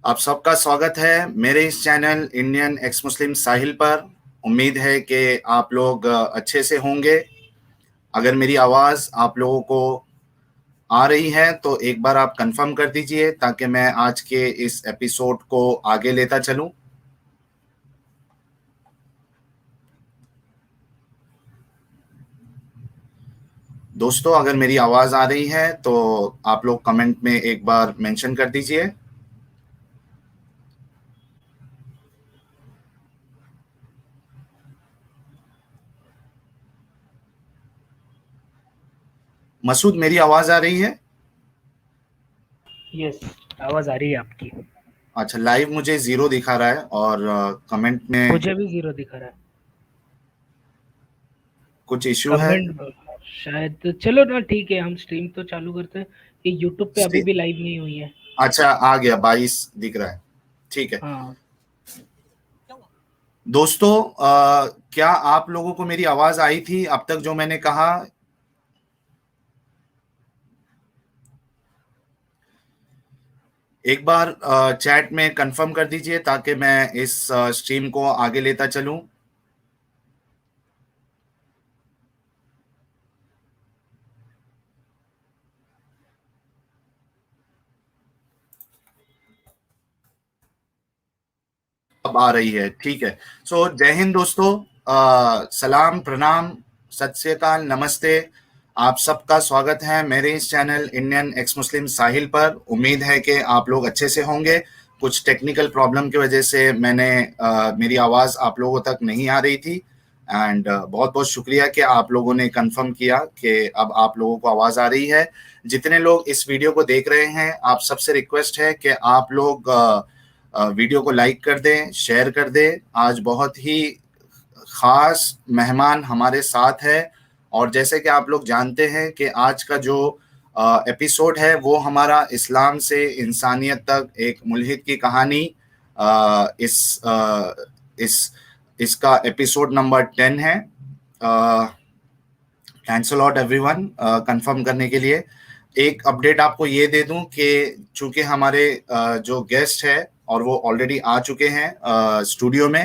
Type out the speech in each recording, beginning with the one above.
आप सबका स्वागत है मेरे इस चैनल इंडियन एक्स मुस्लिम साहिल पर। उम्मीद है कि आप लोग अच्छे से होंगे। अगर मेरी आवाज़ आप लोगों को आ रही है तो एक बार आप कंफर्म कर दीजिए ताकि मैं आज के इस एपिसोड को आगे लेता चलूं। दोस्तों, अगर मेरी आवाज़ आ रही है तो आप लोग कमेंट में एक बार मेंशन कर दीजिए। मसूद, मेरी आवाज़ आ रही है? यस, आवाज आ रही है आपकी। अच्छा, लाइव मुझे 0 दिखा रहा है और कमेंट में मुझे भी 0 दिखा रहा है। कुछ इशू है। कमेंट शायद। चलो ना, ठीक है, हम स्ट्रीम तो चालू करते हैं। ये यूट्यूब पे अभी भी लाइव नहीं हुई है। अच्छा, आ गया, 22 दिख रहा है। ठीक है हाँ, दोस्तों, क्या आप लोगों को मेरी आवाज आई थी अब तक जो मैंने कहा? एक बार चैट में कंफर्म कर दीजिए ताकि मैं इस स्ट्रीम को आगे लेता चलूं। अब आ रही है, ठीक है। सो जय हिंद दोस्तों, सलाम, प्रणाम, सत श्री अकाल, नमस्ते। आप सबका स्वागत है मेरे इस चैनल इंडियन एक्स मुस्लिम साहिल पर। उम्मीद है कि आप लोग अच्छे से होंगे। कुछ टेक्निकल प्रॉब्लम की वजह से मेरी आवाज़ आप लोगों तक नहीं आ रही थी। एंड बहुत बहुत शुक्रिया कि आप लोगों ने कंफर्म किया कि अब आप लोगों को आवाज़ आ रही है। जितने लोग इस वीडियो को देख रहे हैं, आप सबसे रिक्वेस्ट है कि आप लोग वीडियो को लाइक कर दें, शेयर कर दें। आज बहुत ही ख़ास मेहमान हमारे साथ है और जैसे कि आप लोग जानते हैं कि आज का जो एपिसोड है वो हमारा इस्लाम से इंसानियत तक एक मुल्हिद की कहानी, इस इसका एपिसोड नंबर 10 है। Thanks a lot everyone confirm करने के लिए। एक अपडेट आपको ये दे दूं कि चूंकि हमारे जो गेस्ट है और वो ऑलरेडी आ चुके हैं स्टूडियो में,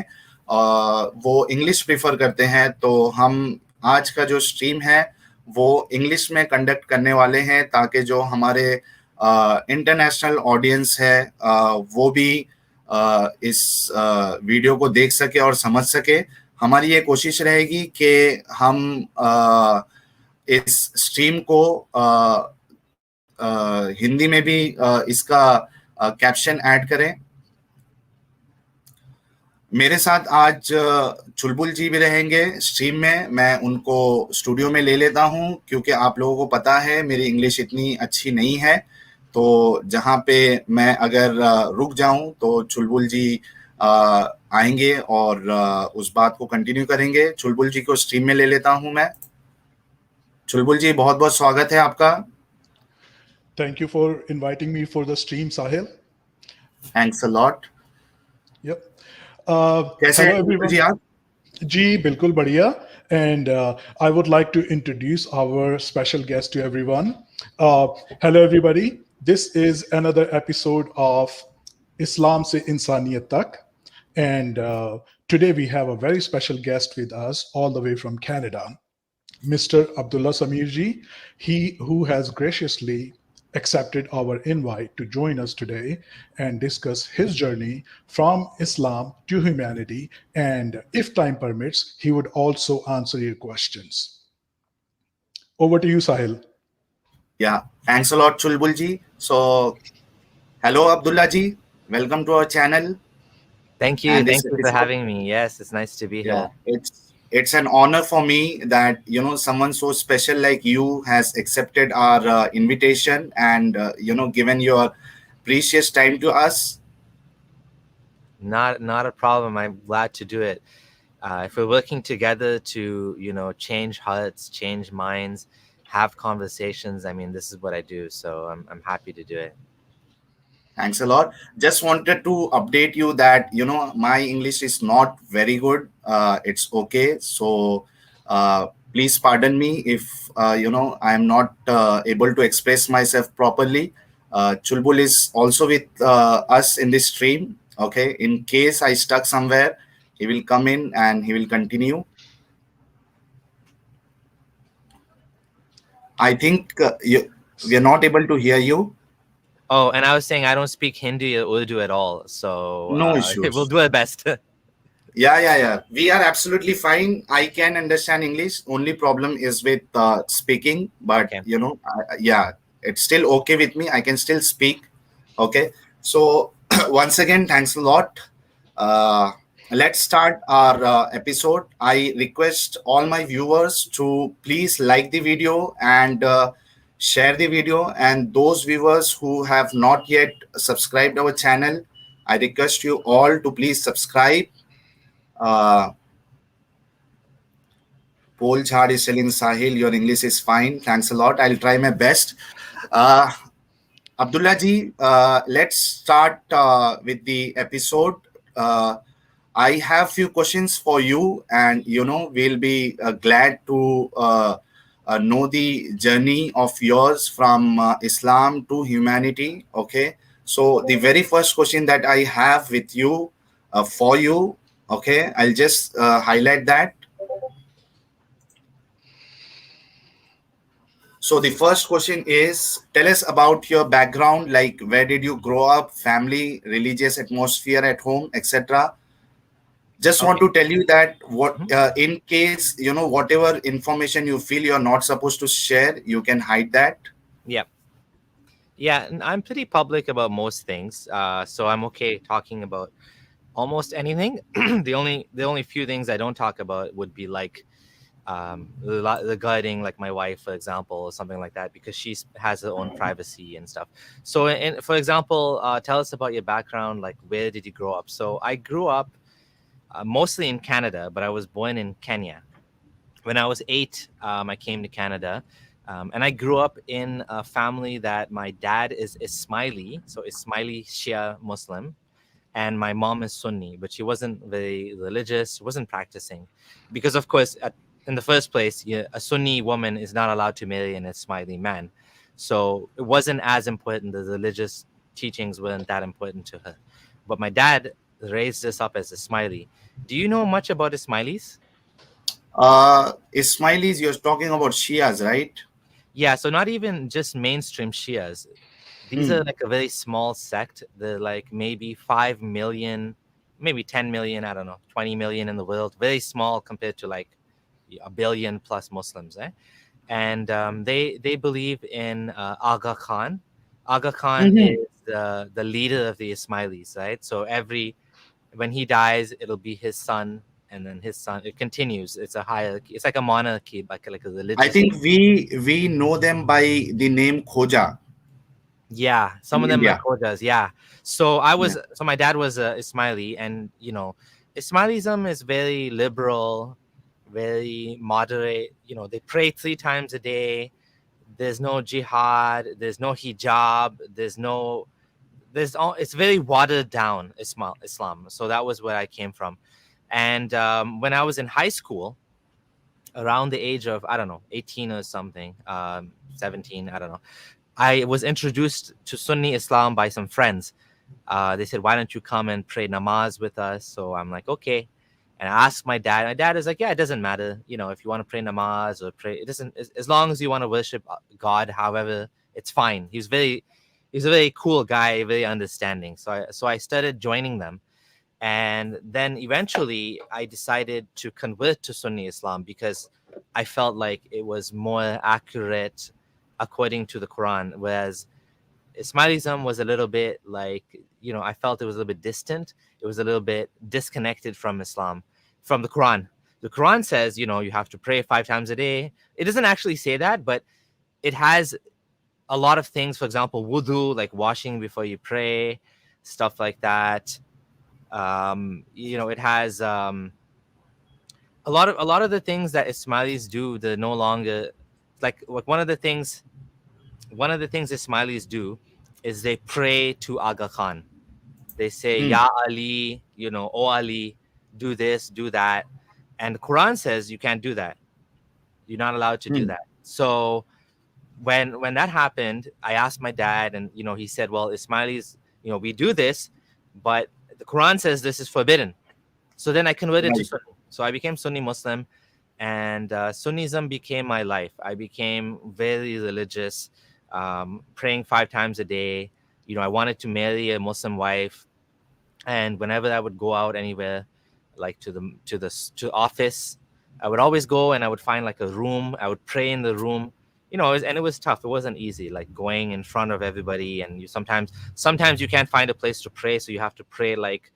वो इंग्लिश प्रीफर करते हैं, तो हम आज का जो स्ट्रीम है वो इंग्लिश में कंडक्ट करने वाले हैं ताकि जो हमारे इंटरनेशनल ऑडियंस है वो भी इस वीडियो को देख सके और समझ सके। हमारी ये कोशिश रहेगी कि हम इस स्ट्रीम को हिंदी में भी इसका कैप्शन ऐड करें। मेरे साथ आज चुलबुल जी भी रहेंगे स्ट्रीम में। मैं उनको स्टूडियो में ले लेता हूं क्योंकि आप लोगों को पता है मेरी इंग्लिश इतनी अच्छी नहीं है, तो जहां पे मैं अगर रुक जाऊं तो चुलबुल जी आएंगे और उस बात को कंटिन्यू करेंगे। चुलबुल जी को स्ट्रीम में ले लेता हूं मैं। चुलबुल जी, बहुत बहुत स्वागत है आपका। Thank you for inviting me for the stream, Sahil. Thanks a lot. Yep. कैसे Hello, हैं चुलबुल everyone. जी आप? Ji, bilkul badhiya. And I would like to introduce our special guest to everyone. Hello, everybody. This is another episode of Islam Se Insaniyat Tak. And today we have a very special guest with us all the way from Canada, Mr. Abdullah Samirji, who has graciously accepted our invite to join us today and discuss his journey from Islam to humanity. And if time permits, he would also answer your questions. Over to you, Sahil. Yeah, thanks a lot, Chulbul ji. So, hello, Abdullah ji. Welcome to our channel. Thank you. And this Thank you for episode, having me. Yes, it's nice to be yeah, here. it's an honor for me that someone so special like you has accepted our invitation and given your precious time to us. Not a problem. I'm glad to do it. If we're working together to change hearts, change minds, have conversations, I mean, this is what I do. So I'm happy to do it. Thanks a lot. Just wanted to update you that my English is not very good. It's okay. So please pardon me if I am not able to express myself properly. Chulbul is also with us in this stream. Okay, in case I stuck somewhere, he will come in and he will continue. I think we are not able to hear you. Oh, and I was saying I don't speak Hindi or Urdu at all, so No we'll issues. do our best. Yeah. We are absolutely fine. I can understand English. Only problem is with speaking, but Okay. yeah, it's still okay with me. I can still speak. Okay. So once again, thanks a lot. Uh, let's start our episode. I request all my viewers to please like the video and share the video. And those viewers who have not yet subscribed our channel, I request you all to please subscribe. uh, Paul Chad is telling Sahil, your English is fine. Thanks a lot. I'll try my best. Uh, Abdullah ji, let's start with the episode. Uh, I have few questions for you, and we'll be glad to know the journey of yours from Islam to humanity. Okay, so the very first question that I have with you, for you, okay, I'll just highlight that. So the first question is, tell us about your background, like where did you grow up, family, religious atmosphere at home, etc. Just want Okay. to tell you that what Mhm. in case whatever information you feel you're not supposed to share, you can hide that. Yeah. Yeah, and I'm pretty public about most things, so I'm okay talking about almost anything. The only few things I don't talk about would be like regarding like my wife, for example, or something like that, because she has her own privacy and stuff. So, for example, tell us about your background. Like, where did you grow up? So, I grew up mostly in Canada, but I was born in Kenya. When I was 8, I came to Canada. And I grew up in a family that my dad is Ismaili, so Ismaili Shia Muslim, and my mom is Sunni, but she wasn't very religious, she wasn't practicing. Because, of course, in the first place, yeah, a Sunni woman is not allowed to marry an Ismaili man. So it wasn't as important. The religious teachings weren't that important to her. But my dad raised us up as Ismaili. Do you know much about Ismailis? Ismailis, you're talking about Shias, right? Yeah, so not even just mainstream Shias. These are Hmm. like a very small sect. They're like maybe 5 million, maybe 10 million, I don't know, 20 million in the world. Very small compared to like a billion plus Muslims. And they believe in Aga Khan. Aga Khan Hmm. is the leader of the Ismailis, right? So when he dies, it'll be his son, and then his son. It continues. It's a hierarchy. It's like a monarchy, like a I religious. think we know them by the name Khoja Yeah, some in of them like India. Khojas. Yeah. Yeah. So my dad was Ismaili, and Ismailism is very liberal, very moderate. They pray 3 times a day. There's no jihad. There's no hijab. It's very watered down Islam. So that was where I came from, and when I was in high school, around the age of, I don't know, 18 or something, 17, I don't know, I was introduced to Sunni Islam by some friends. They said, "Why don't you come and pray namaz with us?" So I'm like, "Okay." And I asked my dad. My dad is like, "Yeah, it doesn't matter. If you want to pray namaz or pray, it doesn't. As long as you want to worship God, however, it's fine." He's a very cool guy, very understanding. So I started joining them, and then eventually I decided to convert to Sunni Islam because I felt like it was more accurate according to the Quran, whereas Ismailism was a little bit like, I felt it was a little bit distant. It was a little bit disconnected from Islam, from the Quran. The Quran says, you have to pray 5 times a day. It doesn't actually say that, but it has a lot of things. For example, wudu, like washing before you pray, stuff like that. It has a lot of the things that Ismailis do. They're no longer like one of the things Ismailis do is they pray to Aga Khan. They say, Hmm. "Ya Ali," "O Ali, do this, do that," and the Quran says you can't do that. You're not allowed to do Hmm. that. So when that happened, I asked my dad, and he said, "Well, Ismailis, we do this, but the Quran says this is forbidden." So then I converted to Right. Sunni. So I became Sunni Muslim, and Sunnism became my life. I became very religious, praying 5 times a day. I wanted to marry a Muslim wife, and whenever I would go out anywhere, like to office, I would always go and I would find like a room. I would pray in the room. And it was tough. It wasn't easy, like going in front of everybody, and you sometimes you can't find a place to pray, so you have to pray like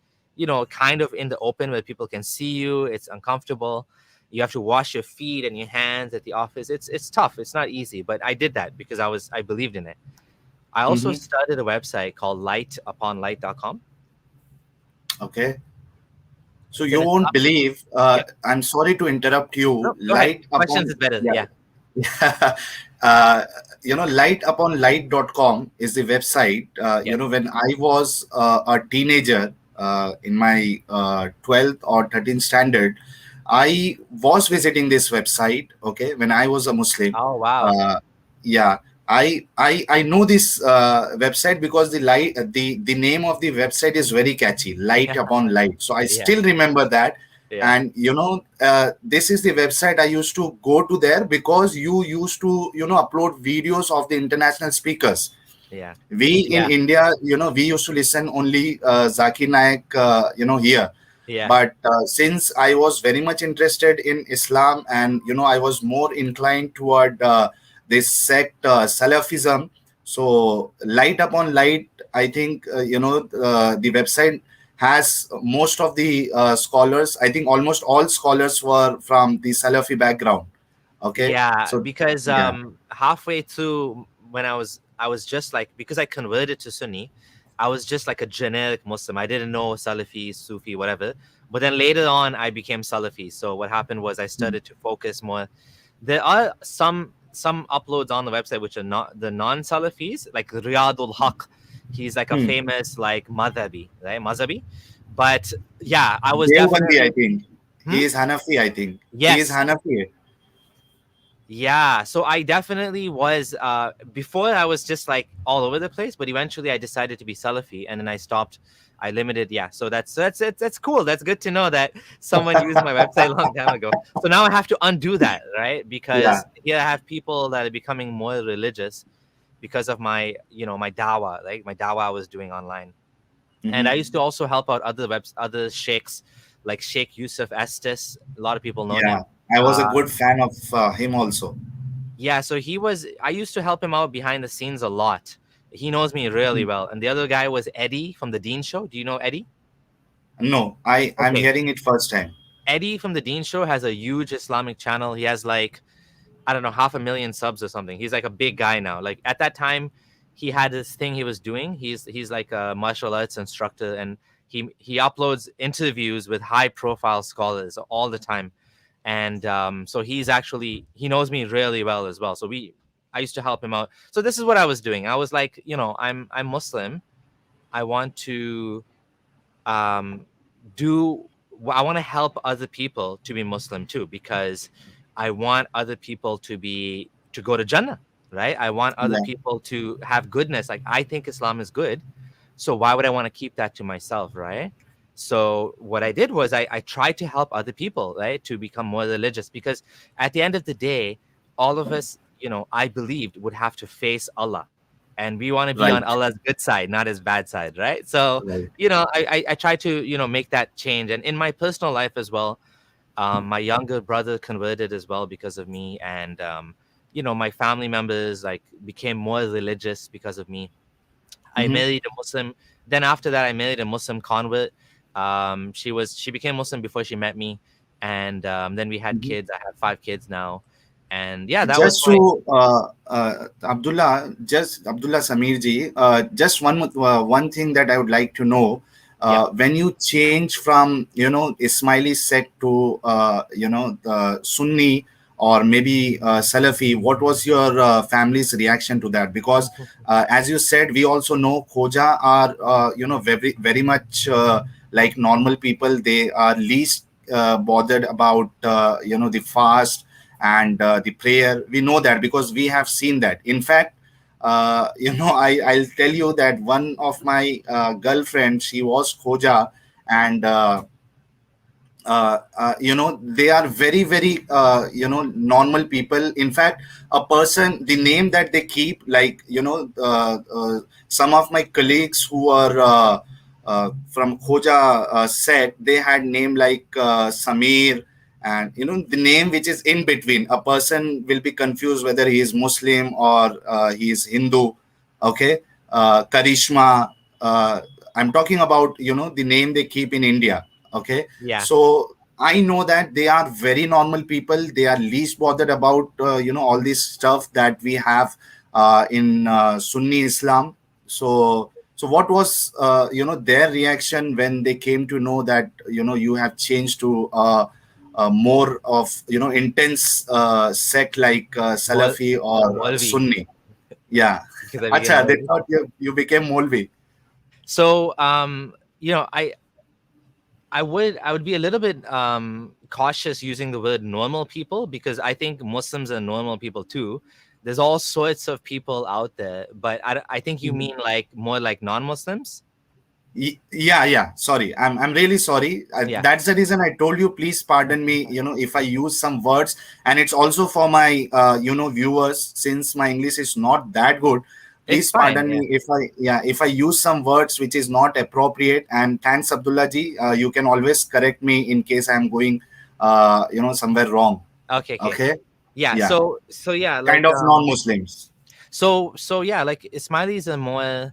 kind of in the open where people can see you. It's uncomfortable. You have to wash your feet and your hands at the office. It's tough. It's not easy, but I did that because I believed in it. I also Mm-hmm. started a website called lightuponlight.com. Okay. So So you it's won't up. believe. Yep. I'm sorry to interrupt No, you. go ahead. Light Questions upon is better. yeah. Yeah. Lightuponlight.com is the website. Yep. When I was a teenager in my 12th or 13th standard, I was visiting this website. Okay, when I was a Muslim. Oh wow. Uh, yeah, I know this website because the name of the website is very catchy. Light Yeah. upon light. So I Yeah. still remember that. Yeah. And this is the website I used to go to there because you used to upload videos of the international speakers. Yeah. We in Yeah. India, we used to listen only Zakir Naik, here. Yeah. But since I was very much interested in Islam, and I was more inclined toward this sect, Salafism. So Light Upon Light, I think the website has most of the scholars. I think almost all scholars were from the Salafi background. Okay, Yeah. so Because yeah. halfway through, when I was just like, because I converted to Sunni, I was just like a generic Muslim. I didn't know Salafi, Sufi, whatever. But then later on, I became Salafi. So what happened was I started to focus more. There are some uploads on the website which are not the non-Salafis, like Riyadul Haq. He's like a Hmm. famous like Madhabi, right? Mazhabi. But yeah, I was Deobandi, I definitely. think. Hmm? He is Hanafi, I think. He is Yes. Hanafi. Yeah, so I definitely was before I was just like all over the place, but eventually I decided to be Salafi, and then I stopped. I limited, yeah. So that's cool. That's good to know that someone used my website a long time ago. So now I have to undo that, right? Yeah. Because here I have people that are becoming more religious because of my dawah, like my dawah I was doing online. And I Mhm. used to also help out other sheikhs, like Sheikh Yusuf Estes. A lot of people know Yeah. him. I was a Uh, good fan of him also. Yeah, so I used to help him out behind the scenes a lot. He knows me really well. And the other guy was Eddie from the Dean Show. Do you know Eddie? No, I'm Okay. hearing it first time. Eddie from the Dean Show has a huge Islamic channel. He has like, I don't know, 500,000 subs or something. He's like a big guy now. Like at that time, he had this thing he was doing. He's like a martial arts instructor, and he uploads interviews with high profile scholars all the time. And so he knows me really well as well. So I used to help him out. So this is what I was doing. I was like, I'm Muslim. I want to um do I want to help other people to be Muslim too, because I want other people to go to Jannah, right? I want other Yeah. people to have goodness. Like I think Islam is good, so why would I want to keep that to myself, right? So what I did was I tried to help other people, right, to become more religious, because at the end of the day, all of us, I believed would have to face Allah, and we want to be on Right. Allah's good side, not his bad side, right? So Right. I try to make that change, and in my personal life as well. My younger brother converted as well because of me, and my family members like became more religious because of me. I Mm-hmm. married a Muslim. Then after that, I married a Muslim convert. She became Muslim before she met me, and then we had Mm-hmm. kids. I have 5 kids now, and yeah, that was Just my. to Abdullah Samir ji, just one thing that I would like to know. Yep. When you change from Ismaili sect to the Sunni or maybe Salafi, what was your family's reaction to that? Because as you said, we also know Khoja are very very much like normal people. They are least bothered about the fast, and the prayer. We know that because we have seen that. In fact, I'll tell you that one of my girlfriends, she was Khoja, and they are very very normal people. In fact, a person, the name that they keep, like some of my colleagues who are from Khoja set, they had name like Samir, and the name which is in between, a person will be confused whether he is Muslim or he is Hindu. Okay. Karishma, I'm talking about the name they keep in India. Okay. Yeah. So I know that they are very normal people. They are least bothered about all this stuff that we have in Sunni Islam. So what was their reaction when they came to know that you have changed to more of intense sect like Mol- Salafi or Molvi, Sunni? Yeah. because I became Acha, they Molvi. thought you became Molvi. So I would be a little bit cautious using the word normal people, because I think Muslims are normal people too. There's all sorts of people out there, but I think you mean like more like non-Muslims. Yeah. Sorry, I'm really sorry. Yeah, That's the reason I told you. Please pardon me. If I use some words, and it's also for my viewers, since my English is not that good. it's Please fine. pardon Yeah. me if I use some words which is not appropriate. And thanks, Abdullah ji. You can always correct me in case I'm going somewhere wrong. Okay. Okay. Okay. Yeah. Yeah. So yeah, Kind like of non-Muslims. so yeah, like Ismailis are more,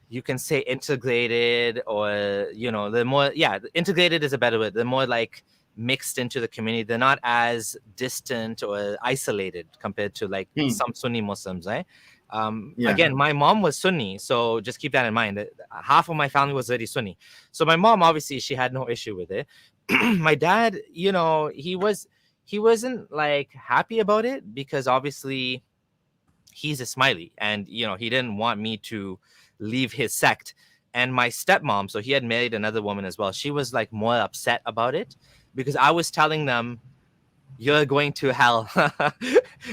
you can say, integrated, or they're more, yeah, integrated is a better word. They're more like mixed into the community. They're not as distant or isolated compared to like Hmm. some Sunni Muslims, right? Yeah. Again, my mom was Sunni, so just keep that in mind. Half of my family was very Sunni, so my mom, obviously, she had no issue with it. My dad, he wasn't like happy about it, because obviously he's a Smiley, and he didn't want me to leave his sect. And my stepmom, so he had married another woman as well, she was like more upset about it, because I was telling them, you're going to hell.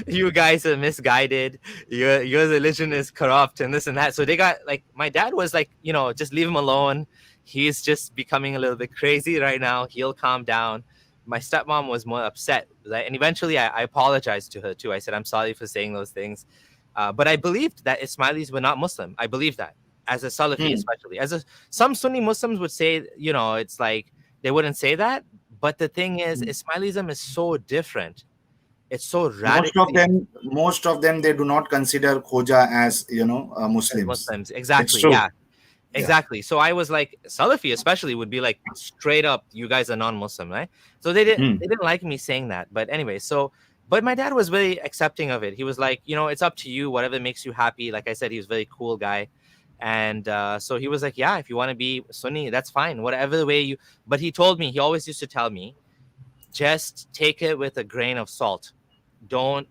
You guys are misguided. Your religion is corrupt, and this and that. So they got like, my dad was like, just leave him alone. He's just becoming a little bit crazy right now. He'll calm down. My stepmom was more upset, right? And eventually I apologized to her too. I said, I'm sorry for saying those things. But I believed that Ismailis were not Muslim. I believe that, as a Salafi, Hmm. especially. Some Sunni Muslims would say, it's like they wouldn't say that. But the thing is, Hmm. Ismailism is so different. It's so most of radically them most of them, they do not consider Khoja as as Muslims. Muslims. It's Exactly. true. Yeah. Yeah. Exactly. So I was like, Salafi especially would be like, straight up, you guys are non-Muslim, right? So they didn't Hmm. they didn't like me saying that. But anyway, but my dad was very accepting of it. He was like, it's up to you, whatever makes you happy. Like I said, he was a very cool guy. And so he was like, yeah, if you want to be Sunni, that's fine. Whatever way you. But he told me, he always used to tell me, just take it with a grain of salt. Don't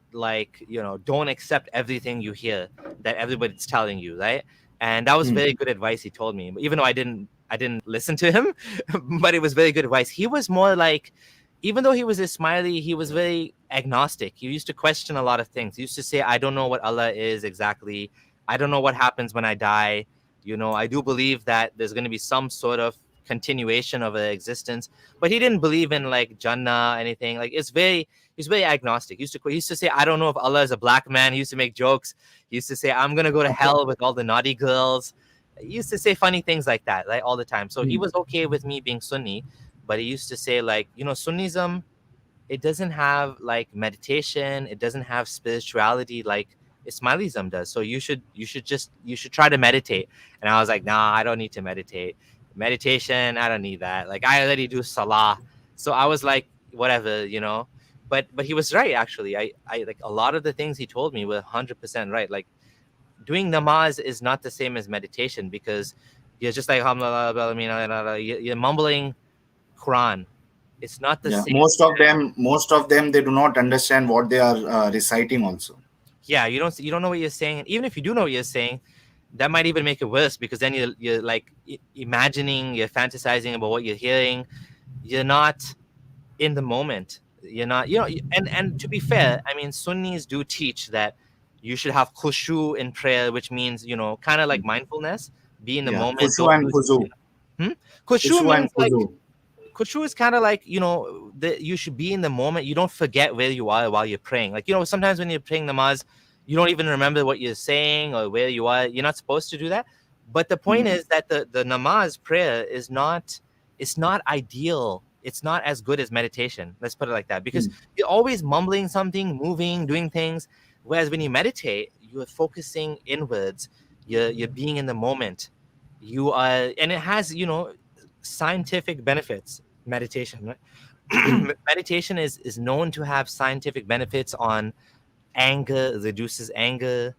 accept everything you hear that everybody's telling you, right? And that was Hmm. very good advice he told me, even though I didn't listen to him. But it was very good advice. He was more like, even though he was a Smiley, he was very agnostic. He used to question a lot of things. He used to say, I don't know what Allah is exactly. I don't know what happens when I die. I do believe that there's going to be some sort of continuation of an existence, but he didn't believe in like Jannah, anything. Like, he's very agnostic. He used to say, I don't know if Allah is a black man. He used to make jokes. He used to say, I'm gonna go to Okay. hell with all the naughty girls. He used to say funny things like that, like all the time. So he Hmm. was okay with me being Sunni, but he used to say, like, Sunnism, it doesn't have like meditation, it doesn't have spirituality like Ismailism does. So you should try to meditate. And I was like, nah, I don't need to meditate. Meditation, I don't need that. Like, I already do salah. So I was like, whatever. But he was right, actually. I like, a lot of the things he told me were 100% right. Like, doing namaz is not the same as meditation, because you're just like, you're mumbling Quran. It's not the Yeah. same. Most of them, they do not understand what they are reciting also. Yeah, you don't know what you're saying. And even if you do know what you're saying, that might even make it worse, because then you're like imagining, you're fantasizing about what you're hearing. You're not in the moment. You're not, you know, and to be fair, I mean, Sunnis do teach that you should have khushu in prayer, which means, you know, kind of like mindfulness, be in the Yeah, moment, khushu don't and lose. khuzu. Khushu Khushu and means like, khuzu. khushu is kind of like, you know, that you should be in the moment. You don't forget where you are while you're praying. Like, you know, sometimes when you're praying namaz, you don't even remember what you're saying or where you are. You're not supposed to do that. But the point is that the namaz prayer is not, it's not ideal. It's not as good as meditation. Let's put it like that. Because you're always mumbling something, moving, doing things. Whereas when you meditate, you're focusing inwards. You're being in the moment. You are, and it has, you know, scientific benefits. Meditation, right? Meditation is known to have scientific benefits on anger, reduces anger.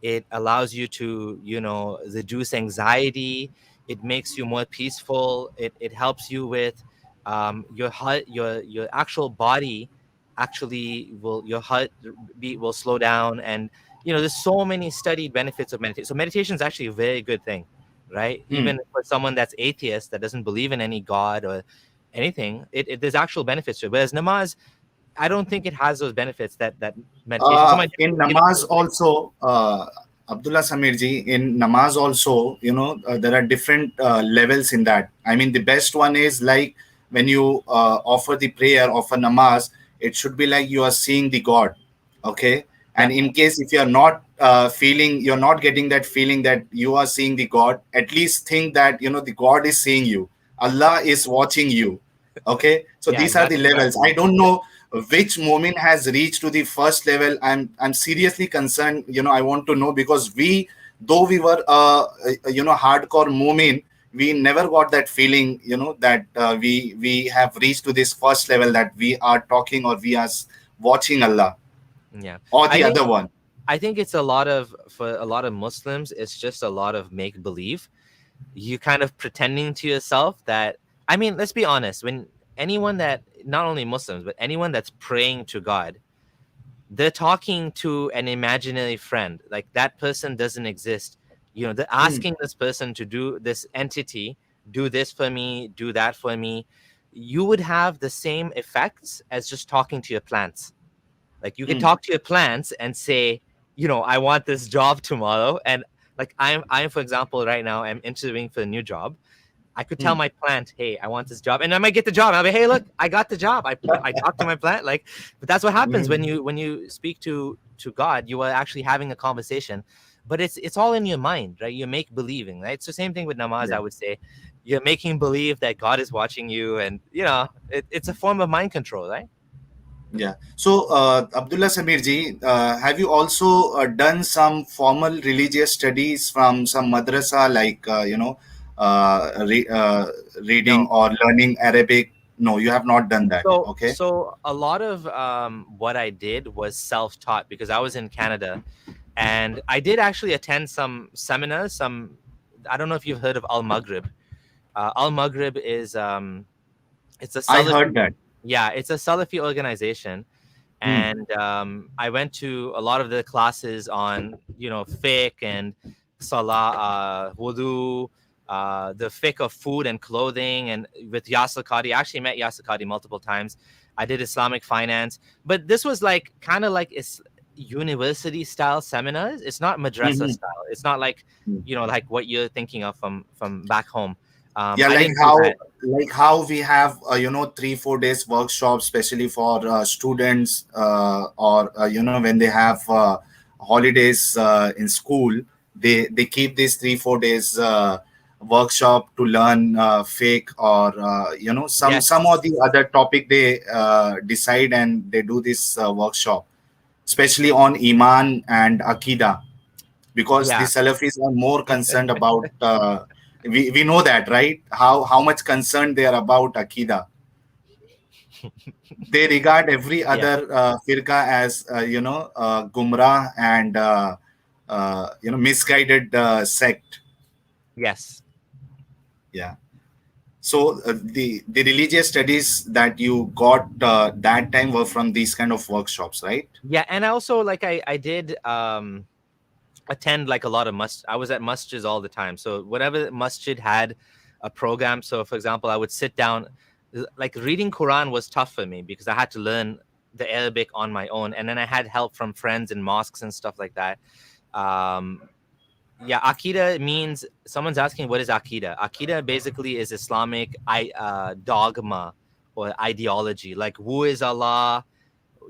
It allows you to, you know, reduce anxiety. It makes you more peaceful. It helps you with your heart, your actual body actually will, your heart beat will slow down. And you know, there's so many studied benefits of meditation. So meditation is actually a very good thing, right? Even for someone that's atheist, that doesn't believe in any god or anything, there's actual benefits to it. Whereas namaz, I don't think it has those benefits that meditation. So my, In you know, namaz also, Abdullah Samirji, in namaz also, you know, there are different levels in that. I mean, the best one is like when you offer the prayer of a namaz, it should be like you are seeing the God, okay? And yeah, in case if you are not feeling, you're not getting that feeling that you are seeing the God, at least think that, you know, the God is seeing you. Allah is watching you. Okay, so yeah, these are the levels. I exactly. don't know which moment has reached to the first level. I'm seriously concerned, you know. I want to know, because we, though we were you know, hardcore mu'min, we never got that feeling, you know, that we have reached to this first level, that we are talking or we are watching Allah Yeah, or I the think other one. I think it's a lot of, for a lot of Muslims, it's just a lot of make believe. You kind of pretending to yourself that, I mean, let's be honest, when anyone that, not only Muslims, but anyone that's praying to God, they're talking to an imaginary friend. Like that person doesn't exist. You know, they're Hmm, asking this person to do this entity, do this for me, do that for me. You would have the same effects as just talking to your plants. Like you could hmm, talk to your plants and say, you know, I want this job tomorrow. And like I'm for example, right now I'm interviewing for a new job. I could tell hmm. my plant, hey, I want this job, and I might get the job. I'll be, hey, look, I got the job. I talked to my plant, like, but that's what happens Hmm. when you speak to God. You are actually having a conversation, but it's all in your mind, right? You make believing, right? It's the same thing with namaz. Yeah. I would say, you're making believe that God is watching you, and you know, it's a form of mind control, right? Yeah. So, Abdullah Samirji, have you also done some formal religious studies from some madrasa, like, you know, reading No. or learning Arabic? No, you have not done that. Okay. So a lot of what I did was self-taught because I was in Canada, and I did actually attend some seminars. Some, I don't know if you've heard of Al Maghrib. Al Maghrib is it's a I heard Salafi, that. yeah, it's a Salafi organization, Hmm. and I went to a lot of the classes on, you know, fiqh and salah, wudu, the fiqh of food and clothing, and with Yasir Qadi. I actually met Yasir Qadi multiple times. I did Islamic finance, but this was like kind of like it's university style seminars. It's not madrasa Mhm. style. It's not like, you know, like what you're thinking of from back home. Yeah, I like didn't do how, that. we have, you know, 3-4 days workshops, especially for students, or you know, when they have holidays in school, they keep these 3-4 days workshop to learn fake, or you know, some or Yes. the other topic they decide, and they do this workshop, especially on iman and akida, because the Yeah. Salafis are more concerned about. We know that, right? How much concerned they are about Akida. They regard every Yeah. other firqa as, you know, gumrah and you know, misguided sect. Yes. Yeah. So the religious studies that you got that time were from these kind of workshops, right? Yeah, and I also like I did attend like a lot of I was at masjids all the time. So whatever masjid had a program. So for example, I would sit down. like reading Quran was tough for me because I had to learn the Arabic on my own, and then I had help from friends in mosques and stuff like that. Um, yeah, Akida means, someone's asking what is Akida. Akida basically is Islamic dogma or ideology, like who is Allah,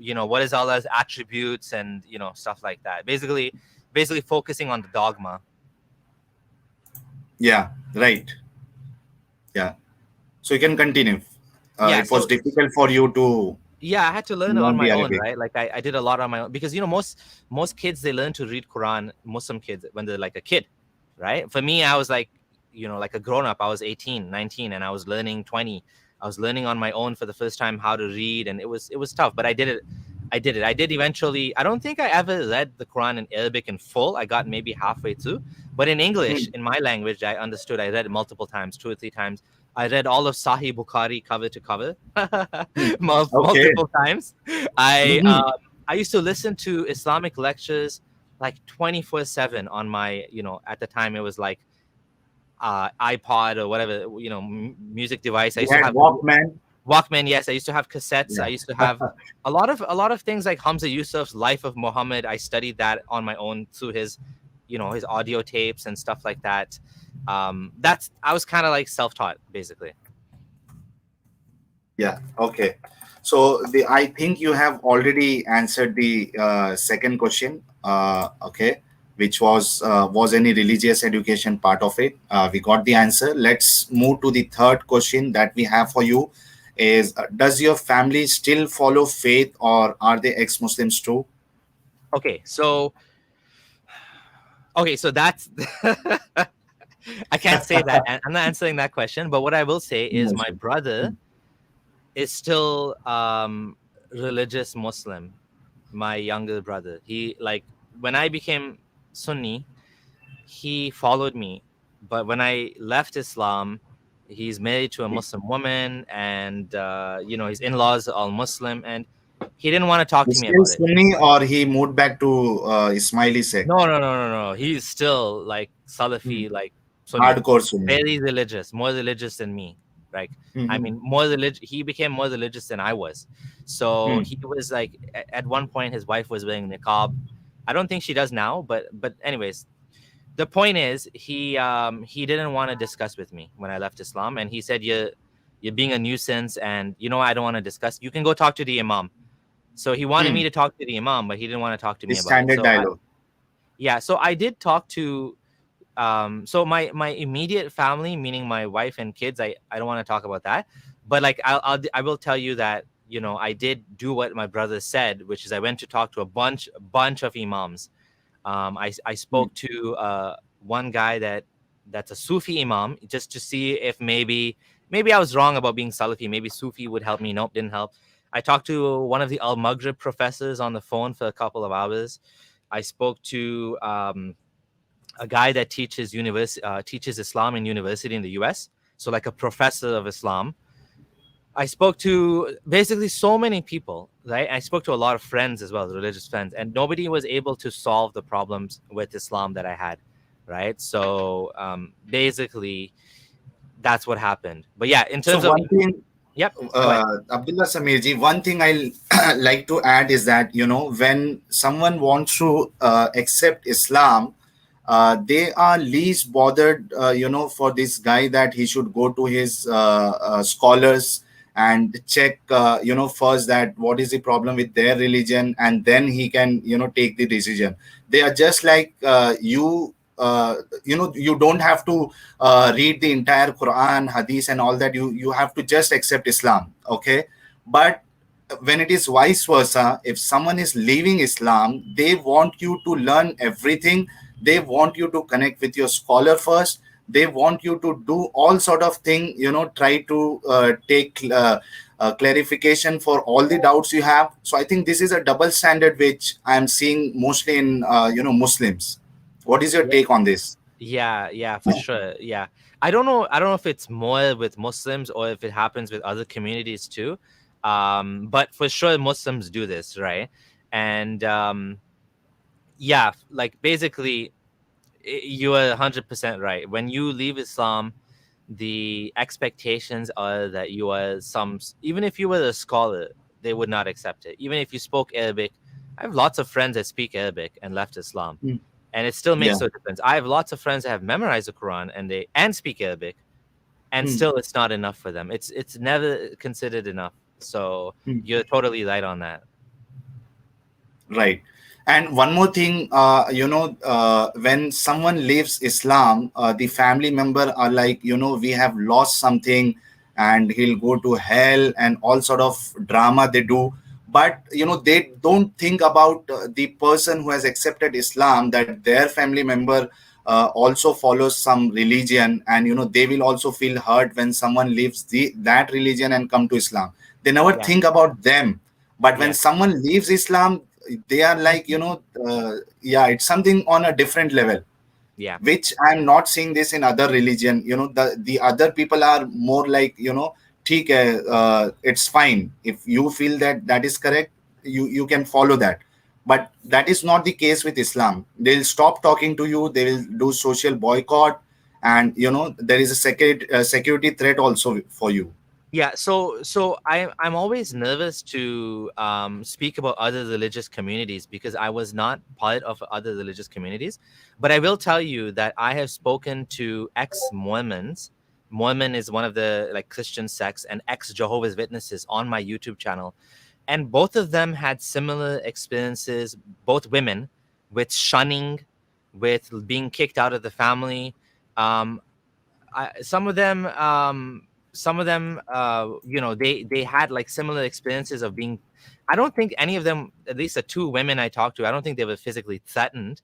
what is Allah's attributes, and stuff like that. Basically focusing on the dogma. Yeah, right. Yeah. So you can continue. Yeah, It was so difficult for you to yeah, I had to learn on learn the my own, Arabic. right? Like I did a lot on my own because most kids, they learn to read Quran, Muslim kids, when they're like a kid, right? For me, I was like, like a grown up. I was 18, 19, and I was learning 20. I was learning on my own for the first time how to read, and it was tough, but I did it. I did eventually. I don't think I ever read the Quran in Arabic in full. I got maybe halfway through, but in English, Hmm. in my language, I understood. I read it multiple times, 2 or 3 times. I read all of Sahih Bukhari cover to cover, Hmm. Okay. multiple times. I Mhm. um, I used to listen to Islamic lectures like 24/7 on my, at the time it was like iPod or whatever, music device. I You used to had have Walkman. Walkman. Yes, I used to have cassettes. I Yeah. used to have a lot of things like Hamza Yusuf's Life of Muhammad. I studied that on my own through his audio tapes and stuff like that. I was kind of like self-taught basically. Yeah. Okay. So I think you have already answered the second question. Okay, which was any religious education part of it? We got the answer. Let's move to the third question that we have for you. Is does your family still follow faith, or are they ex-Muslims too? Okay, so that's I can't say that. I'm not answering that question, but what I will say is my Muslim. brother is still religious Muslim. My younger brother, he, like, when I became Sunni, he followed me, but when I left Islam, he's married to a Muslim woman, and his in-laws are all Muslim, and he didn't want to talk to He's me still about it. Sunni, or he moved back to Ismaili sect? No, no, no, no, no. He's still like Hmm. Salafi, like Sunni, Hardcore Sunni. very religious, more religious than me. Like, I Hmm. mean, more religious. He became more religious than I was. So Hmm. he was like, at one point, his wife was wearing niqab. I don't think she does now, but anyways, the point is, he didn't want to discuss with me when I left Islam, and he said, you're being a nuisance, and I don't want to discuss. You can go talk to the imam. So he wanted me Hmm. to talk to the imam, but he didn't want to talk to The me about it. standard So dialogue. so I did talk to so my immediate family, meaning my wife and kids. I don't want to talk about that, but like I will tell you that I did do what my brother said, which is I went to talk to a bunch of imams. I Hmm. spoke to one guy that's a Sufi imam, just to see if maybe I was wrong about being Salafi. Maybe Sufi would help me. Nope, didn't help. I talked to one of the Al Maghrib professors on the phone for a couple of hours. I spoke to a guy that teaches Islam in university in the U.S. So like a professor of Islam. I spoke to basically so many people, right? I spoke to a lot of friends as well, religious friends, and nobody was able to solve the problems with Islam that I had, right? So basically, that's what happened. But yeah, in So terms of, one thing, yep, go ahead. Abdullah Samirji, one thing I'll like to add is that, when someone wants to accept Islam, they are least bothered, for this guy, that he should go to his scholars and check, first, that what is the problem with their religion, and then he can, take the decision. They are just like you. You don't have to read the entire Quran, Hadith, and all that. You have to just accept Islam, okay? But when it is vice versa, if someone is leaving Islam, they want you to learn everything. They want you to connect with your scholar first. They want you to do all sort of thing, try to take clarification for all the doubts you have. So I think this is a double standard which I am seeing mostly in Muslims. What is your Yeah, take on this? yeah, for sure. Yeah, I don't know if it's more with Muslims or if it happens with other communities too. But for sure, Muslims do this, right? And yeah, like basically, you are 100% right. When you leave Islam, the expectations are that you are even if you were a scholar, they would not accept it. Even if you spoke Arabic, I have lots of friends that speak Arabic and left Islam, Mm. and it still Yeah. makes no difference. I have lots of friends that have memorized the Quran and speak Arabic, and Mm. still it's not enough for them. It's never considered enough. So Mm. you're totally right on that. Right. And one more thing, when someone leaves Islam, the family member are like, we have lost something and he'll go to hell and all sort of drama they do. But, they don't think about the person who has accepted Islam, that their family member also follows some religion, and, they will also feel hurt when someone leaves that religion and come to Islam. They never Yeah. think about them. But when Yes. someone leaves Islam, they are like, yeah, it's something on a different level, Yeah. which I'm not seeing this in other religion. The other people are more like, ठीक है, it's fine if you feel that that is correct, you can follow that. But that is not the case with Islam. They'll stop talking to you, they will do social boycott, and there is a security threat also for you. Yeah, so I'm always nervous to speak about other religious communities because I was not part of other religious communities. But I will tell you that I have spoken to ex-Mormons. Mormon is one of the like Christian sects, and ex-Jehovah's Witnesses on my YouTube channel, and both of them had similar experiences. Both women, with shunning, with being kicked out of the family. Um, some of them they had like similar experiences of being. I don't think any of them, at least the two women I talked to, I don't think they were physically threatened,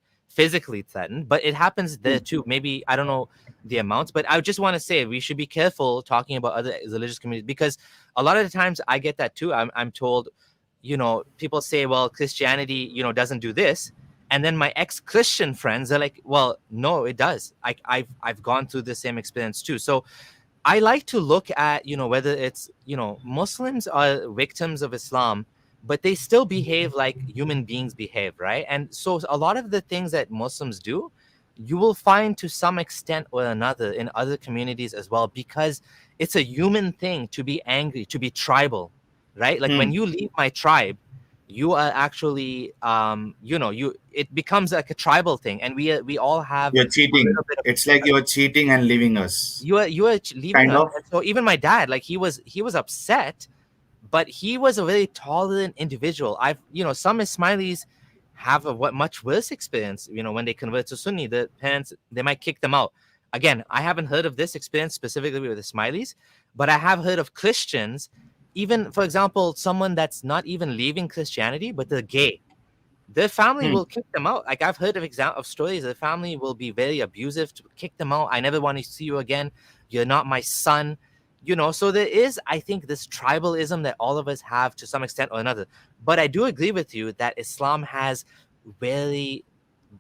but it happens there too. Maybe I don't know the amounts, but I just want to say we should be careful talking about other religious communities, because a lot of the times I get that too. I'm told, people say, well, Christianity doesn't do this, and then my ex-Christian friends are like, well, no, it does. I've gone through the same experience too. So I like to look at, whether it's, Muslims are victims of Islam, but they still behave like human beings behave, right? And so a lot of the things that Muslims do, you will find to some extent or another in other communities as well, because it's a human thing to be angry, to be tribal, right? Like when Hmm. you leave my tribe, you are actually, it becomes like a tribal thing, and we all have You're a cheating. little bit of It's like you're cheating and leaving us, you are leaving kind us. of. And so even my dad, like he was upset, but he was a very tolerant individual. Some Ismailis have a much worse experience. When they convert to Sunni, the parents, they might kick them out. Again, I haven't heard of this experience specifically with Ismailis, but I have heard of Christians, even for example, someone that's not even leaving Christianity, but they're gay. Their family Hmm. will kick them out. Like I've heard of stories. The family will be very abusive to kick them out. I never want to see you again. You're not my son. So there is, I think, this tribalism that all of us have to some extent or another. But I do agree with you that Islam has very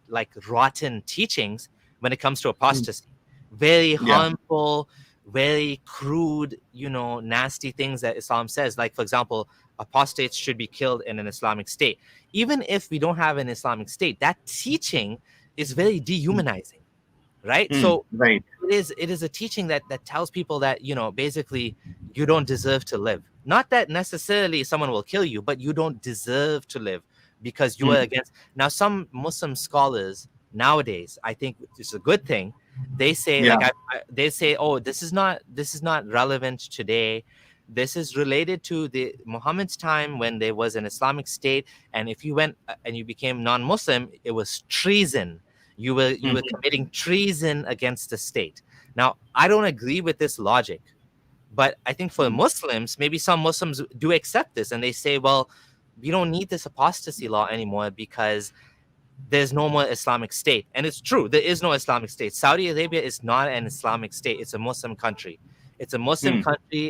like rotten teachings when it comes to Hmm. apostasy. Very Yeah. harmful, very crude, nasty things that Islam says. Like, for example, apostates should be killed in an Islamic state. Even if we don't have an Islamic state, that teaching is very dehumanizing, right? Hmm. So Right. it is a teaching that tells people that, basically you don't deserve to live. Not that necessarily someone will kill you, but you don't deserve to live because you are Hmm. against. Now some Muslim scholars nowadays, I think it's a good thing, they say Yeah. like they say, oh, this is not relevant today. This is related to the Muhammad's time when there was an Islamic state, and if you went and you became non-Muslim, it was treason. You were Hmm. committing treason against the state. Now, I don't agree with this logic, but I think for Hmm. Muslims, maybe some Muslims do accept this, and they say, well, we don't need this apostasy law anymore because there's no more Islamic state. And it's true, there is no Islamic state. Saudi Arabia is not an Islamic state. It's a Muslim country. It's a Muslim Hmm. country.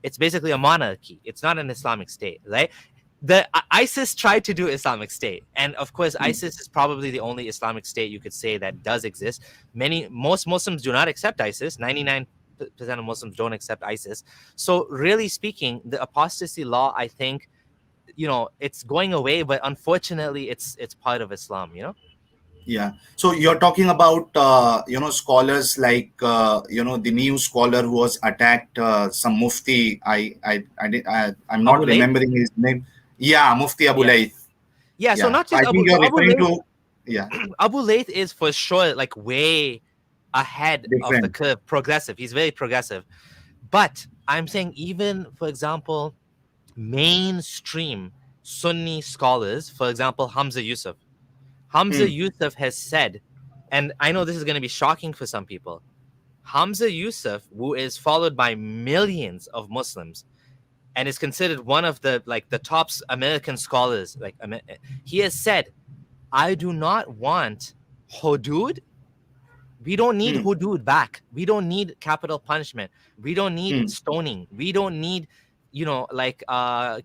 It's basically a monarchy. It's not an Islamic state, right? The ISIS tried to do Islamic State, and of course, Hmm. ISIS is probably the only Islamic State you could say that does exist. Most Muslims do not accept ISIS. 99% of Muslims don't accept ISIS. So, really speaking, the apostasy law, I think, it's going away, but unfortunately, it's part of Islam. Yeah. So you're talking about scholars like the new scholar who was attacked, some Mufti. I'm not Abu Layth? remembering his name. Yeah, Mufti Abu Yeah. Layth. Yeah, so Yeah. not So just I think Abu, so you're Abu referring Layth, to, yeah, Abu Layth is for sure like way ahead of the different. curve, progressive. He's very progressive. But I'm saying, even for example, mainstream Sunni scholars, for example, Hamza Yusuf. Hamza Hmm. Yusuf has said, and I know this is going to be shocking for some people. Hamza Yusuf, who is followed by millions of Muslims and is considered one of the top American scholars, he has said, I do not want hudud. We don't need Hmm. hudud back. We don't need capital punishment. We don't need Hmm. stoning. We don't need,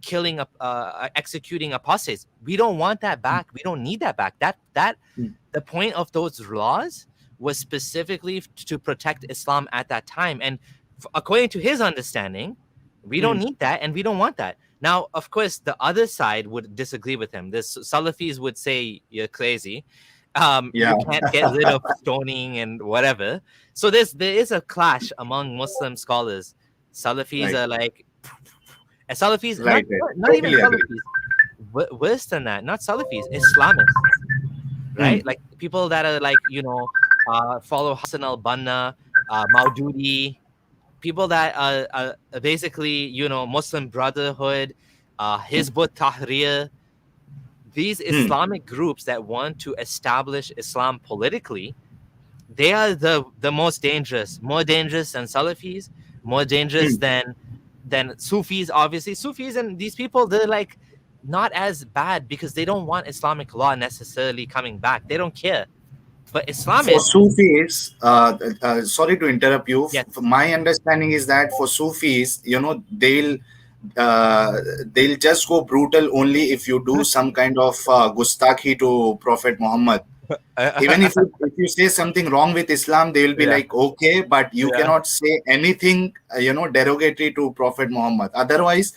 killing, executing apostates. We don't want that back. We don't need that back. That Hmm. the point of those laws was specifically to protect Islam at that time. And according to his understanding, we don't Hmm. need that and we don't want that. Now, of course, the other side would disagree with him. This Salafis would say you're crazy. Yeah. You can't get rid of stoning and whatever. So there is a clash among Muslim scholars. Salafis Right. are like, and Salafis, Right. Right. not even Totally agree. Salafis, worse than that, not Salafis, Islamists, Hmm. right? Like people that are like, follow Hassan al-Banna, Maududi, people that are basically, Muslim Brotherhood, Hizb ut-Tahrir, these Hmm. Islamic groups that want to establish Islam politically, they are the most dangerous, more dangerous than Salafis, more dangerous Hmm. than Sufis. Obviously, Sufis and these people, they're like not as bad because they don't want Islamic law necessarily coming back. They don't care. But For Islamists, Sufis, sorry to interrupt you. yes, My understanding is that for Sufis, uh, they'll just go brutal only if you do some kind of gustakhi to Prophet Muhammad. Even if you say something wrong with Islam, they will be yeah, like, okay, but you yeah. cannot say anything, derogatory to Prophet Muhammad. Otherwise,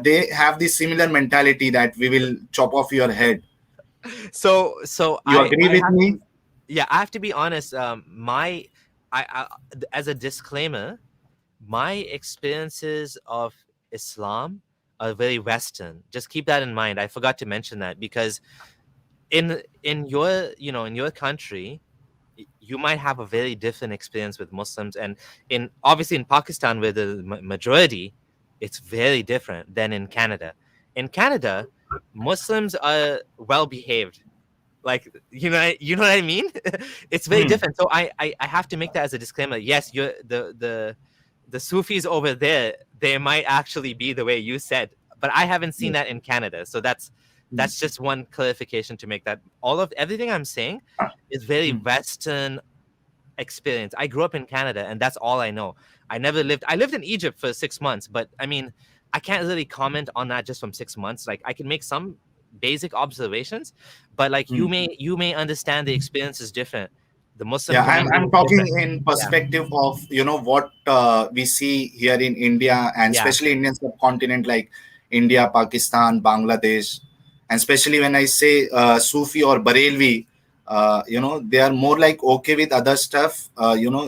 they have this similar mentality that we will chop off your head. So You agree I with have me? to, yeah, I have to be honest. I as a disclaimer, my experiences of Islam are very Western. Just keep that in mind. I forgot to mention that because in your in your country, you might have a very different experience with Muslims, and in obviously in Pakistan, where the majority, it's very different than in Canada. In Canada, Muslims are well behaved, like you know what I mean. It's very Hmm. different. So I have to make that as a disclaimer. Yes, you're the Sufis over there, they might actually be the way you said, but I haven't seen Yes. that in Canada. So Hmm. that's just one clarification to make, that all of everything I'm saying is very Hmm. Western experience. I grew up in Canada and that's all I know. I lived in Egypt for 6 months, but I mean, I can't really comment on that just from 6 months. Like I can make some basic observations, but like Hmm. you may understand the experience is different. The Muslim Yeah, I'm community I'm is talking different. in Yeah. perspective of what we see here in India, and Yeah. especially Indian subcontinent like India, Pakistan, Bangladesh, and especially when I say Sufi or Barelvi, they are more like okay with other stuff.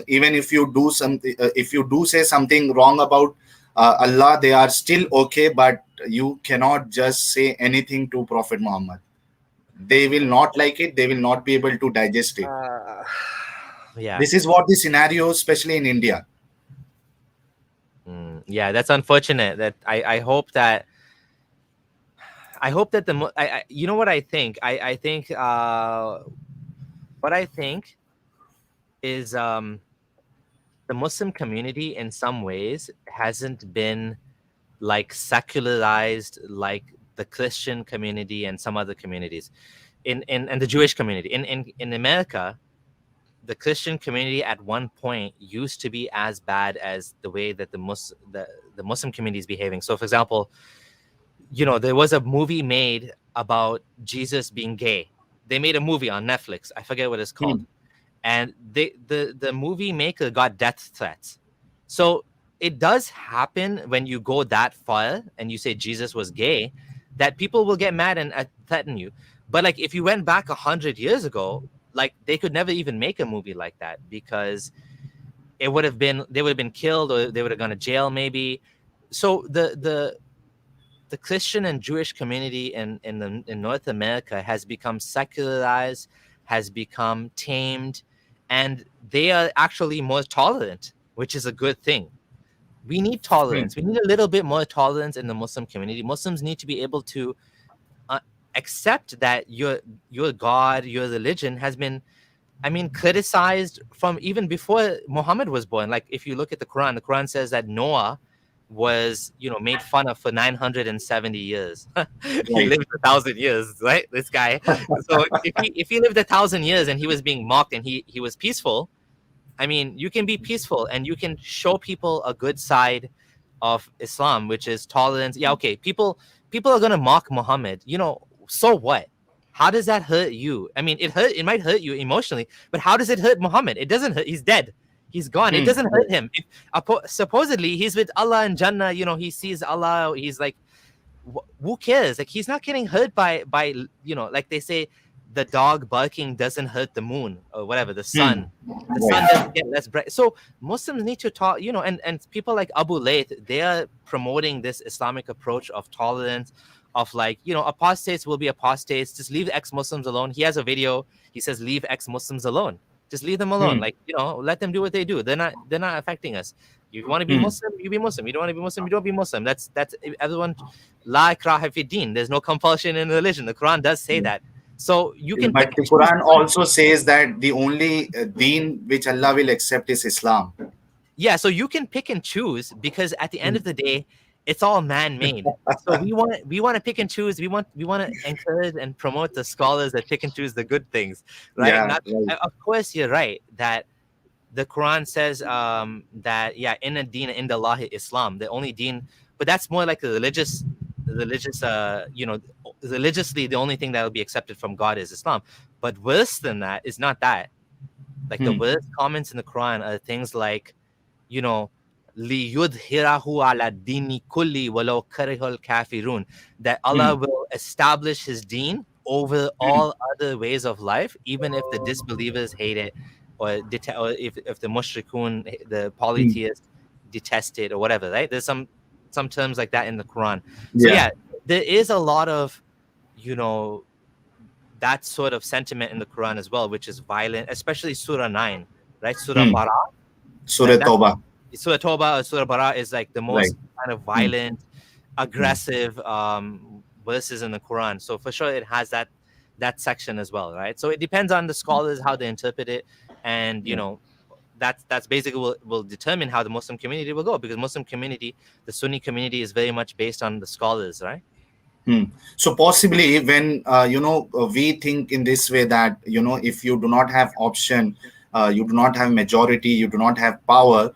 Even if you do something, if you do say something wrong about Allah, they are still okay, but you cannot just say anything to Prophet Muhammad. They will not like it. They will not be able to digest it. Uh, yeah. This is what the scenario, especially in India. Yeah, that's unfortunate. That I hope that you know what I think. I think what I think is the Muslim community in some ways hasn't been like secularized like the Christian community and some other communities in and the Jewish community in America. The Christian community at one point used to be as bad as the way that the Muslim community is behaving. So, for example, there was a movie made about Jesus being gay. They made a movie on Netflix. I forget what it's called, Hmm. and the movie maker got death threats. So it does happen when you go that far and you say Jesus was gay, that people will get mad and threaten you. But like if you went back 100 years ago, like they could never even make a movie like that, because they would have been killed, or they would have gone to jail maybe. So the Christian and Jewish community in North America has become secularized, has become tamed, and they are actually more tolerant, which is a good thing. We need tolerance. We need a little bit more tolerance in the Muslim community. Muslims need to be able to uh, accept that your God, your religion has been, I mean, criticized from even before Muhammad was born. Like if you look at the Quran says that Noah was, made fun of for 970 years. He Right. lived 1,000 years, right? This guy. So if he lived 1,000 years and he was being mocked and he was peaceful, I mean, you can be peaceful and you can show people a good side of Islam, which is tolerance. Yeah, okay. People are gonna mock Muhammad. So what? How does that hurt you? I mean, it might hurt you emotionally, but how does it hurt Muhammad? It doesn't hurt. He's dead. He's gone. It doesn't hurt him. Supposedly he's with Allah in Jannah. He sees Allah. He's like, who cares? Like, he's not getting hurt by like they say, the dog barking doesn't hurt the moon or whatever, the sun. The sun doesn't get less bright. So Muslims need to talk, and people like Abu Layth, they are promoting this Islamic approach of tolerance, of like, apostates will be apostates. Just leave ex-Muslims alone. He has a video. He says, leave ex-Muslims alone. Just leave them alone. Like, let them do what they do. They're not affecting us. You want to be Muslim, you be Muslim. You don't want to be Muslim, you don't be Muslim. That's everyone. La ikraha fi din. There's no compulsion in religion. The Quran does say that. So you can. But the Quran also says that the only deen which Allah will accept is Islam. Yeah, so you can pick and choose, because at the end of the day, it's all man-made. So we want to pick and choose. We want to encourage and promote the scholars that pick and choose the good things, right? Yeah, Of course, you're right that the Quran says that inna deen inda Allahi Islam, the only deen, but that's more like a religious religiously the only thing that will be accepted from God is Islam. But worse than that is not that. Like the worst comments in the Quran are things like, لِيُظْهِرَهُ عَلَى الدِّينِ كُلِّ وَلَوْ كَرِهَ الْكَافِرُونَ, that Allah will establish his deen over all other ways of life, even if the disbelievers hate it, or if the mushrikun, the polytheists, detest it, or whatever, right? There's some terms like that in the Quran. So there is a lot of, that sort of sentiment in the Quran as well, which is violent, especially Surah 9, right? Surah Bara. Surah Tawbah. Surah Tawbah or Surah Bara is like the most kind of violent, aggressive verses in the Quran. So for sure it has that section as well, right? So it depends on the scholars how they interpret it, and that's basically will determine how the Muslim community will go, because Muslim community, the Sunni community, is very much based on the scholars, right? So possibly when we think in this way that if you do not have option, you do not have majority, you do not have power,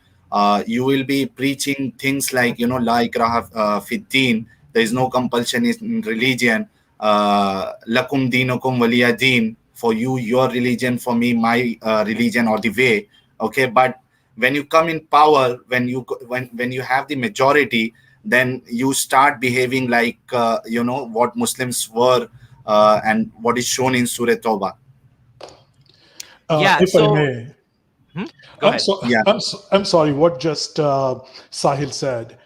you will be preaching things like la ikraha fi din, there is no compulsion in religion, lakum dinukum waliya din, for you your religion, for me my religion, or the way. Okay, but when you come in power, when you have the majority, then you start behaving like what Muslims were, and what is shown in Surah Tawbah. If I may, Go ahead. I'm sorry. What just Sahil said.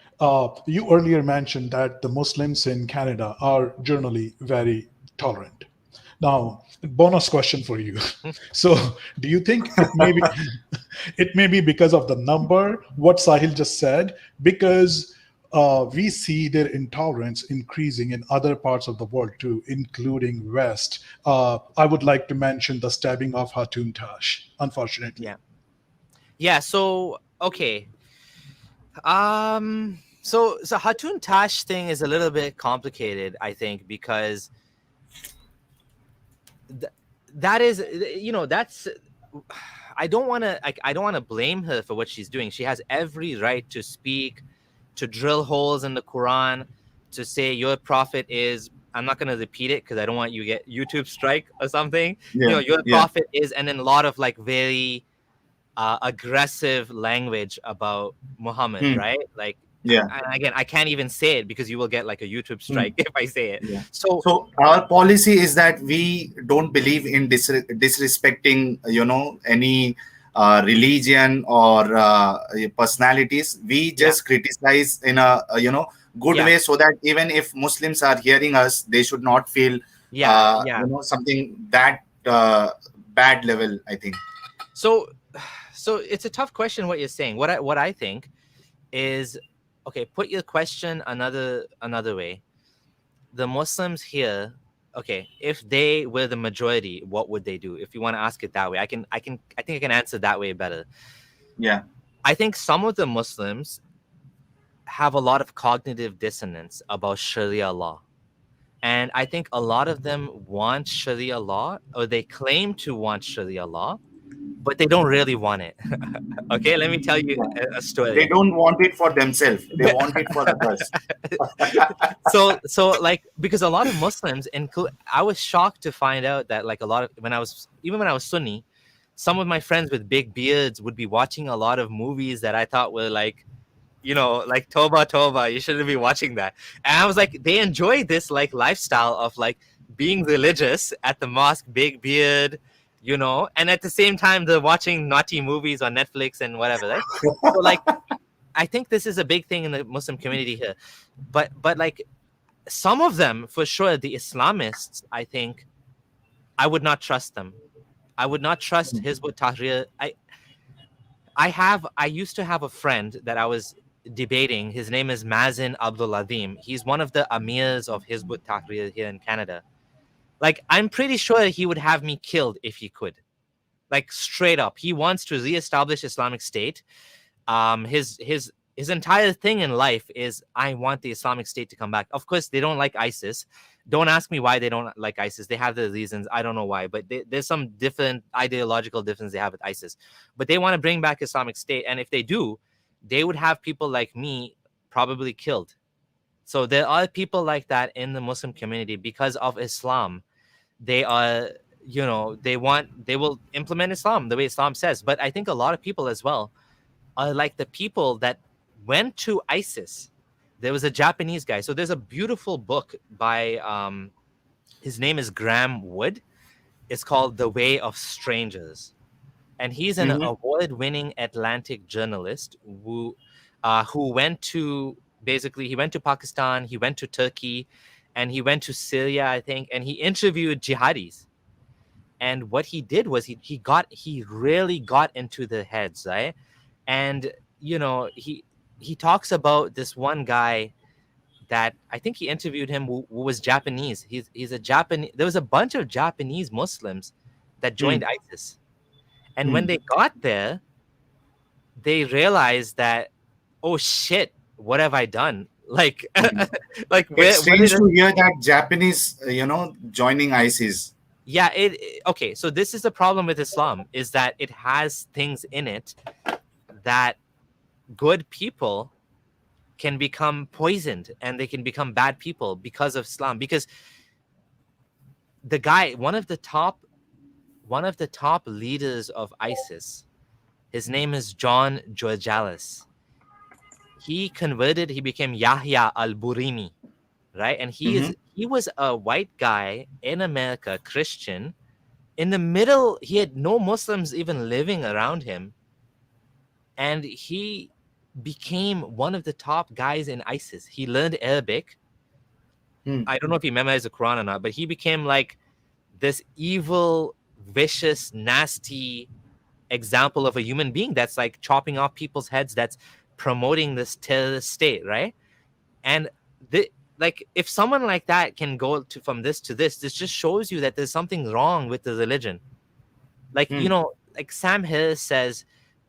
You earlier mentioned that the Muslims in Canada are generally very tolerant. Now, bonus question for you. So, do you think it may be because of the number, what Sahil just said, because we see their intolerance increasing in other parts of the world too, including West. I would like to mention the stabbing of Hatun Tash, unfortunately. Yeah. So okay. So Hatun Tash thing is a little bit complicated, I think, because that is, that's. I don't want to blame her for what she's doing. She has every right to speak, to drill holes in the Quran, to say your prophet is. I'm not going to repeat it because I don't want you to get YouTube strike or something. Your prophet is, and then a lot of like very aggressive language about Muhammad, right? Like Yeah. And again, I can't even say it because you will get like a YouTube strike if I say it. Yeah. So So our policy is that we don't believe in disrespecting, any religion or personalities. We yeah, just criticize in a, good yeah, way, so that even if Muslims are hearing us, they should not feel, yeah, yeah. something that bad level, I think. So so it's a tough question what you're saying. What I think is, okay, put your question another way. The Muslims here, okay, if they were the majority, what would they do? If you want to ask it that way, I think I can answer that way better. Yeah. I think some of the Muslims have a lot of cognitive dissonance about Sharia law. And I think a lot of them want Sharia law, or they claim to want Sharia law, but they don't really want it. Okay, let me tell you a They story. don't want it for themselves. They want it for others. So like, because a lot of Muslims include, I was shocked to find out that like a lot of, when I was Sunni, some of my friends with big beards would be watching a lot of movies that I thought were like, like Toba Toba, you shouldn't be watching that. And I was like, they enjoy this like lifestyle of like being religious at the mosque, big beard, and at the same time they're watching naughty movies on Netflix and whatever, right? So like, I think this is a big thing in the Muslim community here. But like, some of them for sure, the Islamists, I think I would not trust them. I would not trust Hizb ut-Tahrir. I used to have a friend that I was debating. His name is Mazin Abdul Azim. He's one of the amirs of Hizb ut-Tahrir here in Canada. Like, I'm pretty sure he would have me killed if he could. Like, straight up. He wants to reestablish Islamic State. His entire thing in life is, I want the Islamic State to come back. Of course, they don't like ISIS. Don't ask me why they don't like ISIS. They have their reasons. I don't know why, but there's some different ideological difference they have with ISIS. But they want to bring back Islamic State, and if they do, they would have people like me probably killed. So there are people like that in the Muslim community because of Islam. They are, they will implement Islam the way Islam says. But I think a lot of people as well are like the people that went to ISIS. There was a Japanese guy. So there's a beautiful book by his name is Graham Wood. It's called The Way of Strangers. And he's an Mhm. award-winning Atlantic journalist who went to, basically, he went to Pakistan, he went to Turkey, and he went to Syria, I think, and he interviewed jihadis. And what he did was he really got into their heads, right? And he talks about this one guy that I think he interviewed him who was Japanese. He's a Japanese. There was a bunch of Japanese Muslims that joined ISIS. And when they got there, they realized that, oh shit, what have I done? Like, like It's what strange did to hear that Japanese, joining ISIS. yeah, okay, so this is the problem with Islam, is that it has things in it that good people can become poisoned and they can become bad people because of Islam. Because the guy, one of the top leaders of ISIS, his name is John Georgalis. He converted, he became Yahya al-Burimi, right? And he was a white guy in America, Christian. In the middle, he had no Muslims even living around him. And he became one of the top guys in ISIS. He learned Arabic. I don't know if he memorized the Quran or not, but he became like this evil, vicious, nasty example of a human being that's like chopping off people's heads, that's promoting this terrorist state, right? And like, if someone like that can go from this to this just shows you that there's something wrong with the religion. Like, like Sam Harris says,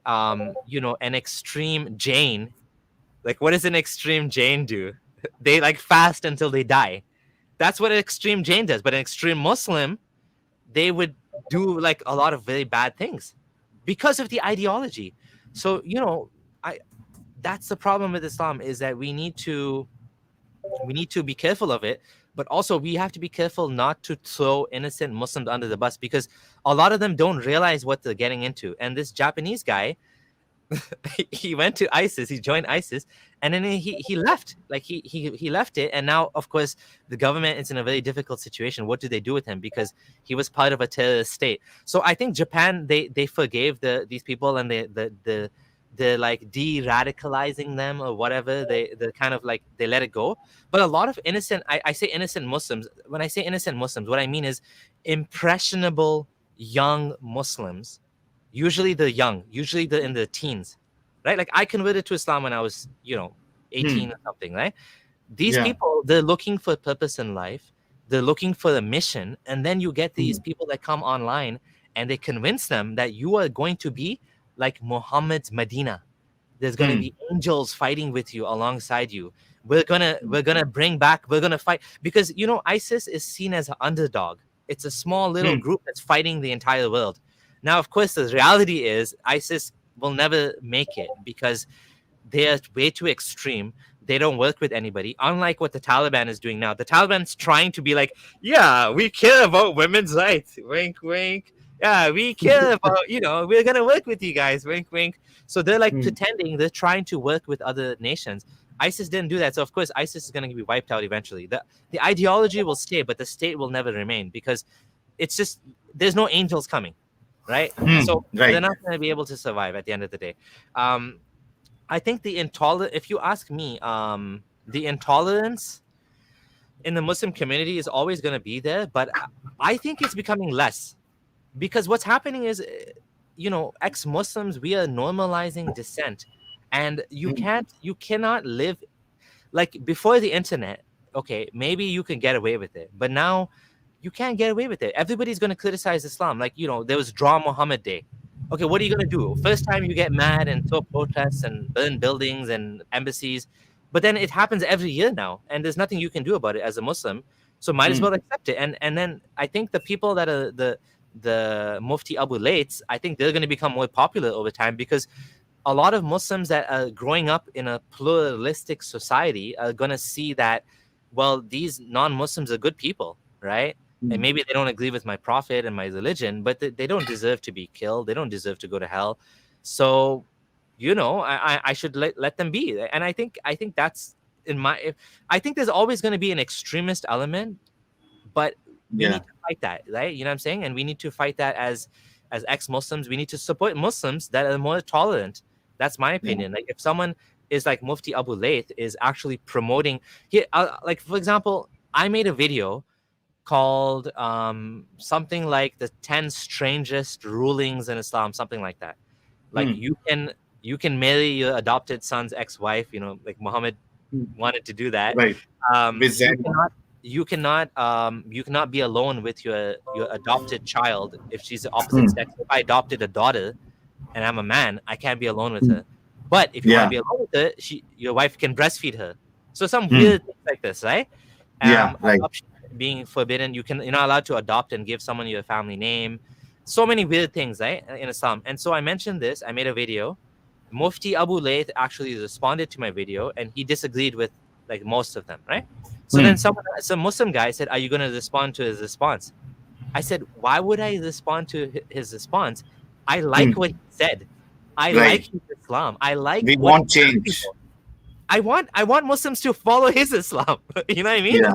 an extreme Jain. Like, what does an extreme Jain do? They like fast until they die. That's what an extreme Jain does. But an extreme Muslim, they would do like a lot of very bad things because of the ideology. So, that's the problem with Islam, is that we need to be careful of it, but also we have to be careful not to throw innocent Muslims under the bus, because a lot of them don't realize what they're getting into. And this Japanese guy, he went to ISIS, he joined ISIS, and then he left. Like he left it, and now of course the government is in a very difficult situation. What do they do with him? Because he was part of a terrorist state. So I think Japan, they forgave these people, and they're like de-radicalizing them or whatever. They're kind of like, they let it go. But a lot of innocent, I say innocent Muslims. When I say innocent Muslims, what I mean is impressionable young Muslims. Usually they're young, usually they're in their teens, right? Like I converted to Islam when I was, 18 or something, right? These people, they're looking for purpose in life. They're looking for a mission. And then you get these people that come online and they convince them that you are going to be like Muhammad's Medina. There's going to be angels fighting with you alongside you. We're gonna fight, because ISIS is seen as an underdog. It's a small little group that's fighting the entire world. Now, of course, the reality is ISIS will never make it because they are way too extreme. They don't work with anybody, unlike what the Taliban is doing now. The Taliban's trying to be like, yeah, we care about women's rights. Wink, wink. Yeah, we care about, we're going to work with you guys. Wink, wink. So they're like pretending they're trying to work with other nations. ISIS didn't do that. So, of course, ISIS is going to be wiped out eventually. The ideology will stay, but the state will never remain because it's just, there's no angels coming. Right? So they're not going to be able to survive at the end of the day. I think if you ask me, the intolerance in the Muslim community is always going to be there, but I think it's becoming less because what's happening is, ex-Muslims, we are normalizing dissent, and you cannot live like before the internet. Okay, maybe you can get away with it, but now you can't get away with it. Everybody's going to criticize Islam. Like, there was Draw Muhammad Day. Okay, what are you going to do? First time you get mad and throw protests and burn buildings and embassies. But then it happens every year now. And there's nothing you can do about it as a Muslim. So might as well accept it. And then I think the people that are the Mufti Abu Layths, I think they're going to become more popular over time because a lot of Muslims that are growing up in a pluralistic society are going to see that, well, these non-Muslims are good people, right? And maybe they don't agree with my prophet and my religion, but they don't deserve to be killed. They don't deserve to go to hell. So, I should let them be. And I think that's I think there's always going to be an extremist element, but we need to fight that, right? You know what I'm saying? And we need to fight that as ex-Muslims. We need to support Muslims that are more tolerant. That's my opinion. Like if someone is like Mufti Abu Layth is actually promoting here, like for example, I made a video called something like the 10 strangest rulings in Islam, something like that. Like you can marry your adopted son's ex-wife, like Muhammad wanted to do that. Right. You cannot be alone with your adopted child if she's the opposite sex. If I adopted a daughter and I'm a man, I can't be alone with her. But if you want to be alone with her, your wife can breastfeed her. So some weird things like this, right? Adoption being forbidden, you're not allowed to adopt and give someone your family name. So many weird things, right, in Islam. And so I mentioned this. I made a video. Mufti Abu Layth actually responded to my video, and he disagreed with like most of them, right? So then some Muslim guy said, "Are you going to respond to his response?" I said, "Why would I respond to his response? I like what he said. I like his Islam. I like. We want change. I want Muslims to follow his Islam. You know what I mean?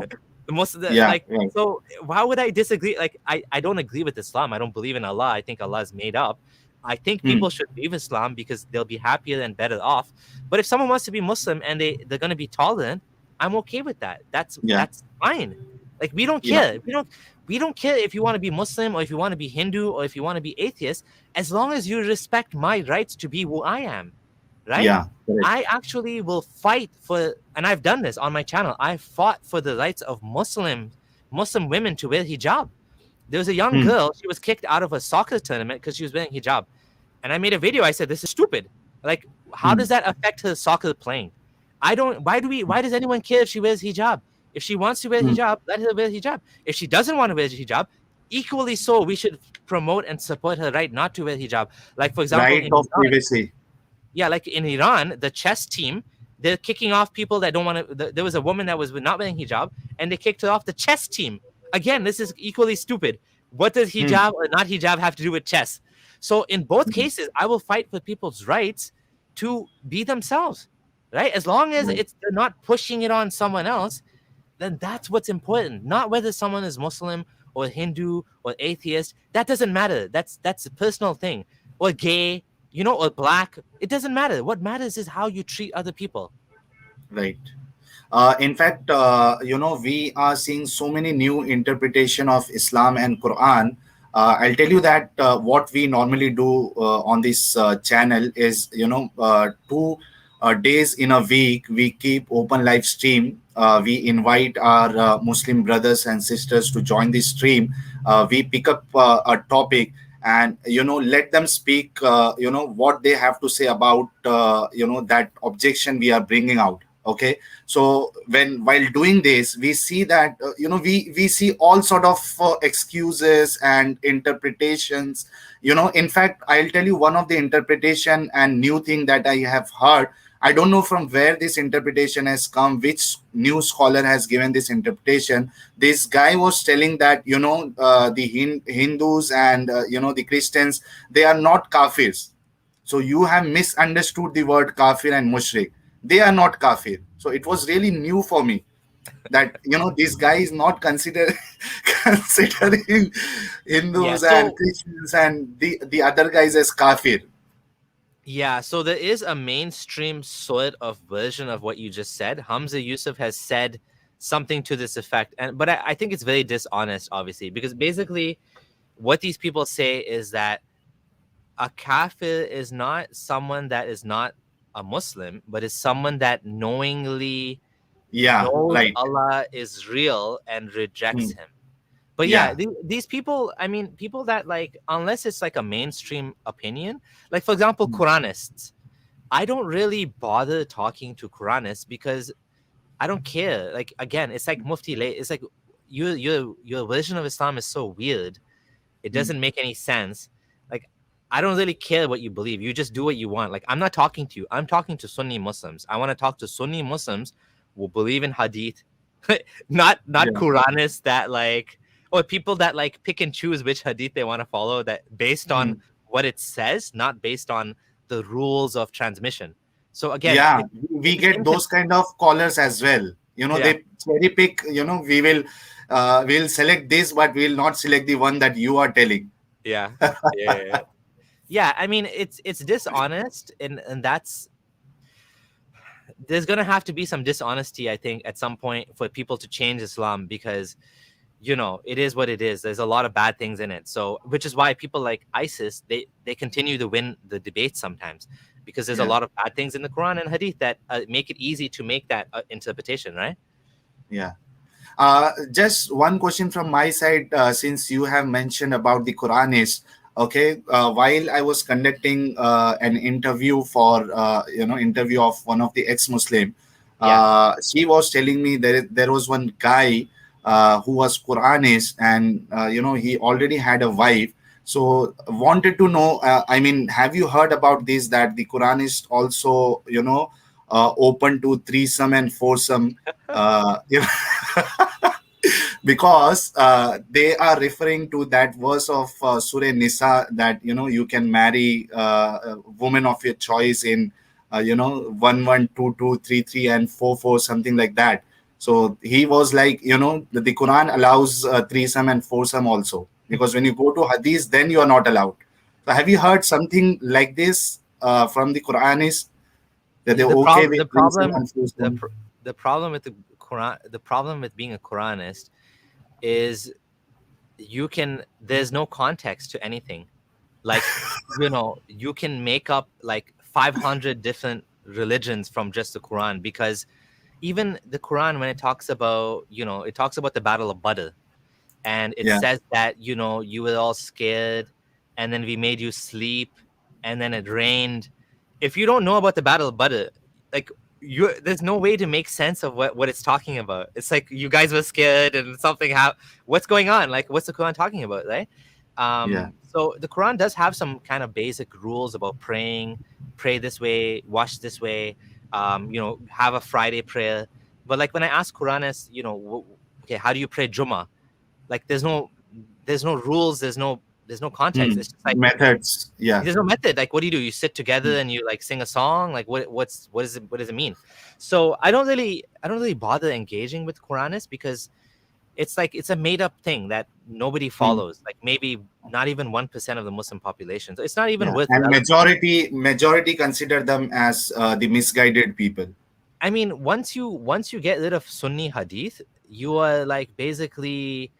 So why would I disagree? Like I don't agree with Islam. I don't believe in Allah. I think Allah is made up. I think people should leave Islam because they'll be happier and better off. But if someone wants to be Muslim and they're going to be tolerant, I'm okay with that. That's fine. Like we don't care. We don't care if you want to be Muslim or if you want to be Hindu or if you want to be atheist, as long as you respect my rights to be who I am. Right? Yeah. I actually will fight for, and I've done this on my channel. I fought for the rights of Muslim women to wear hijab. There was a young girl, she was kicked out of a soccer tournament because she was wearing hijab. And I made a video. I said, this is stupid. Like, how does that affect her soccer playing? Why does anyone care if she wears hijab? If she wants to wear hijab, let her wear hijab. If she doesn't want to wear hijab, equally so, we should promote and support her right not to wear hijab. Like, for example, like in Iran, the chess team, they're kicking off people that don't want to. There was a woman that was not wearing hijab, and they kicked her off the chess team. Again, this is equally stupid. What does hijab or not hijab have to do with chess? So in both cases, I will fight for people's rights to be themselves, right? As long as they're not pushing it on someone else, then that's what's important. Not whether someone is Muslim or Hindu or atheist. That doesn't matter. That's a personal thing. Or gay, or black. It doesn't matter. What matters is how you treat other people. Right. In fact, we are seeing so many new interpretation of Islam and Quran. I'll tell you that what we normally do on this channel is, 2 days in a week, we keep open live stream. We invite our Muslim brothers and sisters to join this stream. We pick up a topic and let them speak what they have to say about that objection we are bringing out. Okay, so while doing this, we see that we see all sort of excuses and interpretations. In fact, I'll tell you one of the interpretation and new thing that I have heard. I don't know from where this interpretation has come, which new scholar has given this interpretation. This guy was telling that the Hindus and the Christians, they are not kafirs. So you have misunderstood the word kafir and mushrik. They are not kafir. So it was really new for me that this guy is not considering Hindus and Christians and the other guys as kafir. Yeah, so there is a mainstream sort of version of what you just said. Hamza Yusuf has said something to this effect, but I think it's very dishonest, obviously, because basically what these people say is that a kafir is not someone that is not a Muslim, but is someone that knowingly knows right. Allah is real and rejects him. But these people, I mean, people that unless it's like a mainstream opinion, like for example, Quranists, I don't really bother talking to Quranists because I don't care. Like, again, it's like Mufti Lay. It's like your version of Islam is so weird. It doesn't make any sense. Like, I don't really care what you believe. You just do what you want. Like, I'm not talking to you. I'm talking to Sunni Muslims. I want to talk to Sunni Muslims who believe in Hadith, not Quranists that or people that pick and choose which Hadith they want to follow that based on what it says, not based on the rules of transmission. So again, we get those kind of callers as well. They cherry pick. We'll select this, but we'll not select the one that you are telling. Yeah. I mean, it's dishonest, and that's, there's gonna have to be some dishonesty, I think, at some point for people to change Islam, because it is what it is. There's a lot of bad things in it. So, which is why people like ISIS, they continue to win the debate sometimes, because there's a lot of bad things in the Quran and Hadith that make it easy to make that interpretation, right? Yeah. Just one question from my side, since you have mentioned about the Quranists. Okay, while I was conducting an interview for interview of one of the ex-Muslim, she was telling me there was one guy who was Quranist, and he already had a wife. So wanted to know, I mean, have you heard about this, that the Quranist also open to threesome and foursome? Because they are referring to that verse of Surah Nisa, that you can marry a woman of your choice in 1 1 2 2 3 3 and 4 4, something like that. So he was like, the Quran allows threesome and foursome also, because when you go to Hadith, then you are not allowed. So have you heard something like this from the Quranis, that they're okay with threesome and foursome? The problem with the Quran, the problem with being a Quranist is there's no context to anything. Like, you can make up like 500 different religions from just the Quran, because even the Quran, when it talks about, it talks about the Battle of Badr, and it says that, you were all scared, and then we made you sleep, and then it rained. If you don't know about the Battle of Badr, like, there's no way to make sense of what it's talking about. It's like you guys were scared and something what's going on? Like, what's the Quran talking about, right? So the Quran does have some kind of basic rules about praying. Pray this way, wash this way, have a Friday prayer. But like when I ask Quranists, okay, how do you pray Jummah? Like there's no rules, there's There's no context. It's just like Methods. Yeah. there's no method. Like, what do? You sit together and you like sing a song. Like, what is it? What does it mean? So I don't really bother engaging with Quranists because it's like it's a made up thing that nobody follows. Like maybe not even 1% of the Muslim population. So it's not even Yeah. worth. And majority consider them as the misguided people. I mean, once you get rid of Sunni hadith, you are like basically,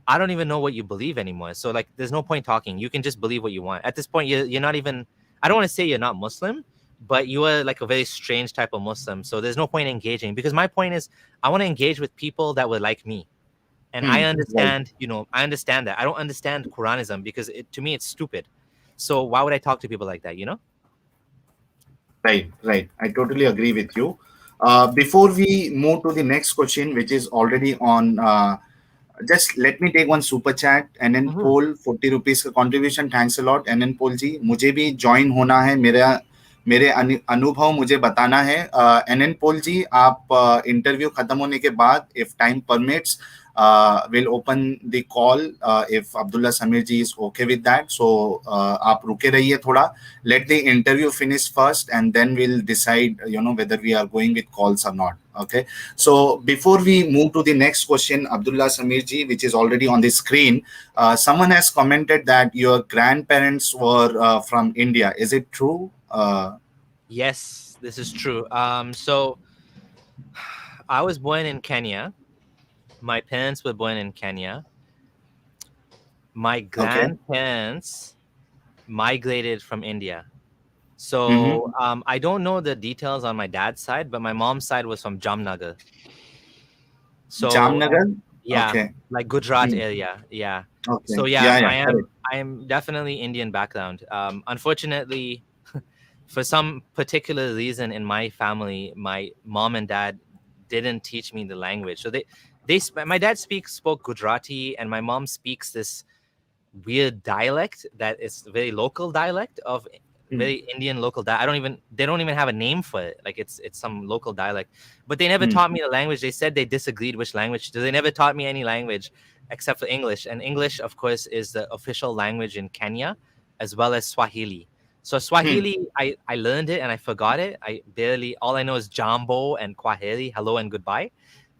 I don't even know what you believe anymore. So like, there's no point talking. You can just believe what you want. At this point, you're not even. I don't want to say you're not Muslim, but you are like a very strange type of Muslim. So there's no point engaging because my point is, I want to engage with people that were like me, and I Right. understand. I understand that. I don't understand Quranism because to me it's stupid. So why would I talk to people like that? Right, right. I totally agree with you. Before we move to the next question, which is already on, just let me take one super chat. NN Mhm. Paul 40 rupees का contribution. Thanks a lot, NN Paul जी. मुझे भी join होना है. मेरे अनुभव मुझे बताना है. NN Paul जी, आप इंटरव्यू खत्म होने के बाद, if time permits, we'll open the call if Abdullah Samir ji is okay with that. So आप रुके रहिए थोड़ा. Let the interview finish first, and then we'll decide, whether we are going with calls or not. Okay. So before we move to the next question, Abdullah Samir ji, which is already on the screen, someone has commented that your grandparents were from India. Is it true? Yes, this is true. So I was born in Kenya. My parents were born in Kenya. My Okay. grandparents migrated from India. Mm-hmm. So I don't know the details on my dad's side, but my mom's side was from Jamnagar. So Jamnagar? yeah, Okay. like Gujarat Hmm. area. Yeah. Okay. So yeah, Yeah, yeah, I correct. am definitely Indian background. Unfortunately, for some particular reason in my family, my mom and dad didn't teach me the language. So my dad spoke Gujarati, and my mom speaks this weird dialect that is very local dialect of Hmm. very Indian local I don't even they don't even have a name for it. Like it's some local dialect. But they never Hmm. taught me the language. They said they disagreed which language. So they never taught me any language except for English. And English, of course, is the official language in Kenya, as well as Swahili. So Hmm. Swahili, I learned it and I forgot it. All I know is Jambo and Kwaheri, hello and goodbye.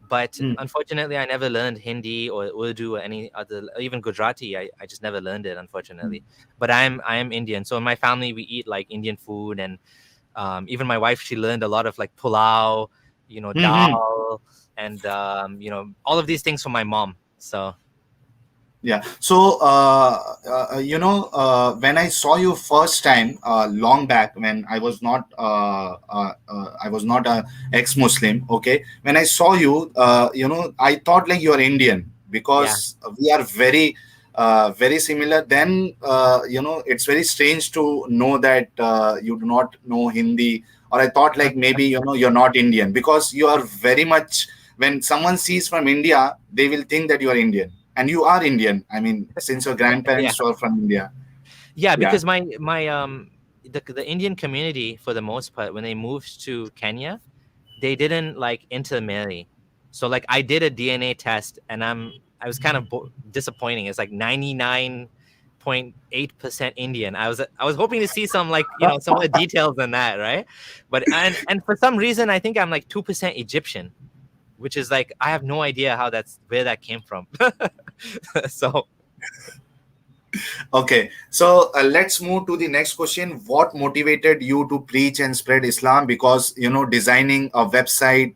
But Hmm. unfortunately, I never learned Hindi or Urdu or any other, even Gujarati. I just never learned it, unfortunately. But I am Indian, so in my family we eat like Indian food, and even my wife, she learned a lot of like pulao, Hmm. dal, and all of these things from my mom. So Yeah. So, when I saw you first time, long back, when I was not a ex-Muslim. Okay. When I saw you, I thought like you are Indian yeah, because we are very similar. Then, it's very strange to know that you do not know Hindi, or I thought like maybe, you're not Indian because you are very much, when someone sees from India, they will think that you are Indian. And you are Indian. I mean, since your yeah, grandparents were from India. yeah. Yeah. Because the Indian community, for the most part, when they moved to Kenya, they didn't like intermarry. So like I did a DNA test, and I was kind of disappointing. It's like 99.8% Indian. I was hoping to see some like some more details than that, right? But and for some reason I think I'm like 2% Egyptian, which is like I have no idea where that came from. So Okay. So let's move to the next question. What motivated you to preach and spread Islam? Because, designing a website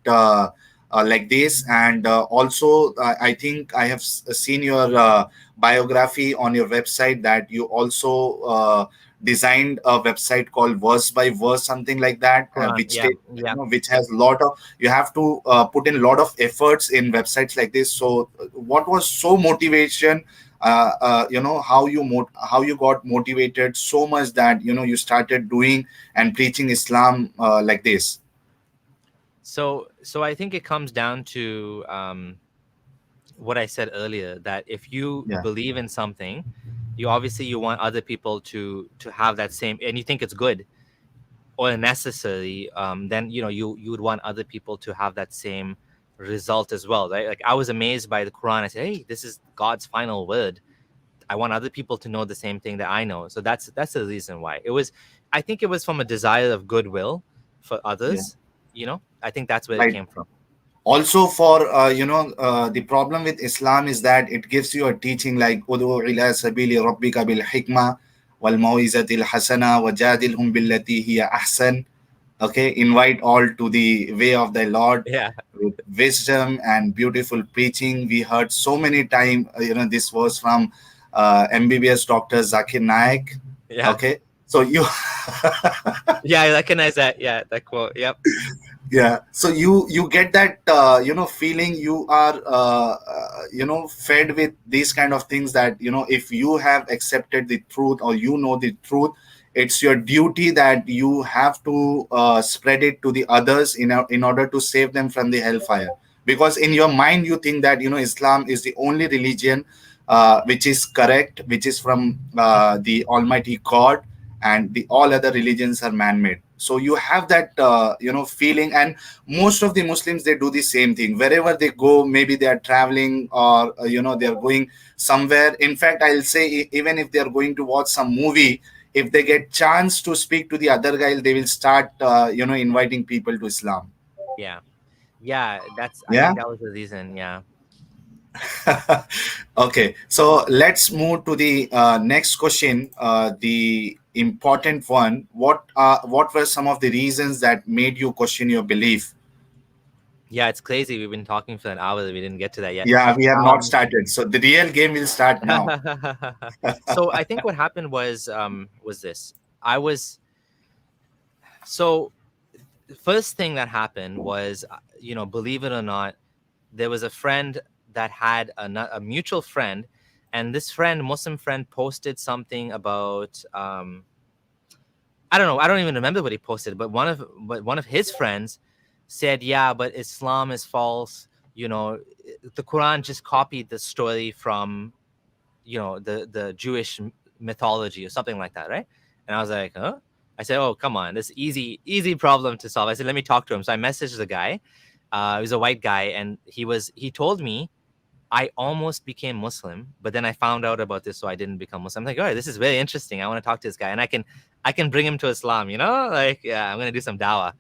like this, and also, I think I have seen your biography on your website that you also designed a website called Verse by Verse, something like that, Quran, which yeah, takes, yeah. which has lot of, you have to put in a lot of efforts in websites like this. So, what was so motivation? How you got motivated so much that you started doing and preaching Islam like this. So I think it comes down to what I said earlier, that if you Yeah. believe in something, you want other people to have that same, and you think it's good or necessary, then you would want other people to have that same result as well, right? Like I was amazed by the Quran. I said, hey, this is God's final word. I want other people to know the same thing that I know. So that's the reason why. It was, I think it was from a desire of goodwill for Yeah. others. I think that's where it Right. came from. Also, for the problem with Islam is that it gives you a teaching like udu ila sabili rabbika bil hikmah wal mau'izatil hasana wajadilhum billati hiya ahsan. Okay, invite all to the way of the Lord Yeah, with wisdom and beautiful preaching. We heard so many times, this was from MBBS Dr. Zakir Naik. yeah, Okay, so you yeah. I recognize that. Yeah, that quote. Yep. yeah, so you get that feeling you are fed with these kind of things, that if you have accepted the truth or the truth, it's your duty that you have to spread it to the others in order to save them from the hellfire, because in your mind you think that Islam is the only religion which is correct, which is from the Almighty God, and the all other religions are man-made. So you have that feeling, and most of the Muslims, they do the same thing wherever they go. Maybe they are traveling, or they are going somewhere. In fact, I'll say, even if they are going to watch some movie, if they get chance to speak to the other guy, they will start inviting people to Islam. Yeah, yeah. I Yeah. think that was the reason. Yeah. Okay, so let's move to the next question, the important one. What were some of the reasons that made you question your belief? Yeah, it's crazy. We've been talking for an hour. We didn't get to that yet. Yeah, we have not Um, started, so the real game will start now. so I think what happened was this. I was so the first thing that happened was, believe it or not, there was a friend that had a mutual friend, and this friend, Muslim friend, posted something about I don't know. I don't even remember what he posted, but one of his friends said, "Yeah, but Islam is false. The Quran just copied the story from the Jewish mythology or something like that, right?" And I was like, "Huh?" I said, "Oh, come on, this easy problem to solve." I said, "Let me talk to him." So I messaged the guy. He was a white guy, and he told me I almost became Muslim, but then I found out about this, so I didn't become Muslim. I'm like, all right, this is very interesting. I want to talk to this guy, and I can bring him to Islam. Like, yeah, I'm gonna do some dawah.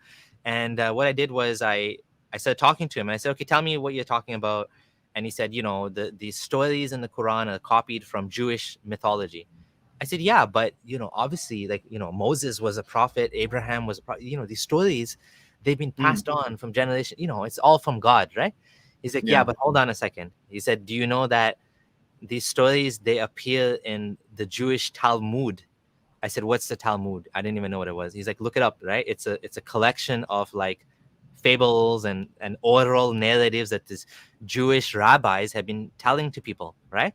And what I did was I started talking to him, and I said, okay, tell me what you're talking about. And he said, the stories in the Quran are copied from Jewish mythology. I said, yeah, but obviously, like, Moses was a prophet, Abraham was a prophet. These stories, they've been Hmm. passed on from generation. It's all from God, right? He's like, yeah, Yeah. but hold on a second. He said, do you know that these stories, they appear in the Jewish Talmud? I said, what's the Talmud? I didn't even know what it was. He's like, look it up, right? It's a collection of like fables and oral narratives that these Jewish rabbis have been telling to people, right?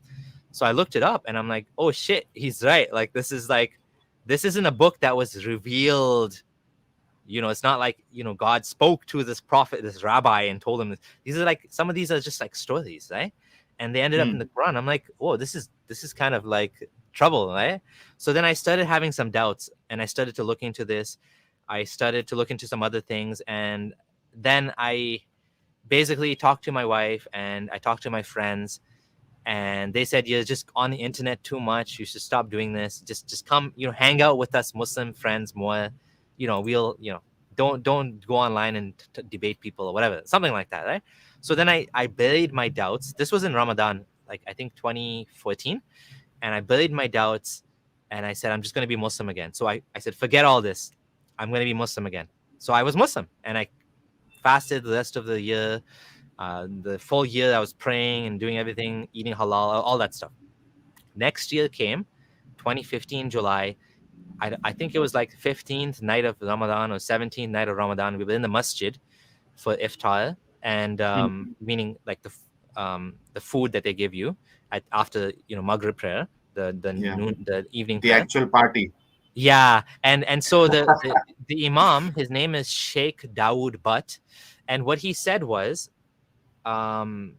So I looked it up and I'm like, oh shit, he's right. Like this isn't a book that was revealed. It's not like, God spoke to this prophet, this rabbi, and told him this. These are like, some of these are just like stories, right? And they ended up in Hmm. the Quran. I'm like, oh, this is kind of like trouble, right? So then I started having some doubts, and I started to look into this. I started to look into some other things, and then I basically talked to my wife and I talked to my friends, and they said, you're just on the internet too much, you should stop doing this, just come, hang out with us Muslim friends more. We'll, don't go online and debate people or whatever, something like that, right? So then I buried my doubts. This was in Ramadan, like I think 2014. And I buried my doubts, and I said, I'm just going to be Muslim again. So I said, forget all this, I'm going to be Muslim again. So I was Muslim, and I fasted the rest of the year. The full year I was praying and doing everything, eating halal, all that stuff. Next year came, 2015 July. I think it was like 15th night of Ramadan or 17th night of Ramadan. We were in the masjid for iftar, and Hmm. meaning like the food that they give you after Maghrib prayer, Yeah. the evening The prayer. actual party. Yeah, and so the imam, his name is Sheikh Dawood Butt, and what he said was, um,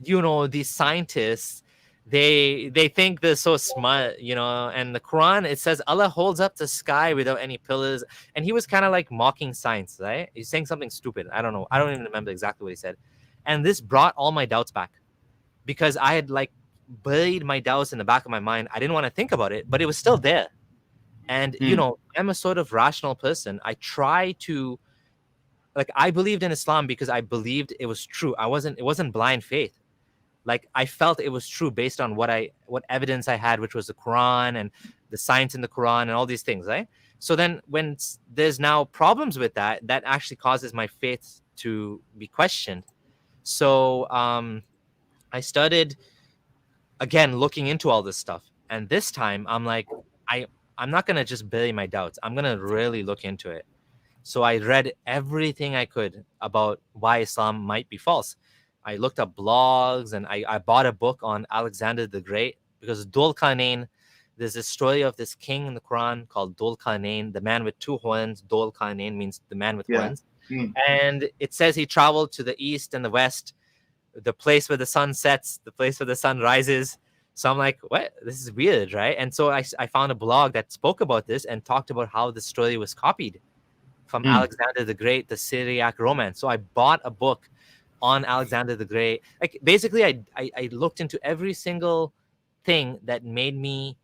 these scientists, they think they're so smart, and the Quran, it says Allah holds up the sky without any pillars, and he was kind of like mocking science, right? He's saying something stupid. I don't know. I don't even remember exactly what he said, and this brought all my doubts back, because I had like buried my doubts in the back of my mind. I didn't want to think about it, but it was still there. And I'm a sort of rational person. I try to, like, I believed in Islam because I believed it was true. It wasn't blind faith. Like, I felt it was true based on what evidence I had, which was the Quran and the science in the Quran and all these things, right? So then when there's now problems with that actually causes my faith to be questioned. So I started again looking into all this stuff, and this time I'm like, I'm not gonna just bury my doubts. I'm gonna really look into it. So I read everything I could about why Islam might be false. I looked up blogs, and I bought a book on Alexander the Great, because Dhul Qarnayn, there's a story of this king in the Quran called Dhul Qarnayn, the man with two horns. Dhul Qarnayn means the man with horns. And it says he traveled to the east and the west, the place where the sun sets, the place where the sun rises. So I'm like, what? This is weird, right? And so I found a blog that spoke about this and talked about how the story was copied from Alexander the Great, the Syriac romance. So I bought a book on Alexander the Great. Like, basically, I looked into every single thing that made me,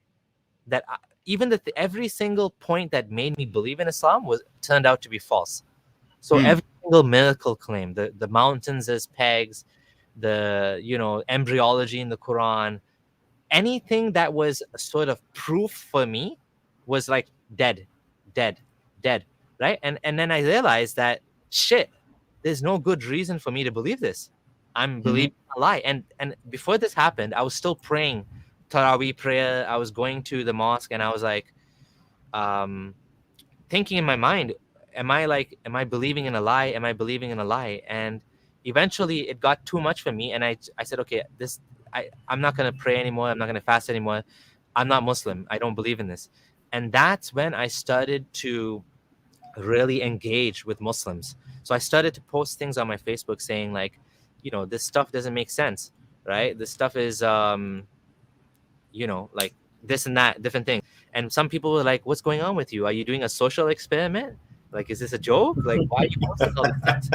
every single point that made me believe in Islam turned out to be false. So every single miracle claim, the mountains as pegs, the embryology in the Quran, anything that was a sort of proof for me was like dead, right? And then I realized that, shit, there's no good reason for me to believe this. I'm believing a lie. And before this happened, I was still praying Taraweeh prayer. I was going to the mosque, and I was like, thinking in my mind, am I believing in a lie? Am I believing in a lie? And eventually it got too much for me, and I said, okay, I'm not going to pray anymore. I'm not going to fast anymore. I'm not Muslim. I don't believe in this. And that's when I started to really engage with Muslims. So I started to post things on my Facebook saying, like, this stuff doesn't make sense, right? This stuff is, like this and that, different things. And some people were like, what's going on with you? Are you doing a social experiment? Like, is this a joke? Like, why are you posting all these things?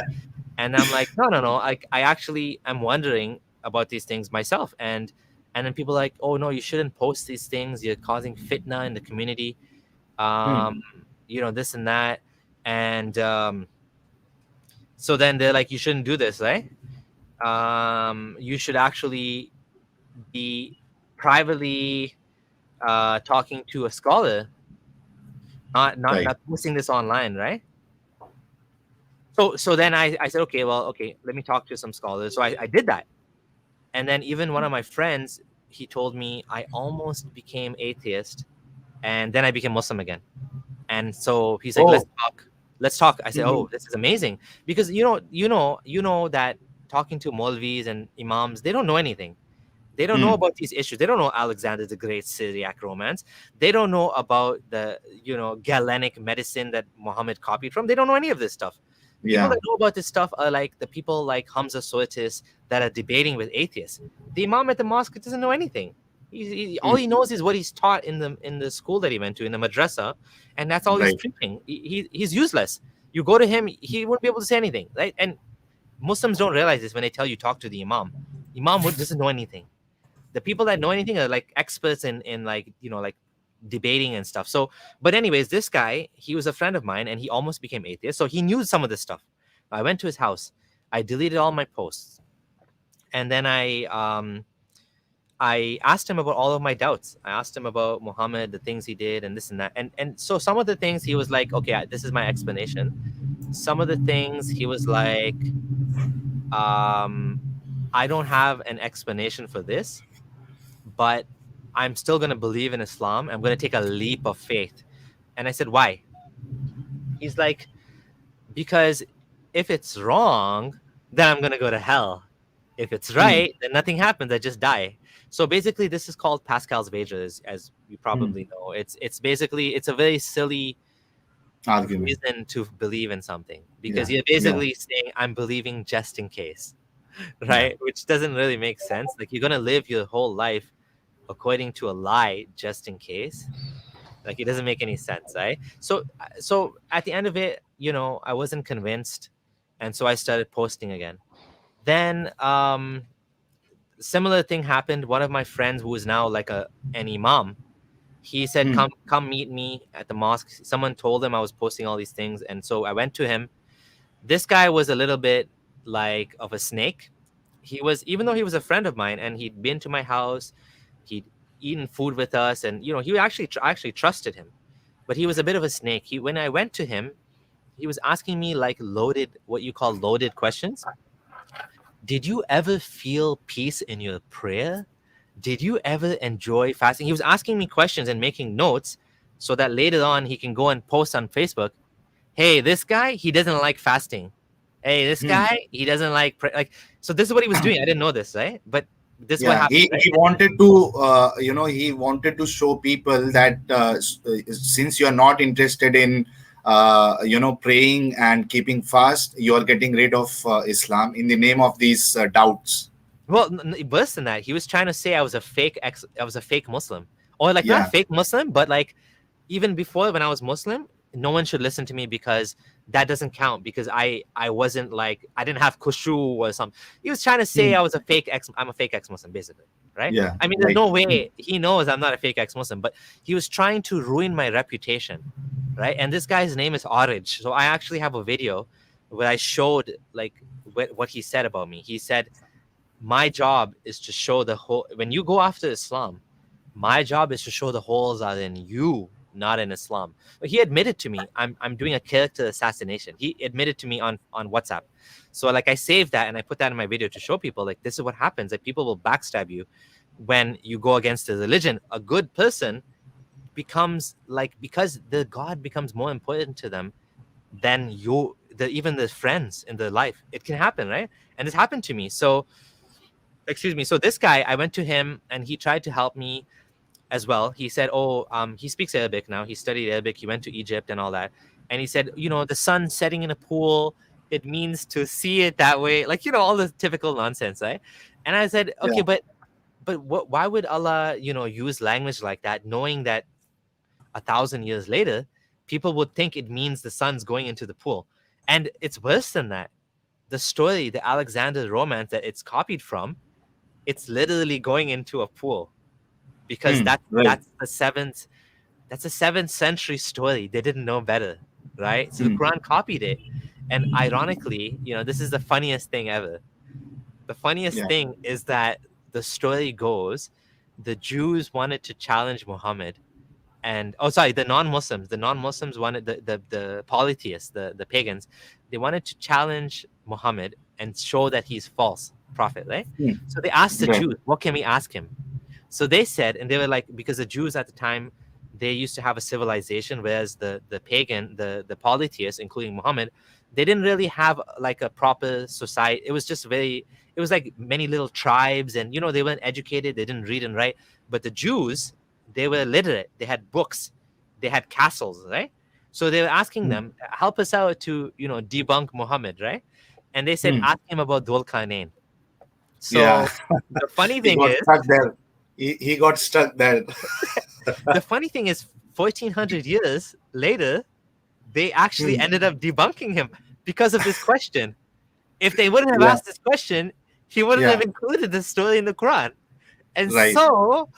And I'm like, no. I actually am wondering about these things myself. And then people are like, oh no, you shouldn't post these things. You're causing fitna in the community. This and that. And so then they're like, you shouldn't do this, right? You should actually be privately talking to a scholar, not posting this online, right? So then I said, okay, let me talk to some scholars. So I did that. And then even one of my friends, he told me I almost became atheist, and then I became Muslim again. And so he's like, let's talk. I said, oh, this is amazing, because you know that talking to Maulvis and Imams, they don't know anything. They don't know about these issues. They don't know Alexander the Great Syriac romance. They don't know about the Galenic medicine that Muhammad copied from. They don't know any of this stuff. People that know about this stuff are like the people like Hamza Soetis that are debating with atheists. The Imam at the mosque doesn't know anything. All he knows is what he's taught in the school that he went to, in the madrasa, and that's all he's preaching. He's useless. You go to him, he won't be able to say anything, right? And Muslims don't realize this when they tell you talk to the Imam. Imam doesn't know anything. The people that know anything are like experts in like debating and stuff. So, but anyways, this guy, he was a friend of mine, and he almost became atheist. So he knew some of this stuff. I went to his house. I deleted all my posts, and then I asked him about all of my doubts. I asked him about Muhammad, the things he did, and this and that. And so some of the things he was like, okay, this is my explanation. Some of the things he was like, I don't have an explanation for this, but I'm still going to believe in Islam. I'm going to take a leap of faith. And I said, why? He's like, because if it's wrong, then I'm going to go to hell. If it's right, then nothing happens. I just die. So basically, this is called Pascal's wager, as you probably know. It's basically, it's a very silly reason to believe in something, because you're basically saying, I'm believing just in case, right? Which doesn't really make sense. Like, you're going to live your whole life according to a lie just in case. Like, it doesn't make any sense, right? So at the end of it, I wasn't convinced, and so I started posting again. Then similar thing happened. One of my friends, who is now like an imam, he said, come meet me at the mosque. Someone told him I was posting all these things, and so I went to him. This guy was a little bit like of a snake. He was, even though he was a friend of mine and he'd been to my house, he'd eaten food with us, and he actually I actually trusted him, but he was a bit of a snake. When I went to him, he was asking me like what you call loaded questions. Did you ever feel peace in your prayer? Did you ever enjoy fasting? He was asking me questions and making notes so that later on he can go and post on Facebook, hey, this guy, he doesn't like fasting. Hey, this guy, he doesn't like like. So this is what he was doing. I didn't know this, right? But this is what Yeah, happened. he, Right? he wanted to, he wanted to show people that since you're not interested in, praying and keeping fast, you're getting rid of Islam in the name of these doubts. Well, worse than that, he was trying to say I was a fake Muslim, or like not Yeah. fake Muslim, but like even before when I was Muslim, no one should listen to me because that doesn't count because I wasn't like I didn't have kushu or something. He was trying to say I was I'm a fake ex-Muslim basically, right? Yeah. I mean, there's no way he knows I'm not a fake ex-Muslim, but he was trying to ruin my reputation, right? And this guy's name is Orij. So I actually have a video where I showed like what he said about me. He said, my job is to show the whole, when you go after Islam, my job is to show the holes are in you, not in Islam. But he admitted to me, I'm doing a character assassination. He admitted to me on WhatsApp. So like I saved that and I put that in my video to show people like this is what happens. Like people will backstab you when you go against the religion. A good person becomes like, because the God becomes more important to them than even the friends in their life. It can happen, right? And it's happened to me. So excuse me. So this guy, I went to him and he tried to help me as well. He said, he speaks Arabic now. He studied Arabic. He went to Egypt and all that. And he said, the sun setting in a pool, it means to see it that way. Like, all the typical nonsense, right? And I said, okay, but why would Allah, use language like that, knowing that 1,000 years later, people would think it means the sun's going into the pool. And it's worse than that. The story, the Alexander romance that it's copied from, it's literally going into a pool because that's a 7th century story. They didn't know better, right? So the Quran copied it. And ironically, this is the funniest thing ever. The funniest thing is that the story goes, the Jews wanted to challenge Muhammad. And the non-Muslims wanted the polytheists, the pagans, they wanted to challenge Muhammad and show that he's false prophet, right? So they asked the Jews, what can we ask him? So they said, and they were like, because the Jews at the time, they used to have a civilization, whereas the pagan, the polytheists, including Muhammad, they didn't really have like a proper society. It was like many little tribes, and they weren't educated, they didn't read and write. But the Jews, they were literate, they had books, they had castles, right? So they were asking them, help us out to debunk Muhammad, right? And they said, ask him about Dhul Qarnain. So the funny thing is, he got stuck there. The funny thing is, 1400 years later, they actually ended up debunking him because of this question. If they wouldn't have asked this question, he wouldn't have included this story in the Quran. And so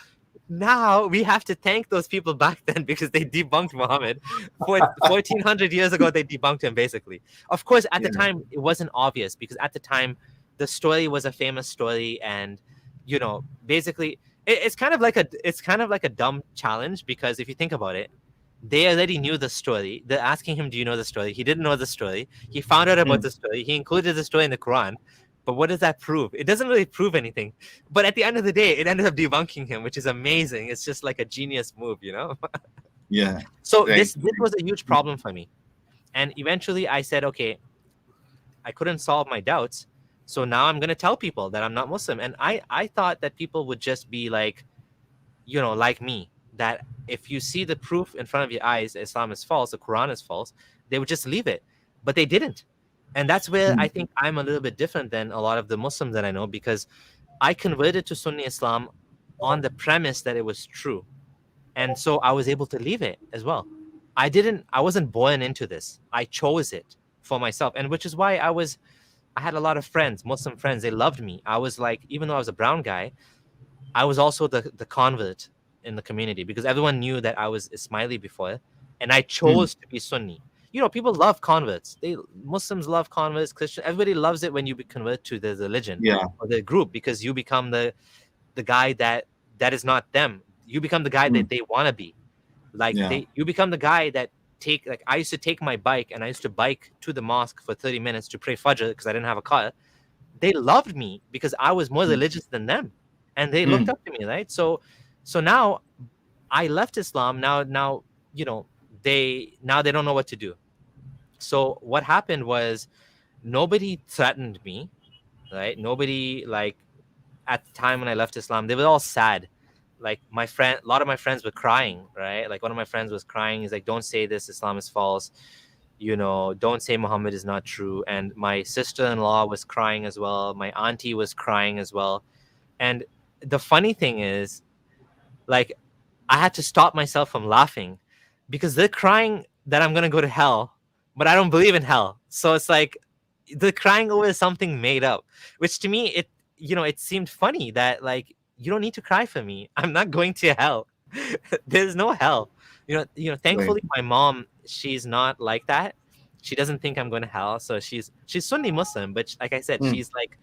now we have to thank those people back then because they debunked Muhammad. 1400 years ago, they debunked him, basically. Of course, at the time, it wasn't obvious because at the time, the story was a famous story. And, basically, it's kind of like a dumb challenge because if you think about it, they already knew the story. They're asking him, do you know the story? He didn't know the story. He found out about the story. He included the story in the Quran. But what does that prove? It doesn't really prove anything. But at the end of the day, it ended up debunking him, which is amazing. It's just like a genius move, Yeah. So this was a huge problem for me. And eventually I said, okay, I couldn't solve my doubts. So now I'm going to tell people that I'm not Muslim. And I thought that people would just be like, like me, that if you see the proof in front of your eyes, Islam is false, the Quran is false, they would just leave it. But they didn't. And that's where I think I'm a little bit different than a lot of the Muslims that I know, because I converted to Sunni Islam on the premise that it was true. And so I was able to leave it as well. I wasn't born into this. I chose it for myself. And which is why I I had a lot of friends, Muslim friends. They loved me. I was like, even though I was a brown guy, I was also the convert in the community because everyone knew that I was Ismaili before, and I Hmm. chose to be Sunni. You know, people love converts. Muslims love converts. Christian, everybody loves it when you convert to the religion Yeah. or the group because you become the guy that is not them. You become the guy Hmm. that they want to be. Like Yeah. you become the guy that I used to take my bike and I used to bike to the mosque for 30 minutes to pray Fajr because I didn't have a car. They loved me because I was more Hmm. religious than them, and they Hmm. looked up to me, right? So now I left Islam. Now you know they don't know what to do. So what happened was nobody threatened me, right? Nobody like at the time when I left Islam, they were all sad. Like a lot of my friends were crying, right? Like one of my friends was crying. He's like, "Don't say this. Islam is false. You know, don't say Muhammad is not true." And my sister-in-law was crying as well. My auntie was crying as well. And the funny thing is, like, I had to stop myself from laughing because they're crying that I'm gonna go to hell, but I don't believe in hell. So it's like they're crying over something made up, which to me it seemed funny that like you don't need to cry for me. I'm not going to hell. There's no hell. Right. Thankfully my mom, she's not like that. She doesn't think I'm going to hell. So she's Sunni Muslim, but like I said, Hmm. she's like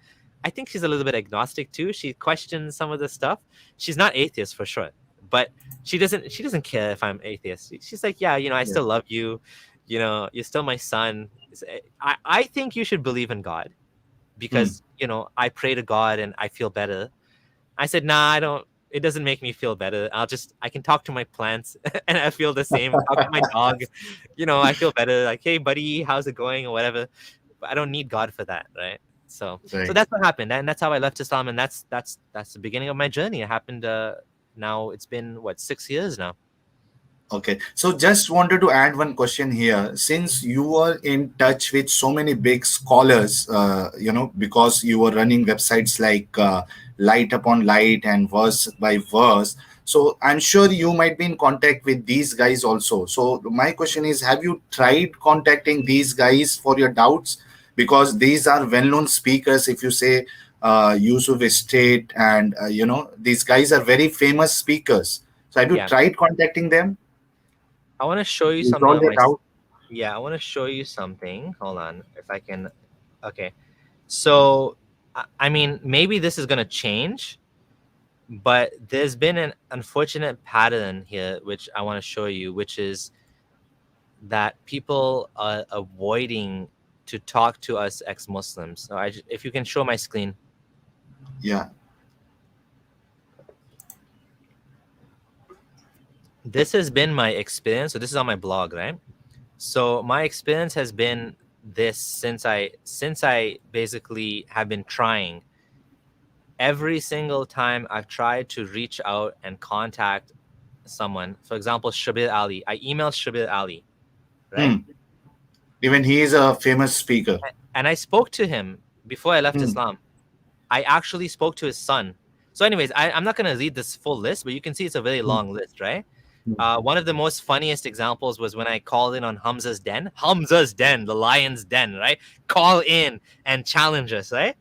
I think she's a little bit agnostic too. She questions some of the stuff. She's not atheist for sure, but she doesn't care if I'm atheist. She's like, yeah, I Yeah. still love you. You're still my son. I think you should believe in God Hmm. because I pray to God and I feel better. I said, nah, I don't. It doesn't make me feel better. I can talk to my plants and I feel the same. Talk to my dog, I feel better. Like, hey, buddy, how's it going or whatever. But I don't need God for that, right? So Right. that's what happened, and that's how I left Islam, and that's the beginning of my journey. It happened. Now it's been what 6 years now. Okay. So just wanted to add one question here. Since you were in touch with so many big scholars, because you were running websites like Light Upon Light and Verse by Verse, so I'm sure you might be in contact with these guys also. So my question is, have you tried contacting these guys for your doubts? Because these are well-known speakers. If you say Yusuf Estate and these guys are very famous speakers. So have you Yeah, tried contacting them? I want to show you something Resolve on it out. yeah, I want to show you something. Hold on, if I can. Okay, so I mean, maybe this is gonna change, but there's been an unfortunate pattern here, which I want to show you, which is that people are avoiding to talk to us ex-Muslims. So if you can show my screen. Yeah. This has been my experience. So this is on my blog, right? So my experience has been this since I basically have been trying. Every single time I've tried to reach out and contact someone, for example, Shabir Ali, I emailed Shabir Ali, right? Hmm. Even he is a famous speaker. And I spoke to him before I left Hmm. Islam. I actually spoke to his son. So, anyways, I'm not going to read this full list, but you can see it's a very Hmm. long list, right? Hmm. One of the most funniest examples was when I called in on Hamza's Den, the lion's den, right? Call in and challenge us, right?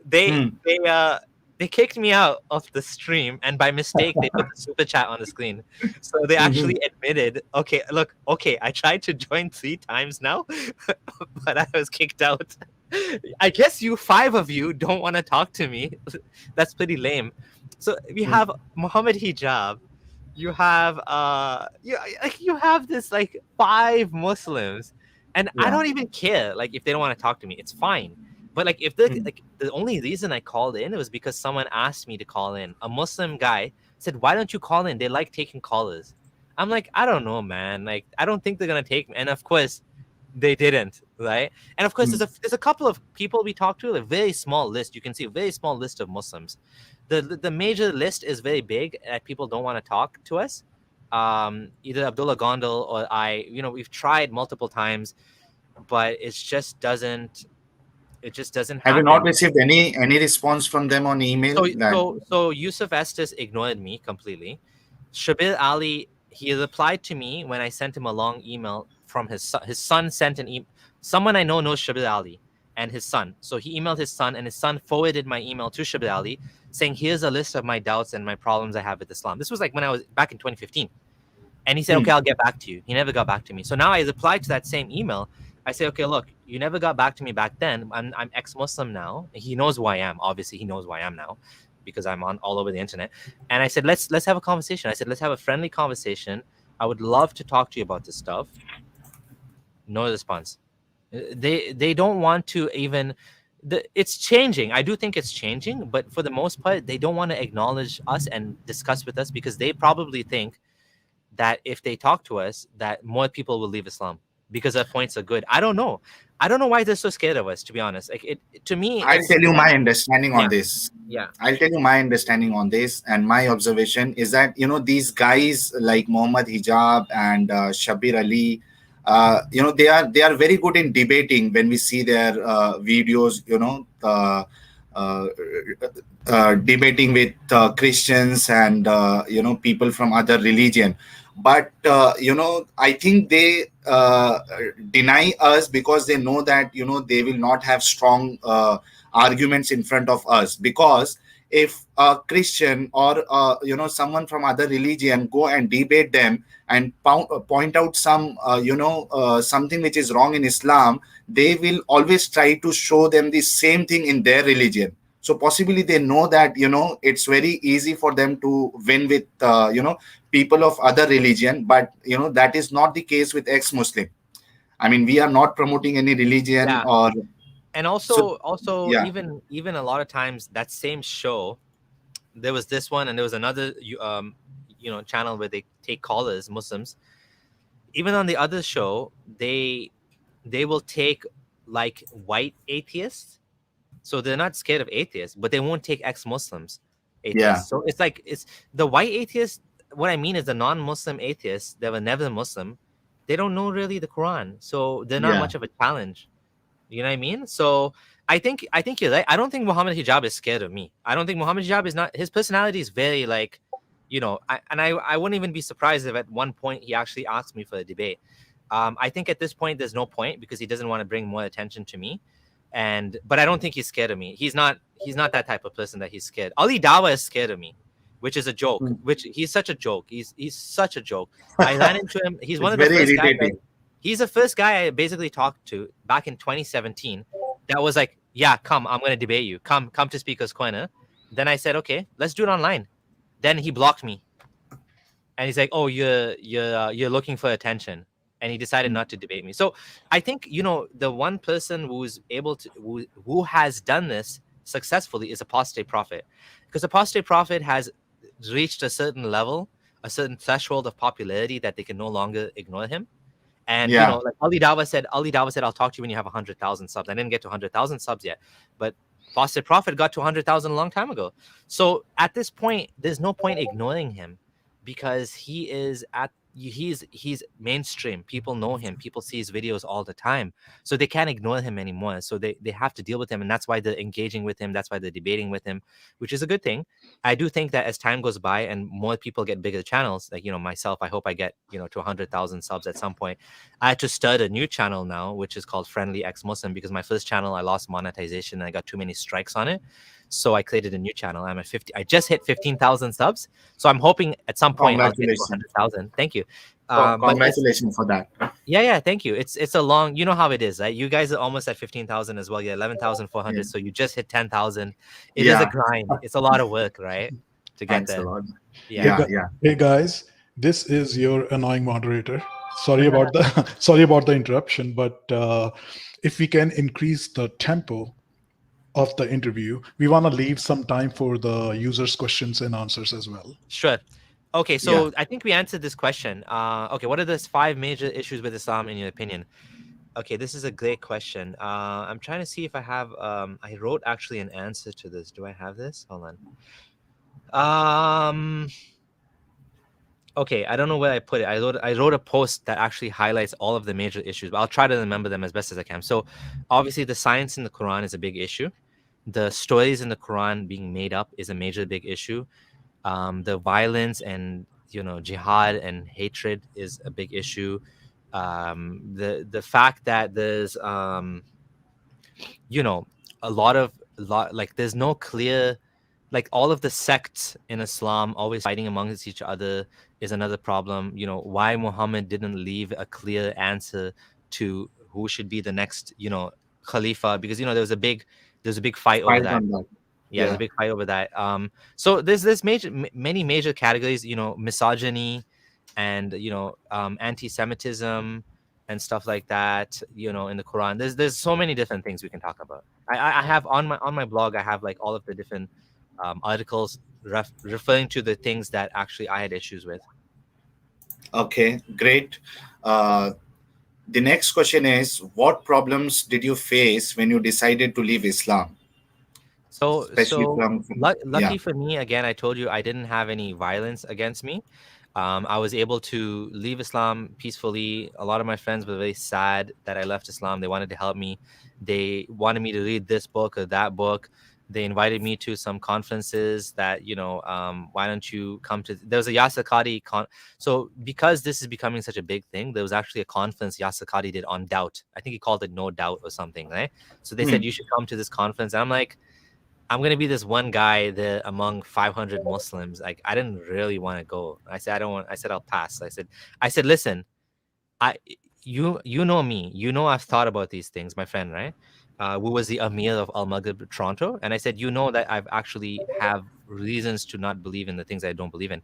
They Hmm. they uh they kicked me out of the stream, and by mistake they put the super chat on the screen. So they Hmm. actually admitted, okay, look, okay, I tried to join 3 times now, but I was kicked out. I guess you 5 of you don't want to talk to me. That's pretty lame. So we Hmm. have Muhammad Hijab. You have you have this like 5 Muslims, and I Yeah. don't even care. Like if they don't want to talk to me, it's fine. But like if the Hmm. like the only reason I called in was because someone asked me to call in. A Muslim guy said, "Why don't you call in? They like taking callers." I'm like, I don't know, man. Like I don't think they're gonna take me. And of course, they didn't, right? And of course, Hmm. there's a couple of people we talked to, a very small list. You can see a very small list of Muslims. The major list is very big, and people don't want to talk to us. Either Abdullah Gondal or I, we've tried multiple times, but it just doesn't Have you not happen. received any response from them on email So that? so so Yusuf Estes ignored me completely. Shabir Ali, he replied to me when I sent him a long email from his son. His son sent an email. Someone I know knows Shabir Ali. and his son. So he emailed his son, and his son forwarded my email to Shabir Ali, saying, "Here's a list of my doubts and my problems I have with Islam." This was like when I was back in 2015. And he said, "Okay, I'll get back to you." He never got back to me. So now I replied to that same email. I say, "Okay, look, you never got back to me back then. I'm ex-Muslim now." He knows who I am. Obviously, he knows who I am now because I'm on all over the internet. And I said, let's have a conversation. I said, let's have a friendly conversation. I would love to talk to you about this stuff. No response. They don't want to even. It's changing. I do think it's changing, but for the most part, they don't want to acknowledge us and discuss with us because they probably think that if they talk to us, that more people will leave Islam because our points are good. I don't know. I don't know why they're so scared of us. To be honest, like to me, I'll tell you my understanding on Yeah. this. yeah, I'll tell you my understanding on this, and my observation is that these guys like Muhammad Hijab and Shabir Ali, they are very good in debating. When we see their videos, uh, debating with Christians and people from other religion. But I think they deny us because they know that they will not have strong arguments in front of us, because if a Christian or someone from other religion go and debate them and point out something which is wrong in Islam, they will always try to show them the same thing in their religion. So possibly they know that it's very easy for them to win with people of other religion, but that is not the case with ex-Muslim. I mean, we are not promoting any religion yeah. or And so. also Yeah, even a lot of times that same show, there was this one and there was another channel where they take callers, Muslims. Even on the other show, they will take like white atheists. So they're not scared of atheists, but they won't take ex-Muslims yeah, atheists. So it's like it's the white atheists. What I mean is the non-Muslim atheists that were never Muslim, they don't know really the Quran, so they're not yeah. much of a challenge. You know what I mean? So I think you're right. I don't think Muhammad Hijab is scared of me. I don't think Muhammad Hijab is not. His personality is very like, I wouldn't even be surprised if at one point he actually asked me for a debate. I think at this point there's no point because he doesn't want to bring more attention to me, but I don't think he's scared of me. He's not that type of person that he's scared. Ali Dawa is scared of me, which is a joke. Mm. Which he's such a joke. He's such a joke. I ran into him. He's one It's of the very first guys. irritating. He's the first guy I basically talked to back in 2017 that was like, "Yeah, come, I'm gonna debate you. Come to Speaker's Corner." Then I said, "Okay, let's do it online." Then he blocked me, and he's like, "Oh, you're looking for attention," and he decided not to debate me. So I think the one person who's able to who has done this successfully is Apostate Prophet, because Apostate Prophet has reached a certain level, a certain threshold of popularity that they can no longer ignore him. And Yeah, like Ali Dawa said, "I'll talk to you when you have 100,000 subs." I didn't get to 100,000 subs yet, but Apostate Prophet got to 100,000 a long time ago. So at this point, there's no point ignoring him because he's mainstream. People know him. People see his videos all the time. So they can't ignore him anymore. So they have to deal with him. And that's why they're engaging with him. That's why they're debating with him, which is a good thing. I do think that as time goes by and more people get bigger channels, like myself, I hope I get to 100,000 subs at some point. I had to start a new channel now, which is called Friendly Ex-Muslim, because my first channel I lost monetization and I got too many strikes on it. So I created a new channel. I'm at 50. I just hit 15,000 subs. So I'm hoping at some point I'll get to congratulations. 100,000. Thank you. Oh, But congratulations for that. yeah, thank you. It's a long, you know how it is, right? You guys are almost at 15,000 as well. You're 11,400. Yeah. So you just hit 10,000. It is a Yeah, grind. It's a lot of work, right? To get thanks a there. lot. Yeah. Yeah. Hey guys, this is your annoying moderator. Sorry about the sorry about the interruption, but if we can increase the tempo of the interview, we want to leave some time for the users' questions and answers as well. Sure. Okay, so I think we answered this question. Okay, what are the 5 major issues with Islam in your opinion? Okay, this is a great question. I'm trying to see if I have. I wrote actually an answer to this. Do I have this? Hold on. Okay, I don't know where I put it. I wrote a post that actually highlights all of the major issues, but I'll try to remember them as best as I can. So, obviously, the science in the Quran is a big issue. The stories in the Quran being made up is a major big issue. The violence and jihad and hatred is a big issue. The fact that there's a lot like there's no clear, like all of the sects in Islam always fighting amongst each other is another problem. Why Muhammad didn't leave a clear answer to who should be the next, Khalifa, because there's a big fight over Fight that. on that. Yeah, there's a big fight over that. So there's many major categories, misogyny and anti-Semitism and stuff like that. In the Quran, there's so many different things we can talk about. I have on my blog, I have like all of the different articles referring to the things that actually I had issues with. Okay, great. The next question is, what problems did you face when you decided to leave Islam? So Especially from lucky for me, again, I told you I didn't have any violence against me. I was able to leave Islam peacefully. A lot of my friends were very sad that I left Islam. They wanted to help me. They wanted me to read this book or that book. They invited me to some conferences that, why don't you come to, there was a Yasir Qadhi so because this is becoming such a big thing, there was actually a conference Yasir Qadhi did on doubt. I think he called it No Doubt or something, right? So they said you should come to this conference. And I'm like, I'm gonna be this one guy there among 500 Muslims. Like, I didn't really want to go. I said, I don't want. I said, I'll pass. I said, listen, you know me. I've thought about these things, my friend, right? Who was the Amir of Al Maghrib Toronto? And I said, that I've actually have reasons to not believe in the things I don't believe in.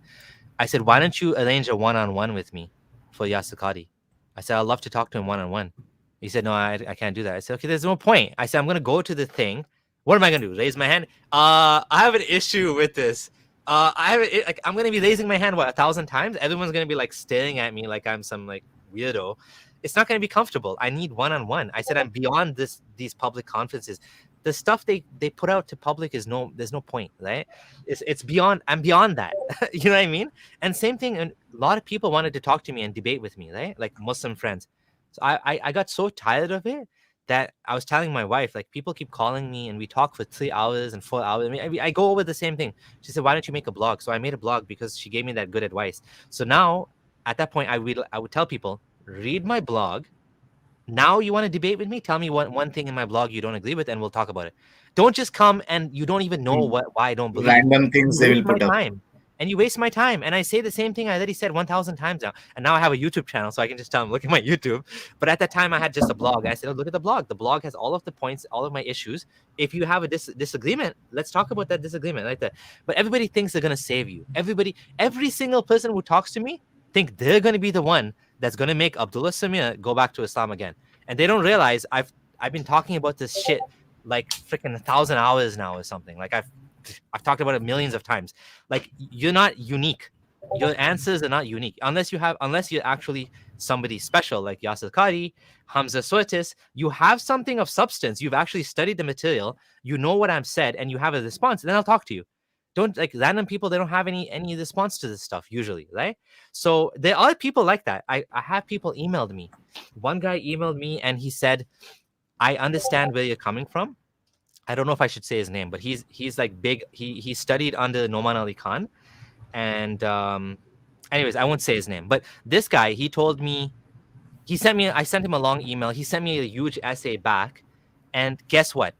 I said, why don't you arrange a one-on-one with me for Yasir Qadhi? I said, I'd love to talk to him one-on-one. He said, no, I can't do that. I said, okay, there's no point. I said, I'm gonna go to the thing. What am I gonna do? Raise my hand? I have an issue with this. I'm gonna be raising my hand 1,000 times. Everyone's gonna be like staring at me like I'm some like weirdo. It's not gonna be comfortable. I need one-on-one. I said, I'm beyond these public conferences. The stuff they put out to public there's no point, right? It's beyond. I'm beyond that. You know what I mean? And same thing. And a lot of people wanted to talk to me and debate with me, right? Like Muslim friends. So I got so tired of it that I was telling my wife, like, people keep calling me and we talk for 3 hours and 4 hours. I go over the same thing. She said, why don't you make a blog? So I made a blog because she gave me that good advice. So now at that point, I would tell people, read my blog. Now you want to debate with me? Tell me one thing in my blog you don't agree with and we'll talk about it. Don't just come and you don't even know why I don't believe. Random things they will put up. And you waste my time. And I say the same thing I already said 1,000 times now. And now I have a YouTube channel, so I can just tell them, look at my YouTube. But at that time, I had just a blog. I said, oh, look at the blog. The blog has all of the points, all of my issues. If you have a disagreement, let's talk about that disagreement like that. But everybody thinks they're going to save you. Every single person who talks to me think they're going to be the one that's going to make Abdullah Samir go back to Islam again. And they don't realize I've been talking about this shit like freaking 1,000 hours now or something. Like I've talked about it millions of times. Like, you're not unique. Your answers are not unique unless you're actually somebody special like Yasir Qadhi, Hamza Sotis. You have something of substance. You've actually studied the material. You know what I've said, and you have a response. Then I'll talk to you. Don't, like, random people. They don't have any response to this stuff usually, right? So there are people like that. I have people emailed me. One guy emailed me and he said, I understand where you're coming from. I don't know if I should say his name, but he's like big. He studied under Noman Ali Khan, and anyways, I won't say his name. But this guy, he told me, I sent him a long email. He sent me a huge essay back, and guess what?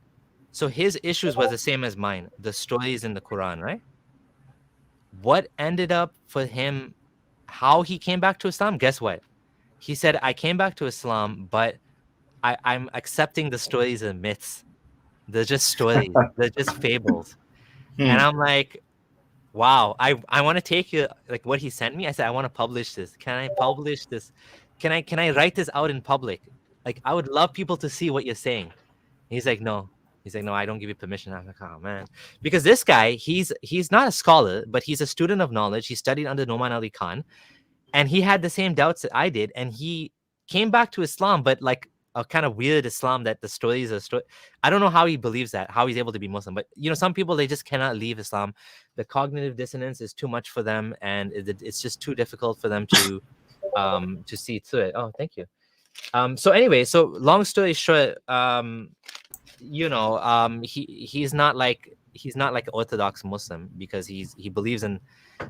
So his issues was the same as mine. The stories in the Quran, right? What ended up for him, how he came back to Islam? Guess what? He said, I came back to Islam, but I'm accepting the stories and myths. They're just stories. They're just fables. And I'm like, wow, I want to take you, like, what he sent me. I said, I want to publish this. Can I publish this? Can I write this out in public? Like, I would love people to see what you're saying. He's like, no. He's like, no, I don't give you permission. I'm like, oh, man. Because this guy, he's not a scholar, but he's a student of knowledge. He studied under Noman Ali Khan. And he had the same doubts that I did. And he came back to Islam, but like a kind of weird Islam that the stories are I don't know how he believes that, how he's able to be Muslim. But, some people, they just cannot leave Islam. The cognitive dissonance is too much for them. And it's just too difficult for them to see through it. Oh, thank you. So anyway, so long story short, he's not like an Orthodox Muslim because he believes in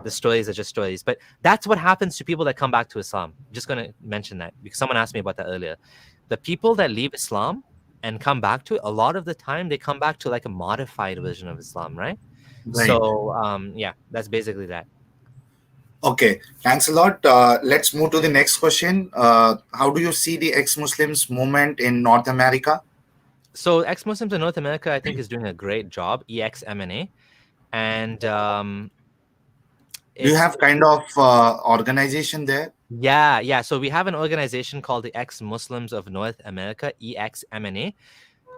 the stories are just stories. But that's what happens to people that come back to Islam. Just going to mention that because someone asked me about that earlier. The people that leave Islam, and come back to it, a lot of the time they come back to like a modified version of Islam, right? Right. So yeah, that's basically that. Okay, thanks a lot. Let's move to the next question. How do you see the ex-Muslims movement in North America? So ex-Muslims in North America, I think, is doing a great job. EXMNA, and Do you it's have kind of organization there? yeah. So we have an organization called the Ex-Muslims of North America, EXMNA.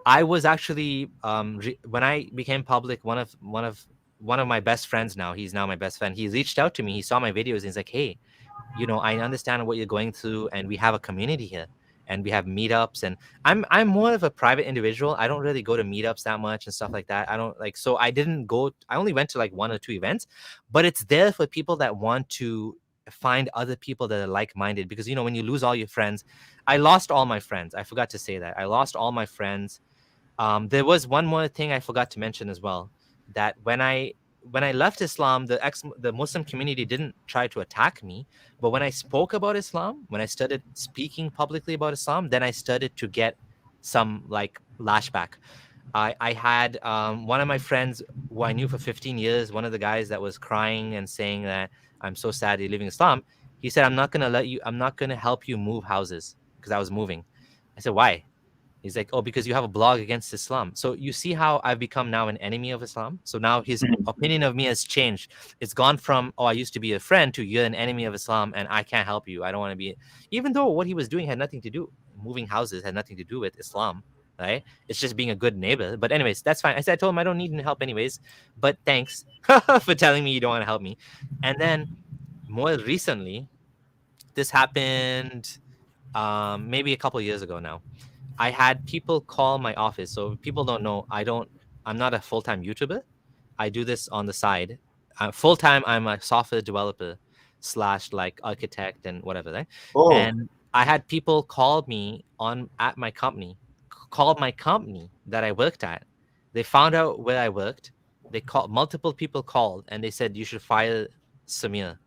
I was actually when I became public, one of my best friends now, he's now my best friend. He reached out to me. He saw my videos and he's like, "Hey, I understand what you're going through, and we have a community here, and we have meetups." And I'm more of a private individual. I don't really go to meetups that much and stuff like that. I don't like, so I didn't go. I only went to like 1 or 2 events, but it's there for people that want to find other people that are like-minded, because when you lose all your friends, I lost all my friends. I forgot to say that. I lost all my friends. There was one more thing I forgot to mention as well, that when I left Islam, the Muslim community didn't try to attack me, but when I spoke about Islam, when I started speaking publicly about Islam, then I started to get some like lashback. I had one of my friends who I knew for 15 years, one of the guys that was crying and saying that, "I'm so sad you're leaving Islam." He said, I'm not gonna help you move houses, because I was moving. I said, "Why?" He's like, "Oh, because you have a blog against Islam." So you see how I've become now an enemy of Islam. So now his opinion of me has changed. It's gone from, "Oh, I used to be a friend," to, "You're an enemy of Islam and I can't help you. I don't want to be," even though what he was doing had nothing to do, moving houses had nothing to do with Islam, right? It's just being a good neighbor. But anyways, that's fine. I told him I don't need any help anyways, but thanks for telling me you don't want to help me. And then more recently, this happened maybe a couple of years ago now. I had people call my office. So people don't know, I'm not a full-time YouTuber. I do this on the side. Full-time, I'm a software developer slash like architect and whatever, right? Oh, And I had people call me at my company, called my company that I worked at. They found out where I worked. Multiple people called and they said, "You should fire Samir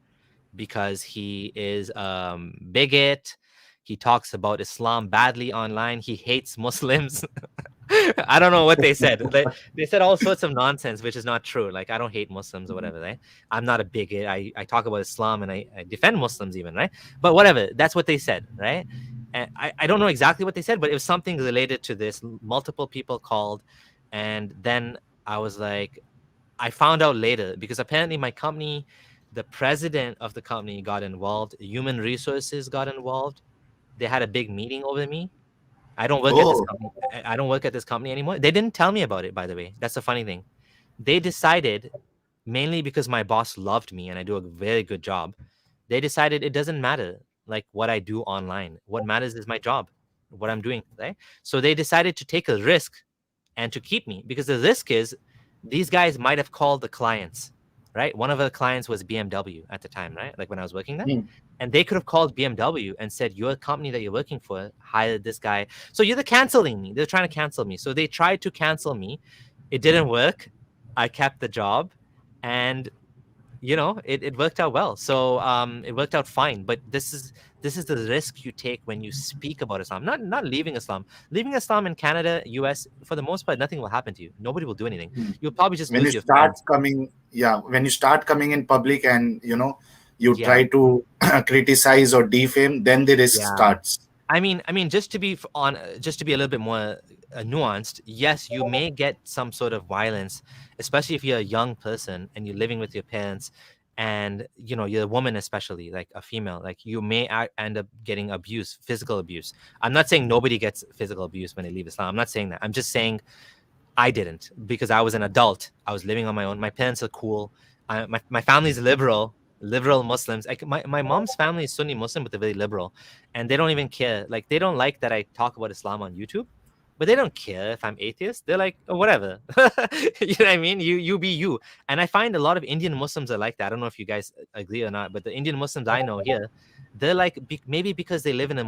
because he is bigot. He talks about Islam badly online. He hates Muslims." I don't know what they said. They said all sorts of nonsense, which is not true. Like, I don't hate Muslims or whatever, right? I'm not a bigot. I talk about Islam and I defend Muslims even, right? But whatever, that's what they said, right? And I don't know exactly what they said, but it was something related to this. Multiple people called, and then I was like, I found out later, because apparently my company, the president of the company got involved, human resources got involved. They had a big meeting over me. I don't work at this oh, company. I don't work at this company anymore. They didn't tell me about it, by the way. That's the funny thing. They decided, mainly because my boss loved me and I do a very good job, they decided it doesn't matter like what I do online. What matters is my job, what I'm doing, right? So they decided to take a risk and to keep me, because the risk is these guys might have called the clients, right? One of the clients was BMW at the time, right? Like when I was working there. And they could have called BMW and said, "Your company that you're working for hired this guy. So you're canceling me." They're trying to cancel me. So they tried to cancel me. It didn't work. I kept the job. And it worked out well. So it worked out fine. But this is the risk you take when you speak about Islam. Not leaving Islam. Leaving Islam in Canada, US, for the most part, nothing will happen to you. Nobody will do anything. You'll probably just when you lose your start friends. coming, yeah, when you start coming in public and you Yeah. try to criticize or defame, then the risk Yeah. starts. I mean, just to be just to be a little bit more nuanced, yes, you may get some sort of violence, especially if you're a young person and you're living with your parents, and you're a woman, especially like a female. Like, you may end up getting abuse, physical abuse. I'm not saying nobody gets physical abuse when they leave Islam. I'm not saying that. I'm just saying I didn't, because I was an adult. I was living on my own. My parents are cool. My family's liberal Muslims. My mom's family is Sunni Muslim, but they're very liberal, and they don't even care. Like, they don't like that I talk about Islam on YouTube, but they don't care if I'm atheist. They're like, "Oh, whatever." You know what I mean? You be you. And I find a lot of Indian Muslims are like that. I don't know if you guys agree or not, but the Indian Muslims I know here, they're like, maybe because they lived in a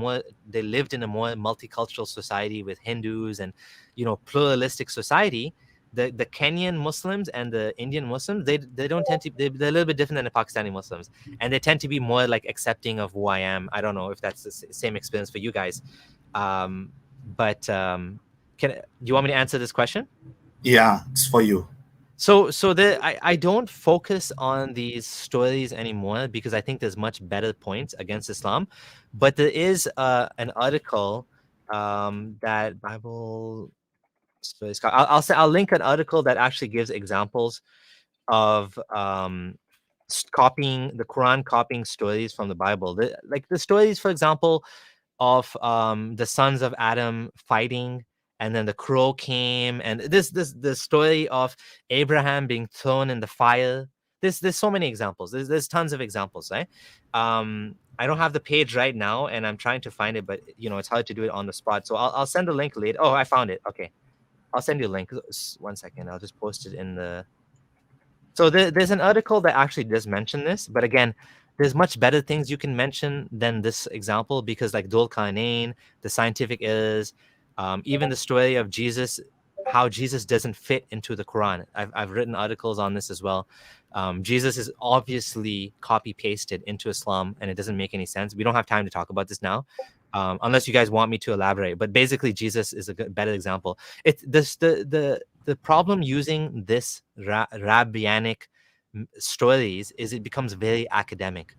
more multicultural society with Hindus and pluralistic society. The Kenyan Muslims and the Indian Muslims, they don't tend to, they're a little bit different than the Pakistani Muslims, and they tend to be more like accepting of who I am. I don't know if that's the same experience for you guys, but you want me to answer this question? Yeah, it's for you. So I don't focus on these stories anymore because I think there's much better points against Islam. But there is an article that Bible stories. I'll link an article that actually gives examples of copying the Quran, copying stories from the Bible. Like the stories, for example, of the sons of Adam fighting, and then the crow came, and this the story of Abraham being thrown in the fire. There's so many examples. There's tons of examples, right? I don't have the page right now, and I'm trying to find it, but it's hard to do it on the spot. So I'll send a link later. Oh, I found it. Okay, I'll send you a link. 1 second. I'll just post it in the. So there's an article that actually does mention this, but again, there's much better things you can mention than this example because, like Dul Qarnayn, the scientific errors, even the story of Jesus, how Jesus doesn't fit into the Quran. I've written articles on this as well. Jesus is obviously copy pasted into Islam, and it doesn't make any sense. We don't have time to talk about this now, unless you guys want me to elaborate. But basically, Jesus is a better example. It's the problem using this rabbinic stories is it becomes very academic.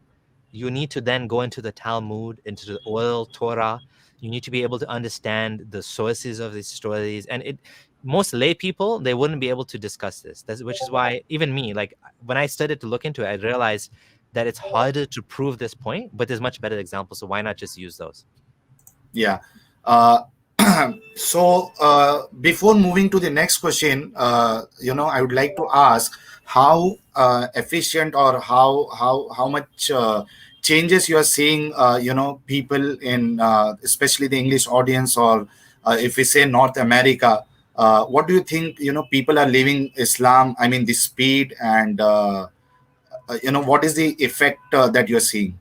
You need to then go into the Talmud, into the oral Torah. You need to be able to understand the sources of these stories, and most lay people, they wouldn't be able to discuss this. Which is why even me, like when I started to look into it, I realized that it's harder to prove this point, but there's much better examples. So why not just use those? Yeah. So before moving to the next question, I would like to ask how efficient or how much changes you are seeing, people in especially the English audience, or if we say North America. What do you think? People are leaving Islam. I mean, the speed and what is the effect that you're seeing?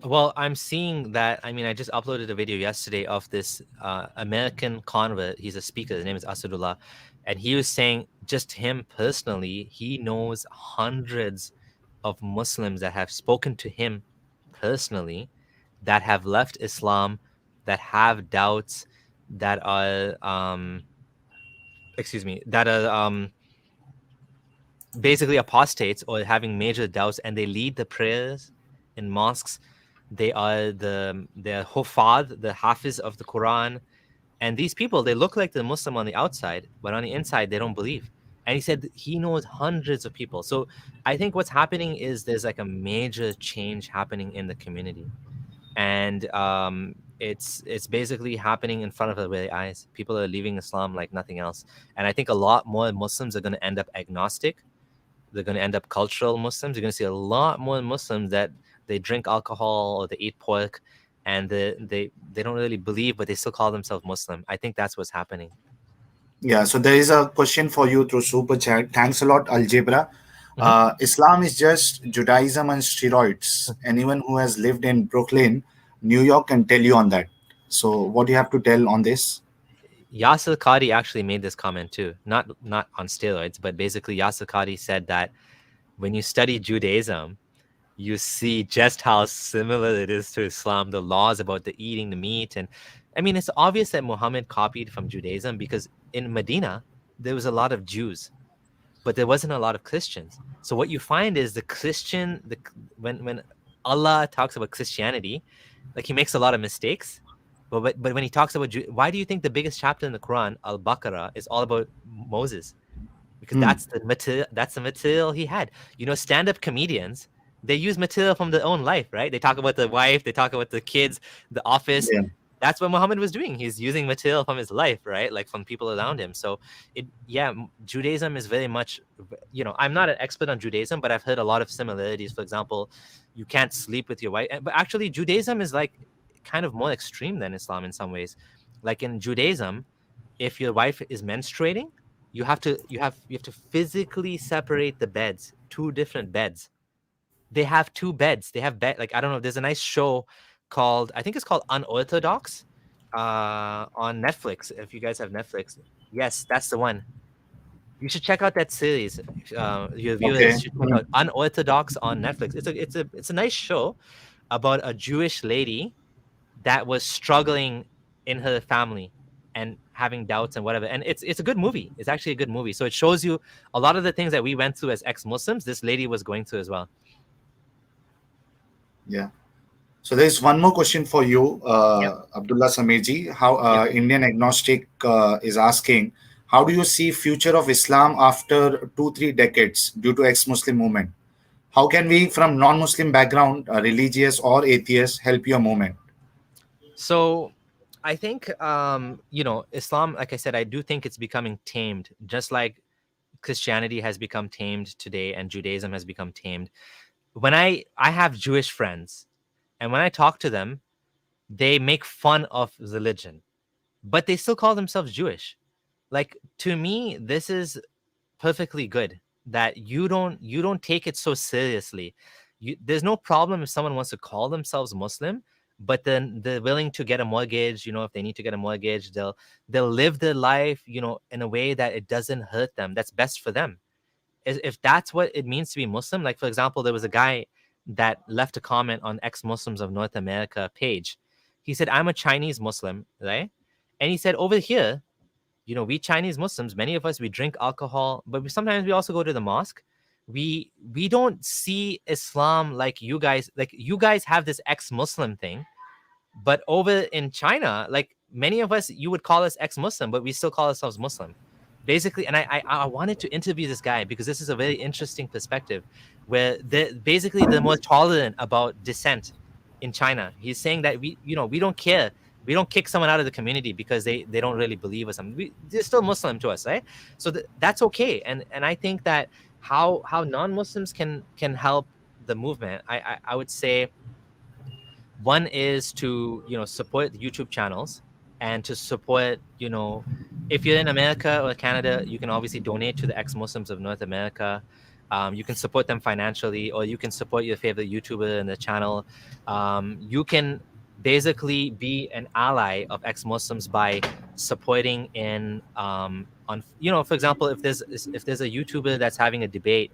Well, I'm seeing that. I mean, I just uploaded a video yesterday of this American convert. He's a speaker. His name is Asadullah. And he was saying, just him personally, he knows hundreds of Muslims that have spoken to him personally, that have left Islam, that have doubts, that are, that are basically apostates or having major doubts, and they lead the prayers in mosques. They're Hufad, the Hafiz of the Quran. And these people, they look like they're Muslim on the outside, but on the inside, they don't believe. And he said he knows hundreds of people. So I think what's happening is there's like a major change happening in the community. And it's basically happening in front of our very eyes. People are leaving Islam like nothing else. And I think a lot more Muslims are going to end up agnostic. They're going to end up cultural Muslims. You're going to see a lot more Muslims that they drink alcohol or they eat pork, and they don't really believe, but they still call themselves Muslim. I think that's what's happening. Yeah, so there is a question for you through super chat. Thanks a lot, Algebra. Islam is just Judaism on steroids. Anyone who has lived in Brooklyn, New York, can tell you on that. So, what do you have to tell on this? Yasir Qadhi actually made this comment too, not on steroids, but basically Yasir Qadhi said that when you study Judaism, you see just how similar it is to Islam, the laws about the eating the meat. And I mean, it's obvious that Muhammad copied from Judaism because in Medina, there was a lot of Jews, but there wasn't a lot of Christians. So what you find is when Allah talks about Christianity, like he makes a lot of mistakes. But when he talks about why do you think the biggest chapter in the Quran, Al-Baqarah, is all about Moses? Because that's the material he had. Stand-up comedians, they use material from their own life, right? They talk about the wife, they talk about the kids, the office. Yeah. That's what Muhammad was doing. He's using material from his life, right? Like from people around him. So Judaism is very much, I'm not an expert on Judaism, but I've heard a lot of similarities. For example, you can't sleep with your wife. But actually, Judaism is like kind of more extreme than Islam in some ways. Like in Judaism, if your wife is menstruating, you have to physically separate the beds, 2 different beds. They have 2 beds. They have I don't know. There's a nice show I think it's called Unorthodox, on Netflix. If you guys have Netflix, yes, that's the one. You should check out that series. Your viewers should check out Unorthodox on Netflix. It's a nice show about a Jewish lady that was struggling in her family, and having doubts and whatever. And it's a good movie. It's actually a good movie. So it shows you a lot of the things that we went through as ex-Muslims, this lady was going through as well. Yeah. So there's one more question for you, Yep. Abdullah Sameji. How Indian agnostic is asking, how do you see future of Islam after 2-3 decades due to ex-Muslim movement? How can we, from non-Muslim background, religious or atheist, help your movement? So I think Islam, like I said, I do think it's becoming tamed, just like Christianity has become tamed today and Judaism has become tamed. When I have Jewish friends, and when I talk to them, they make fun of religion, but they still call themselves Jewish. Like, to me, this is perfectly good that you don't take it so seriously. There's no problem if someone wants to call themselves Muslim, but then they're willing to get a mortgage. If they need to get a mortgage, they'll live their life, in a way that it doesn't hurt them. That's best for them. If that's what it means to be Muslim. Like, for example, there was a guy that left a comment on Ex-Muslims of North America page. He said, I'm a Chinese Muslim, right? And he said, over here, we Chinese Muslims, many of us, we drink alcohol, but sometimes we also go to the mosque. We don't see Islam like you guys. Like, you guys have this ex-Muslim thing, but over in China, like, many of us, you would call us ex-Muslim, but we still call ourselves Muslim. Basically, and I wanted to interview this guy because this is a very interesting perspective, where they're more tolerant about dissent in China. He's saying that we don't care. We don't kick someone out of the community because they don't really believe or something. They're still Muslim to us, right? So that's okay. And I think that how non-Muslims can help the movement, I would say, one is to support the YouTube channels, and to support, if you're in America or Canada, you can obviously donate to the ex-Muslims of North America. You can support them financially, or you can support your favorite YouTuber in the channel. You can basically be an ally of ex-Muslims by supporting in on for example, if there's a YouTuber that's having a debate,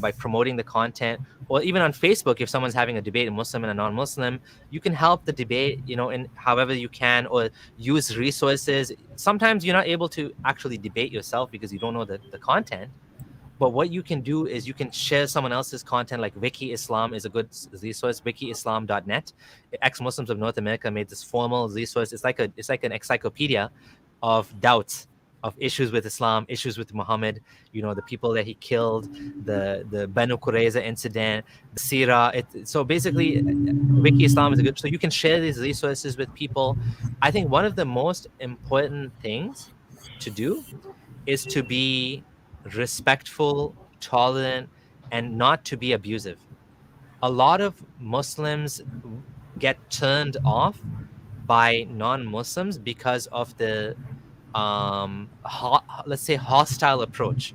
by promoting the content, or even on Facebook, if someone's having a debate, a Muslim and a non-Muslim, you can help the debate, in however you can, or use resources. Sometimes you're not able to actually debate yourself because you don't know the content. But what you can do is you can share someone else's content. Like Wiki Islam is a good resource, wikiislam.net. Ex-Muslims of North America made this formal resource. It's like an encyclopedia of doubts, of issues with Islam, issues with Muhammad, the people that he killed, the Banu Qurayza incident, the Sirah. So basically, Wiki Islam is a good, so you can share these resources with people. I think one of the most important things to do is to be respectful, tolerant, and not to be abusive. A lot of Muslims get turned off by non-Muslims because of the let's say hostile approach.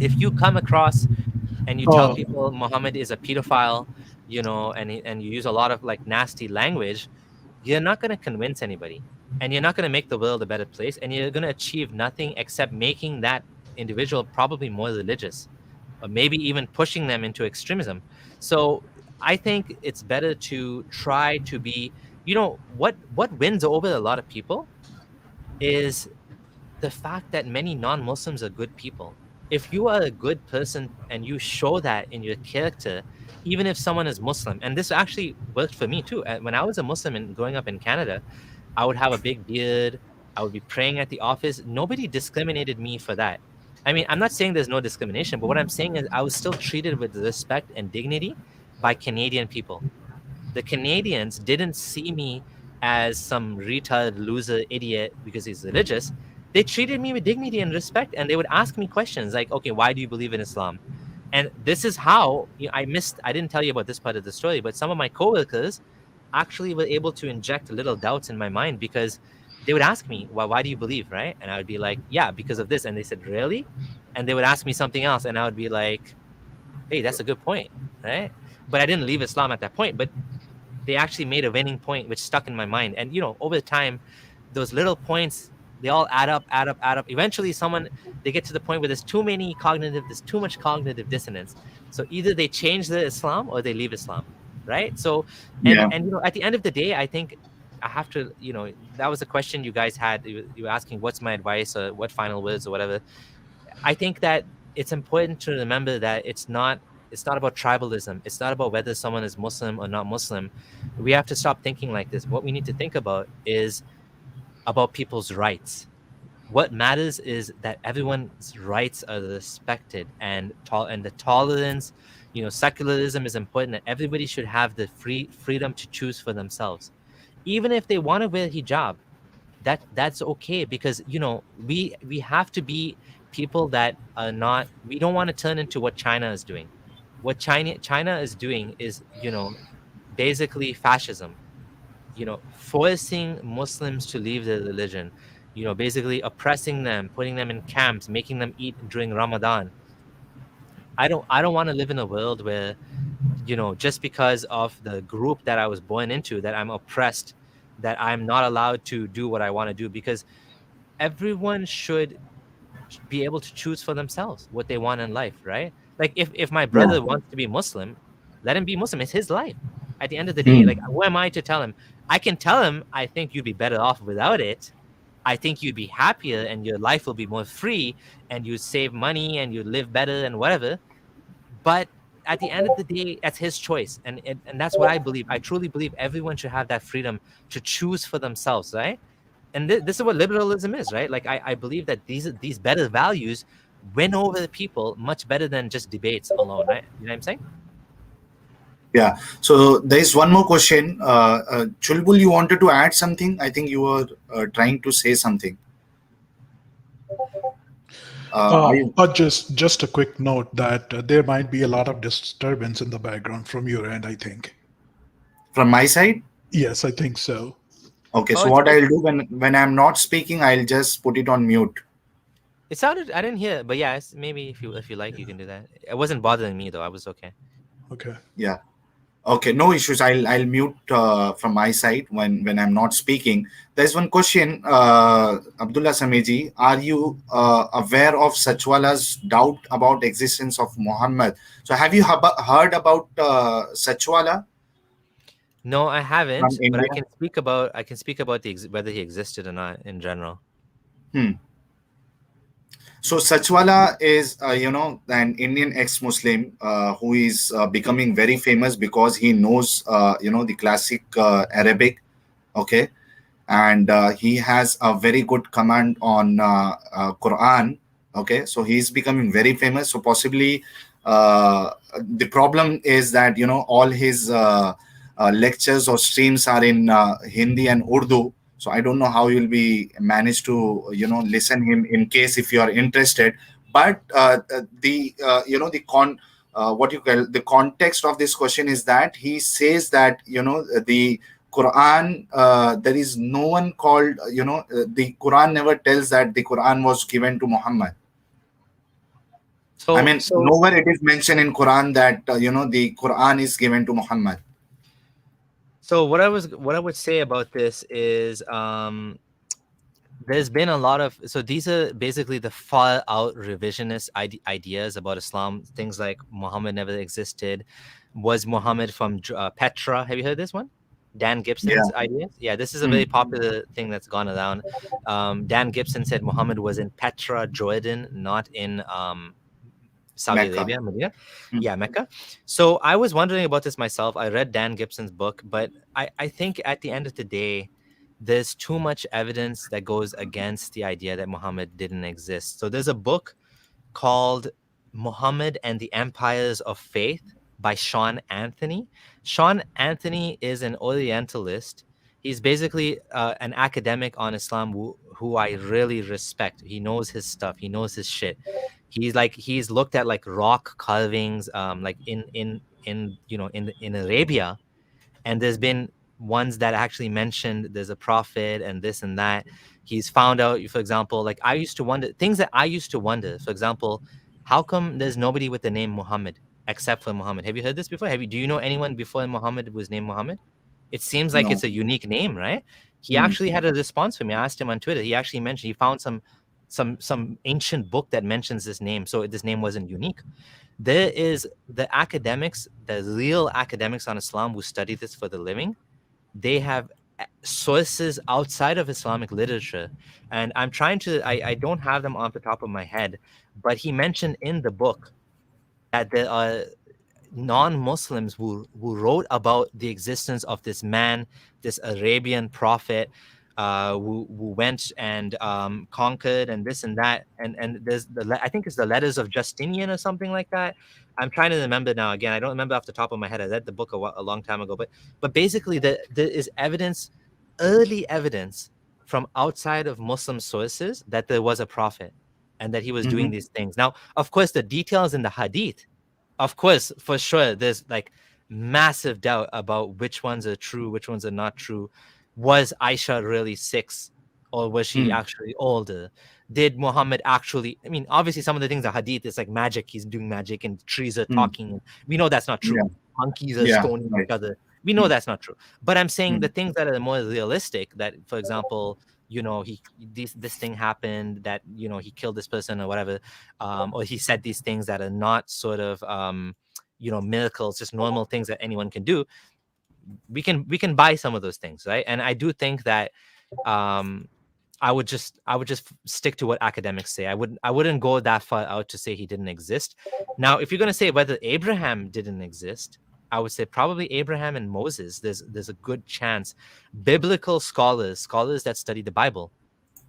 If you come across and you tell people Muhammad is a pedophile, and you use a lot of like nasty language, you're not going to convince anybody, and you're not going to make the world a better place, and you're going to achieve nothing except making that individual probably more religious, or maybe even pushing them into extremism. So I think it's better to try to be, what wins over a lot of people is the fact that many non-Muslims are good people. If you are a good person and you show that in your character, even if someone is Muslim, and this actually worked for me too. When I was a Muslim and growing up in Canada, I would have a big beard. I would be praying at the office. Nobody discriminated me for that. I mean, I'm not saying there's no discrimination, but what I'm saying is I was still treated with respect and dignity by Canadian people. The Canadians didn't see me as some retard, loser, idiot because he's religious. They treated me with dignity and respect, and they would ask me questions like, okay, why do you believe in Islam? And this is how I didn't tell you about this part of the story, but some of my coworkers actually were able to inject little doubts in my mind, because they would ask me, well, why do you believe, right? And I would be like, yeah, because of this. And they said, really? And they would ask me something else, and I would be like, hey, that's a good point, right? But I didn't leave Islam at that point, but they actually made a winning point which stuck in my mind. And over time, those little points, they all add up. Eventually they get to the point where there's too much cognitive dissonance. So either they change the Islam or they leave Islam, right? So and at the end of the day, I think I have to, that was a question you guys had. You were asking, what's my advice or what final words or whatever. I think that it's important to remember that it's not about tribalism. It's not about whether someone is Muslim or not Muslim. We have to stop thinking like this. What we need to think about is about people's rights. What matters is that everyone's rights are respected, and the tolerance, secularism is important, that everybody should have the freedom to choose for themselves. Even if they want to wear hijab, that's okay, because we have to be people that are not, we don't want to turn into what China is doing. What China is doing is, basically fascism, forcing Muslims to leave their religion, basically oppressing them, putting them in camps, making them eat during Ramadan. I don't want to live in a world where, just because of the group that I was born into, that I'm oppressed, that I'm not allowed to do what I want to do, because everyone should be able to choose for themselves what they want in life, right? Like if my Yeah. brother wants to be Muslim, let him be Muslim. It's his life. At the end of the day, Hmm. like, who am I to tell him? I can tell him, I think you'd be better off without it. I think you'd be happier and your life will be more free and you save money and you live better and whatever. But at the end of the day, that's his choice. And that's what I believe. I truly believe everyone should have that freedom to choose for themselves, right? And this is what liberalism is, right? Like, I believe that these better values win over the people much better than just debates alone, right? You know what I'm saying? Yeah. So there is one more question. Chulbul, you wanted to add something? I think you were trying to say something. Are you Just a quick note that there might be a lot of disturbance in the background from your end, I think. from my side? Yes, I think so. Okay. Oh, So it's what good. I'll do when I'm not speaking, I'll just put it on mute. It sounded, I didn't hear, but yeah, maybe if you like, you can do that. It wasn't bothering me though. I was okay. Okay. Yeah. Okay, no issues. I'll mute from my side when I'm not speaking. There's one question, Abdullah Sameji. Are you aware of Sachwala's doubt about existence of Muhammad? So have you heard about Sachwala No, I from haven't, but I India? can speak about whether he existed or not in general. Hmm. So Sachwala is, an Indian ex-Muslim who is becoming very famous because he knows, the classic Arabic. Okay, and he has a very good command on Quran. Okay, so he's becoming very famous. So possibly the problem is that all his lectures or streams are in Hindi and Urdu. So I don't know how you'll be managed to listen him in case if you are interested. But the the what you call the context of this question is that he says that the Quran, there is no one called, the Quran never tells that the Quran was given to Muhammad. I So mean, so nowhere it is mentioned in Quran that, the Quran is given to Muhammad. so what I would say about this is, there's been a lot of, so these are basically the far out revisionist ideas about Islam. Things like Muhammad never existed. Was Muhammad from Petra? Have you heard this one? Dan Yeah. Gibson's ideas. Yeah, this is a Hmm. very popular thing that's gone around. Dan Gibson said Muhammad was in Petra, Jordan, not in Saudi Mecca. Arabia, Medina. Hmm. Yeah, Mecca. So I was wondering about this myself. I read Dan Gibson's book, but I think at the end of the day, there's too much evidence that goes against the idea that Muhammad didn't exist. So there's a book called Muhammad and the Empires of Faith by Sean Anthony. Sean Anthony is an Orientalist. He's basically an academic on Islam who I really respect. He knows his stuff. He knows his shit. He's looked at like rock carvings, like in Arabia, and there's been ones that actually mentioned there's a prophet and this and that. He's found out, for example, like, I used to wonder things that I used to wonder. For example, how come there's nobody with the name Muhammad except for Muhammad? Have you heard this before? Do you know anyone before Muhammad was named Muhammad? It seems like No. it's a unique name, right? He Hmm. actually had a response for me. I asked him on Twitter. He actually mentioned he found some ancient book that mentions this name, so this name wasn't unique. There is the academics, the real academics on Islam who study this for the living. They have sources outside of Islamic literature, and I'm trying to. I don't have them off the top of my head, but he mentioned in the book that there are non-Muslims who wrote about the existence of this man, this Arabian prophet, who went and conquered and this and that, and there's I think it's the letters of Justinian or something like that. I'm trying to remember now. Again, I don't remember off the top of my head. I read the book a long time ago, but basically there is evidence, early evidence from outside of Muslim sources that there was a prophet and that he was doing these things. Now, of course, the details in the hadith, of course, for sure, there's like massive doubt about which ones are true, which ones are not true. Was Aisha really 6, or was she actually older? Did Muhammad actually? I mean, obviously, some of the things are hadith. It's like magic. He's doing magic, and trees are talking. We know that's not true. Yeah. Monkeys are Yeah, stoning right. each other. We know that's not true. But I'm saying the things that are more realistic. That, for example, this thing happened, that he killed this person or whatever, or he said these things that are not sort of miracles, just normal things that anyone can do. We can buy some of those things, right? And I do think that I would just stick to what academics say. I wouldn't go that far out to say he didn't exist. Now, if you're going to say whether Abraham didn't exist, I would say probably Abraham and Moses. There's a good chance. Biblical scholars that study the Bible,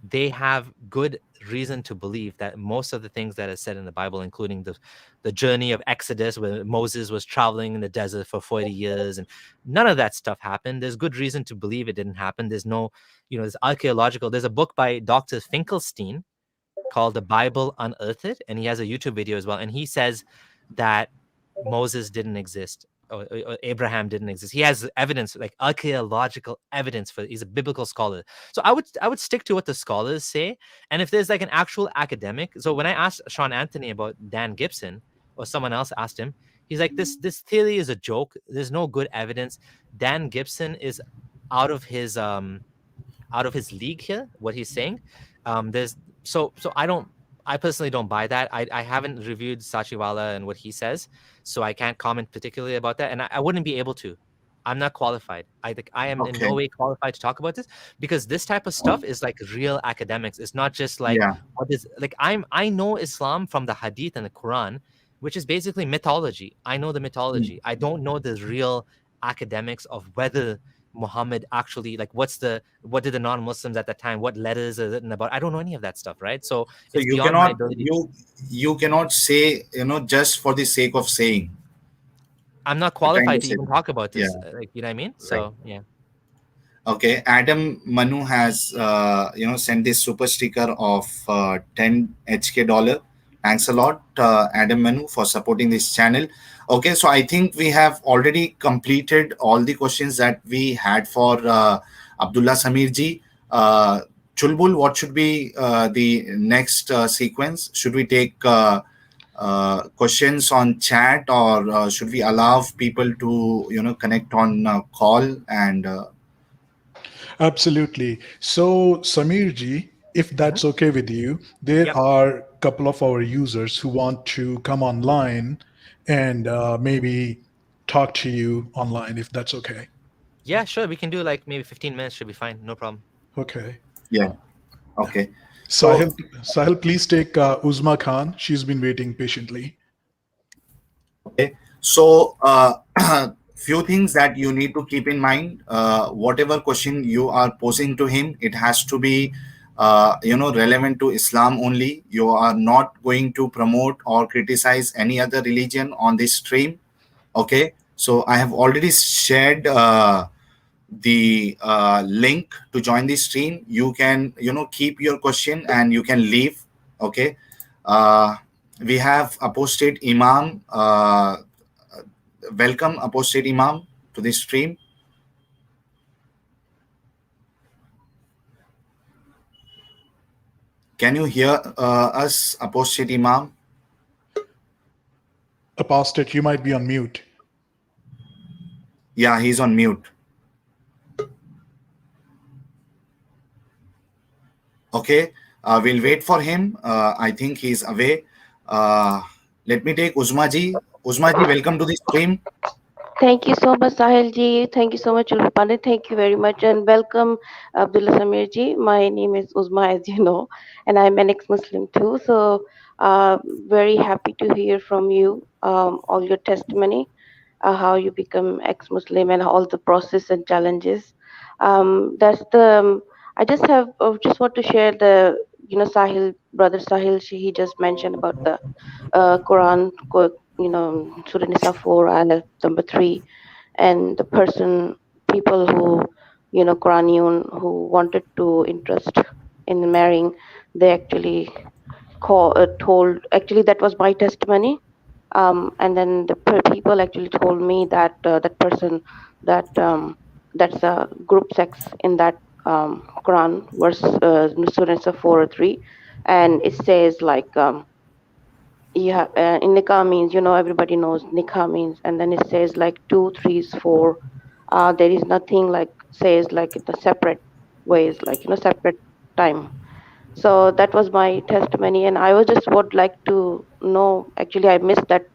they have good reason to believe that most of the things that are said in the Bible, including the journey of Exodus, where Moses was traveling in the desert for 40 years, and none of that stuff happened. There's good reason to believe it didn't happen. There's no, there's archaeological. There's a book by Dr. Finkelstein called The Bible Unearthed, and he has a YouTube video as well. And he says that Moses didn't exist, or Abraham didn't exist. He has evidence, like archaeological evidence for. He's a biblical scholar, so I would stick to what the scholars say. And if there's like an actual academic, so when I asked Sean Anthony about Dan Gibson, or someone else asked him, he's like, this theory is a joke. There's no good evidence. Dan Gibson is out of his league here. What he's saying, there's so I personally don't buy that. I haven't reviewed Sachiwala and what he says, so I can't comment particularly about that, and I wouldn't be able to. I'm not qualified. I think I am in no way qualified to talk about this, because this type of stuff is like real academics. It's not just like what is like I know Islam from the Hadith and the Quran, which is basically mythology. I know the mythology. I don't know the real academics of whether Muhammad actually, like, what did the non-Muslims at that time, what letters are written about? I don't know any of that stuff, right? So it's you beyond my cannot ability. you cannot say just for the sake of saying. I'm not qualified to even talk about this. Like, you know what I mean? So Right. yeah. Okay, Adam Manu has sent this super sticker of 10 HK dollar. Thanks a lot, Adam Manu, for supporting this channel. Okay, so I think we have already completed all the questions that we had for Abdullah Samir ji. Chulbul, what should be the next sequence? Should we take questions on chat, or should we allow people to connect on call and? Absolutely. So, Samirji, if that's okay with you, there Yep. are a couple of our users who want to come online and maybe talk to you online, if that's okay. Yeah, sure. We can do like maybe 15 minutes. Should be fine. No problem. Okay. Yeah. Okay. So, Sahil, please take Uzma Khan. She's been waiting patiently. okay. So, few things that you need to keep in mind. Whatever question you are posing to him, it has to be, relevant to Islam only. You are not going to promote or criticize any other religion on this stream. Okay. So, I have already shared the link to join the stream. You can keep your question and you can leave. Okay. We have apostate Imam. Welcome, apostate Imam, to this stream. Can you hear us, apostate Imam? Apostate, you might be on mute. Yeah, he's on mute. Okay, we'll wait for him. I think he's away. Let me take Uzma ji. Uzma ji, welcome to the stream. Thank you so much, Sahil ji. Thank you so much, Ulfa Pandit. Thank you very much, and welcome, Abdullah Samir ji. My name is Uzma, as you know, and I'm an ex-Muslim too. So, uh, very happy to hear from you, all your testimony, how you become ex-Muslim, and all the process and challenges. That's the. I just have just want to share the, Sahil, brother Sahil. He just mentioned about the Quran, Surah Nisa 4, ayah number 3, and the people who, Quranian, who wanted to interest in marrying, they actually told, actually, that was my testimony. And then the people actually told me that that person, that that's a group sex in that Quran verse, Surah Nisa 4 or 3, and it says like, yeah, in nikah means, everybody knows nikah means, and then it says like two, threes, four. There is nothing like says like the separate ways, like, separate time. So that was my testimony, and I was just would like to know. Actually, I missed that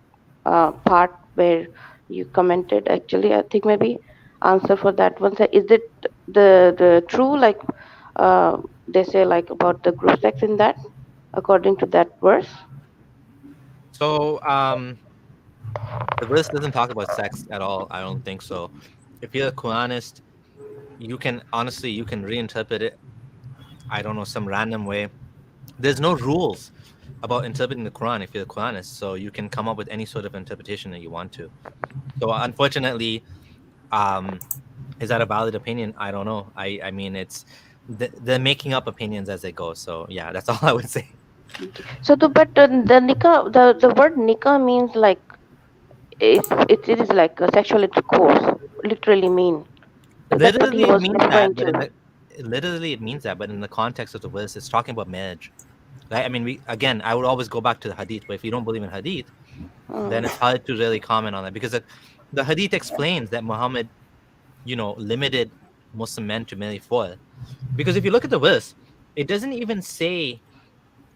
part where you commented. Actually, I think maybe answer for that one. So is it the true, like, they say like about the group sex in that, according to that verse? So the verse doesn't talk about sex at all. I don't think so. If you're a Quranist, you can honestly you can reinterpret it. I don't know, some random way. There's no rules about interpreting the Quran if you're a Quranist, so you can come up with any sort of interpretation that you want to. So unfortunately, um, is that a valid opinion? I don't know. I mean, they're making up opinions as they go. So yeah, that's all I would say. So the nikah, the word nikah means like, it is like a sexual intercourse, literally mean. That's what he Literally, it was means that, referring but to. literally it means that, but in the context of the verse, it's talking about marriage. Right? I mean, I would always go back to the hadith, but if you don't believe in hadith, then Mm. it's hard to really comment on that because the hadith explains that Muhammad, limited Muslim men to marry four. Because if you look at the verse, it doesn't even say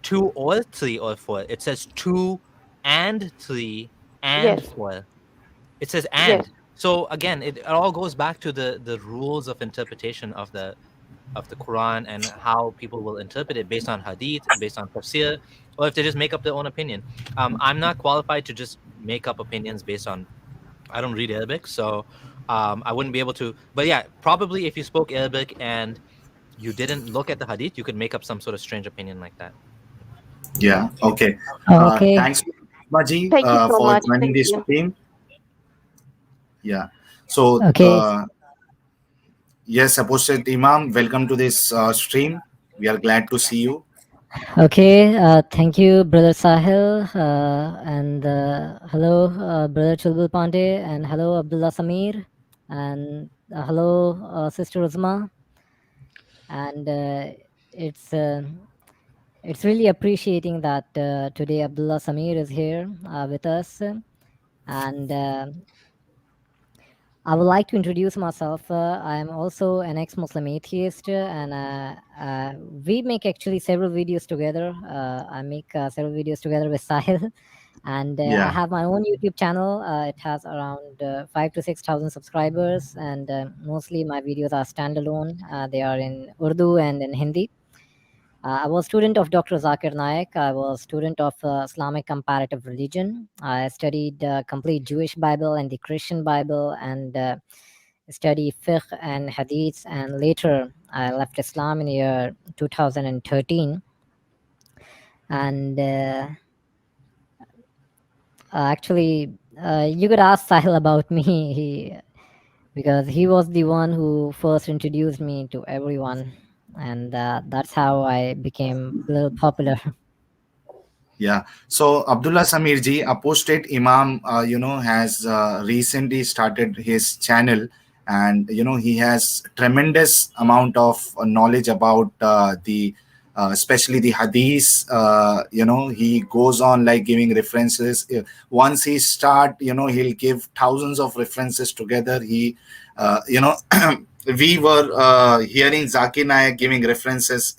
two or three or four. It says two and three and Yes, four. It says yes. and. So again, it all goes back to the rules of interpretation of the Quran and how people will interpret it based on hadith, based on tafsir, or if they just make up their own opinion. I'm not qualified to just make up opinions based on. I don't read Arabic, so I wouldn't be able to. But yeah, probably if you spoke Arabic and you didn't look at the hadith, you could make up some sort of strange opinion like that. Yeah. Okay. Okay. Thanks, Maji, Thank you so for much. joining Thank the you. stream. Yeah. So, Okay. yes, Apostle Imam, welcome to this stream. We are glad to see you. Okay. Thank you, Brother Sahil. And hello, Brother Chulbul Pandey. And hello, Abdullah Samir. And hello, Sister Uzma. And it's really appreciating that today Abdullah Samir is here with us. And I would like to introduce myself. I am also an ex-Muslim atheist, and we make actually several videos together. I make several videos together with Sahil, and I Yeah. have my own YouTube channel. It has around 5 to 6 thousand subscribers, and mostly my videos are standalone. They are in Urdu and in Hindi. I was student of Dr. Zakir Naik. I was student of Islamic comparative religion. I studied complete Jewish Bible and the Christian Bible, and study fiqh and hadiths. And later, I left Islam in the year 2013. And actually, you could ask Sahil about me. Because he was the one who first introduced me to everyone, and that's how I became a little popular. Yeah. So Abdullah Samir ji, apostate Imam, has recently started his channel, and he has tremendous amount of knowledge about the, especially the hadith. He goes on like giving references. Once he start, he'll give thousands of references together. We were hearing Zakir Naik giving references,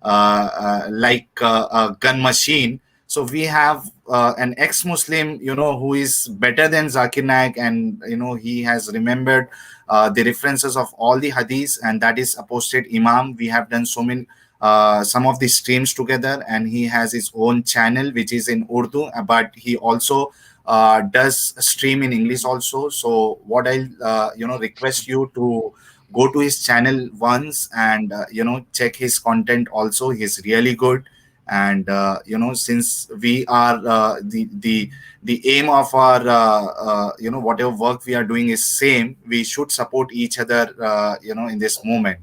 like a gun machine. So we have an ex-Muslim, who is better than Zakir Naik, and he has remembered the references of all the hadiths, and that is Apostate Imam. We have done some of the streams together, and he has his own channel which is in Urdu, but he also does stream in English also. So what I'll request you to go to his channel once and check his content also. He's really good. And since we are the aim of our whatever work we are doing is same, we should support each other in this moment.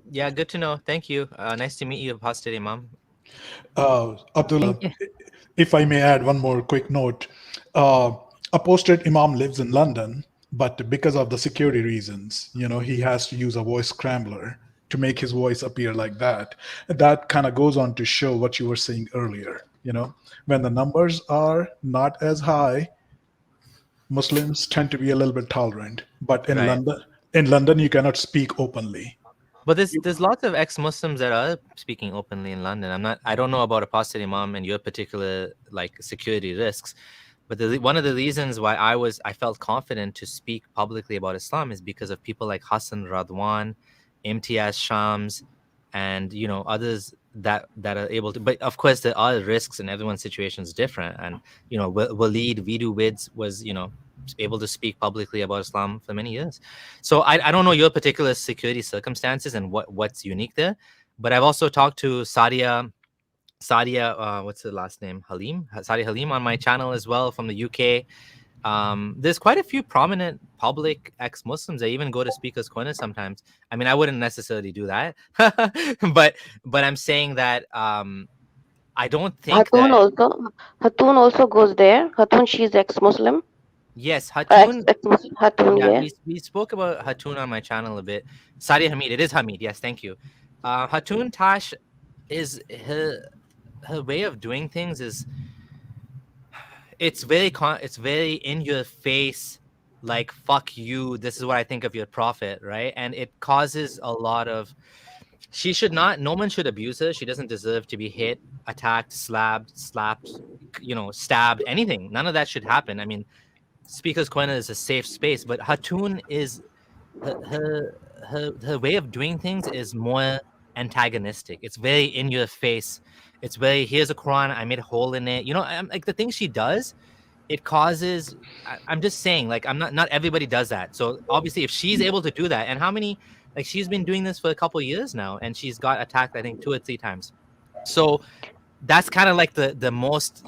Yeah, good to know. Thank you. Nice to meet you, Apostate Imam. Abdullah, Thank you. if I may add one more quick note, Apostate Imam lives in London, but because of the security reasons, he has to use a voice scrambler to make his voice appear like that. That kind of goes on to show what you were saying earlier. When the numbers are not as high, Muslims tend to be a little bit tolerant, but in Right. London, you cannot speak openly. But there's lots of ex-Muslims that are speaking openly in London. I don't know about Apostate Imam and your particular like security risks, but one of the reasons why I felt confident to speak publicly about Islam is because of people like Hassan Radwan, Imtiaz Shams, and others that are able to. But of course, there are risks, and everyone's situation is different. And Waleed Vidu Wids was able to speak publicly about Islam for many years. So I don't know your particular security circumstances and what's unique there, but I've also talked to Sadia, what's her last name? Sadia Halim on my channel as well from the UK. There's quite a few prominent public ex-Muslims that even go to Speaker's Corner sometimes. I mean, I wouldn't necessarily do that, but I'm saying that I don't think Hatun also goes there. Hatun, she's ex-Muslim. Yes, Hatun. Hatun, Yeah, yeah. we spoke about Hatun on my channel a bit. Sadia Hamid, it is Hamid. Yes, thank you. Hatun Tash is her way of doing things is it's very in your face, like fuck you. This is what I think of your prophet, right? And it causes a lot of. She should not. No one should abuse her. She doesn't deserve to be hit, attacked, slapped, stabbed. Anything. None of that should happen. I mean, Speaker's Corner is a safe space, but Hatun is her way of doing things is more antagonistic. It's very in your face. It's very here's a Quran, I made a hole in it. I'm like the things she does, it causes. I'm just saying, like I'm not everybody does that. So obviously, if she's able to do that, and how many like she's been doing this for a couple of years now, and she's got attacked I think 2 or 3 times. So that's kind of like the most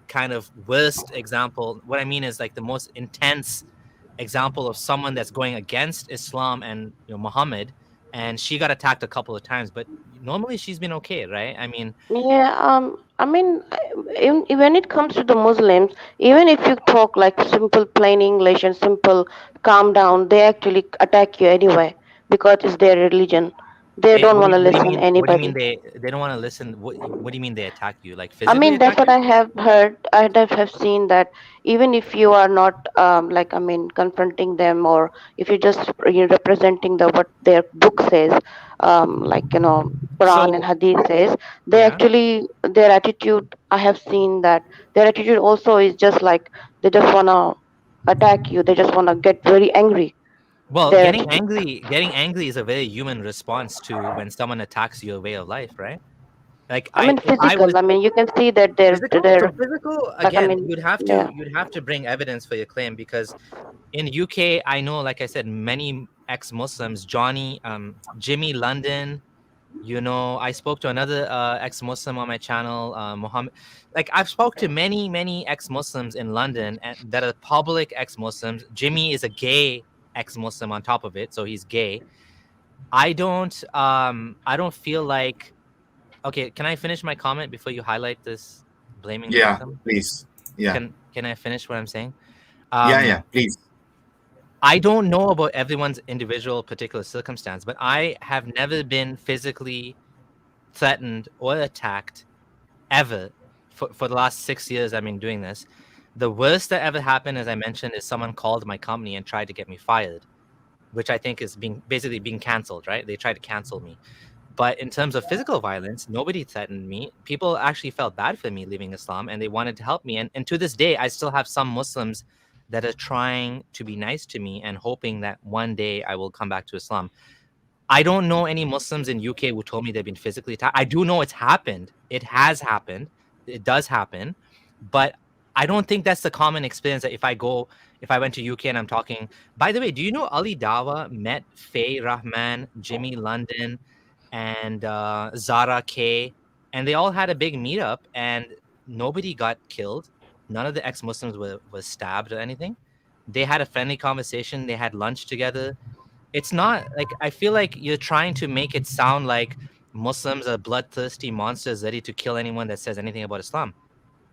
kind of worst example. What I mean is like the most intense example of someone that's going against Islam and Muhammad, and she got attacked a couple of times, but normally she's been okay, right? I mean, Yeah, I mean, when it comes to the Muslims, even if you talk like simple plain English and simple calm down, they actually attack you anyway because it's their religion. They don't want to listen what do you mean anybody. they don't want to listen? What do you mean they attack you? Like I physically mean, that's attack what you? I have heard. I have seen that even if you are not confronting them, or if you're just representing what their book says, Quran and So Hadith says, they yeah. actually their attitude. I have seen that their attitude also is just like they just wanna attack you. They just wanna get very angry. Well, Their attitude. getting angry is a very human response to when someone attacks your way of life, right? Like I mean, if I was physical. I mean, you can see that physical, so they're physical like. I again, mean, you yeah. would have to bring evidence for your claim, because in UK, I know, like I said, many ex-Muslims, Jimmy London, I spoke to another ex-Muslim on my channel, Muhammad. Like I've spoke to many ex-Muslims in London and that are public ex-Muslims. Jimmy is a gay ex-Muslim on top of it, so he's gay. I don't feel like. Okay, can I finish my comment before you highlight this blaming the Yeah, victim? please. Yeah. Can I finish what I'm saying? Yeah, please. I don't know about everyone's individual particular circumstance, but I have never been physically threatened or attacked ever for the last 6 years I've been doing this. The worst that ever happened, as I mentioned, is someone called my company and tried to get me fired, which I think is being canceled, right? They tried to cancel me. But in terms of physical violence, nobody threatened me. People actually felt bad for me leaving Islam, and they wanted to help me. And to this day, I still have some Muslims that are trying to be nice to me and hoping that one day I will come back to Islam. I don't know any Muslims in UK who told me they've been physically attacked. I do know it's happened. It has happened. It does happen. But I don't think that's the common experience that if I went to UK and I'm talking. By the way, do you know Ali Dawa met Faye Rahman, Jimmy London, and Zara K, and they all had a big meetup, and nobody got killed. None of the ex-Muslims were stabbed or anything. They had a friendly conversation. They had lunch together. It's not like, I feel like you're trying to make it sound like Muslims are bloodthirsty monsters ready to kill anyone that says anything about Islam.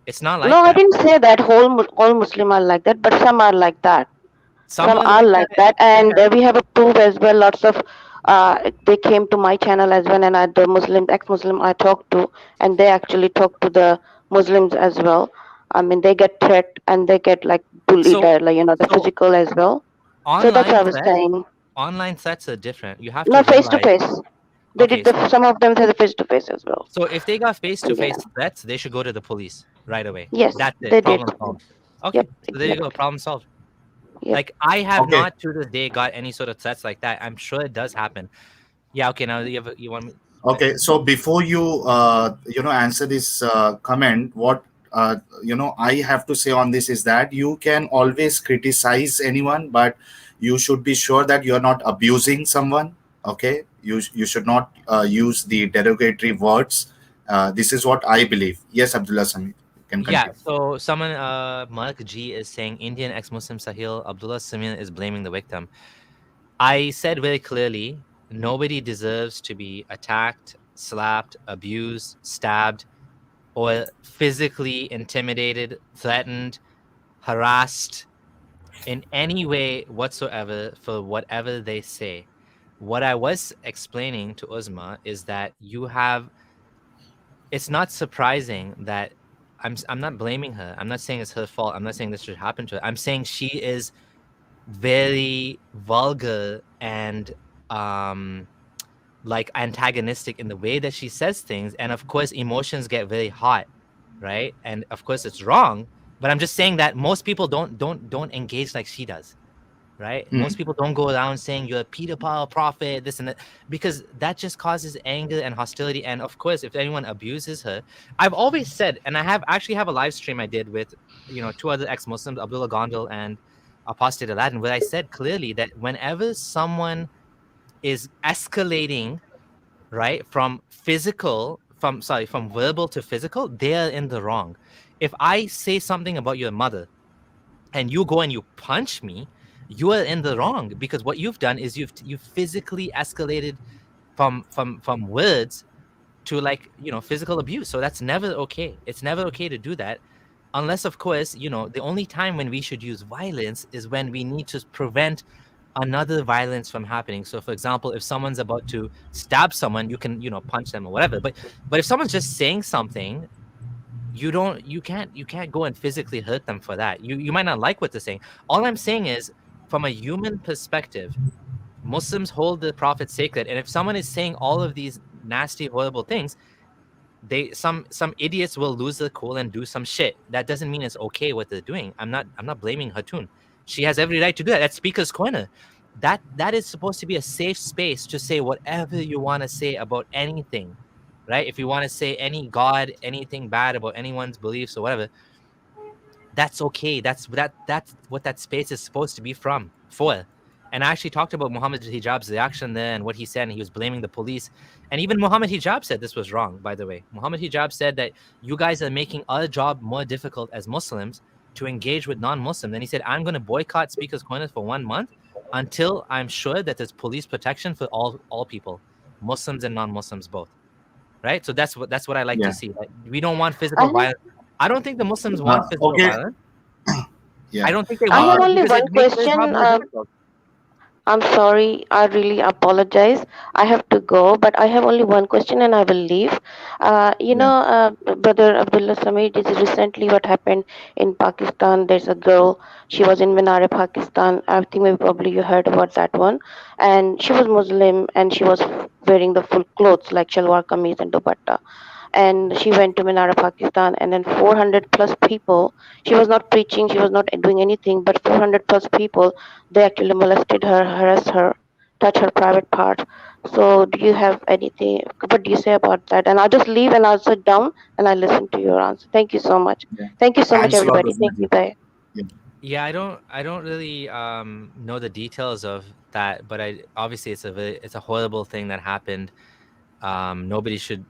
It's not like No, I that. didn't say that all Muslim are like that, but some are like that. Some Some are like that, and we have a proof as well. Lots of they came to my channel as well, and the Muslim ex-Muslim I talked to, and they actually talk to the Muslims as well. I mean, they get threat and they get like bullied, So- like the so physical as well. So that's what I was saying. online threats are different. You have Not to face to realize. face. They Okay, did some of them had face to face as well. So if they got face-to-face threats, they should go to the police right away. Yes, That's it. they Problem did. solved. Okay, Yep, so there you go. exactly. Problem solved. Yep. Like, I have Okay. not to this day got any sort of threats like that. I'm sure it does happen. Yeah. Okay. Now you want me? Okay, so before you answer this comment, what I have to say on this is that you can always criticize anyone, but you should be sure that you're not abusing someone. Okay, you should not use the derogatory words. This is what I believe. Yes, Abdullah Sami, you can Yeah. continue. So someone, Mark G is saying Indian ex-Muslim Sahil Abdullah Samin is blaming the victim. I said very clearly, nobody deserves to be attacked, slapped, abused, stabbed, or physically intimidated, threatened, harassed in any way whatsoever for whatever they say. What I was explaining to Uzma is that it's not surprising that I'm not blaming her. I'm not saying it's her fault. I'm not saying this should happen to her. I'm saying she is very vulgar and like antagonistic in the way that she says things, and of course emotions get very hot, right? And of course it's wrong, but I'm just saying that most people don't engage like she does, right? Most people don't go around saying you're a pedophile prophet, this and that, because that just causes anger and hostility. And of course, if anyone abuses her, I've always said, and I actually have a live stream I did with two other ex-Muslims, Abdullah Gondal and Apostate Aladdin, where I said clearly that whenever someone is escalating, right, from verbal to physical, they are in the wrong. If I say something about your mother and you go and you punch me, you are in the wrong, because what you've done is you've physically escalated from words to physical abuse. So that's never okay. It's never okay to do that, unless of course the only time when we should use violence is when we need to prevent another violence from happening. So for example, if someone's about to stab someone, you can punch them or whatever, but if someone's just saying something, you can't go and physically hurt them for that. You might not like what they're saying. All I'm saying is, from a human perspective, Muslims hold the Prophet sacred, and if someone is saying all of these nasty, horrible things, some idiots will lose their cool and do some shit. That doesn't mean it's okay what they're doing. I'm not blaming Hatun. She has every right to do that. That's Speaker's Corner. That is supposed to be a safe space to say whatever you want to say about anything, right? If you want to say any god, anything bad about anyone's beliefs or whatever, that's okay. That's what that space is supposed to be for. And I actually talked about Muhammad Hijab's reaction there and what he said, and he was blaming the police. And even Muhammad Hijab said this was wrong, by the way. Muhammad Hijab said that you guys are making our job more difficult as Muslims to engage with non-Muslims. And he said, I'm going to boycott Speaker's Corner for 1 month until I'm sure that there's police protection for all people, Muslims and non-Muslims both. Right? So that's what I like to see. Like, we don't want physical violence. I don't think the Muslims want physical violence. Yeah. I don't think they I want have it only because one it makes their question. job more difficult. I'm sorry. I really apologize. I have to go, but I have only one question and I will leave. Yeah. Brother Abdullah Samir, this is recently what happened in Pakistan. There's a girl. She was in Minare, Pakistan. I think maybe probably you heard about that one. And she was Muslim and she was wearing the full clothes like shalwar kameez and dupatta, and she went to Minara, Pakistan, and then 400 plus people. She was not preaching, she was not doing anything, but 400 plus people, they actually molested her, harassed her, touch her private part. So, do you have anything? What do you say about that? And I'll just leave and I'll sit down and I'll listen to your answer. Thank you so much. Yeah. Thank you so much, Thanks a lot, everybody. Usman Thank ji. you. Bye. Yeah. Yeah, I don't really know the details of that, but I obviously it's a horrible thing that happened. Nobody should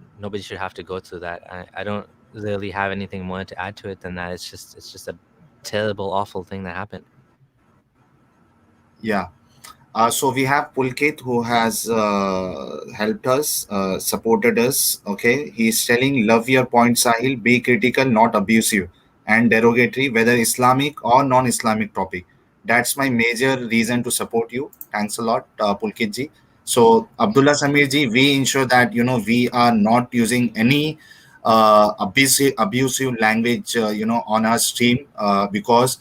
have to go through that. I don't really have anything more to add to it than that. It's just a terrible, awful thing that happened. Yeah. So we have Pulkit who has helped us, supported us. Okay, he's telling, love your point, Sahil. Be critical, not abusive and derogatory, whether Islamic or non-Islamic topic. That's my major reason to support you. Thanks a lot, Pulkit ji. So Abdullah Samir ji, we ensure that we are not using any abusive language on our stream, because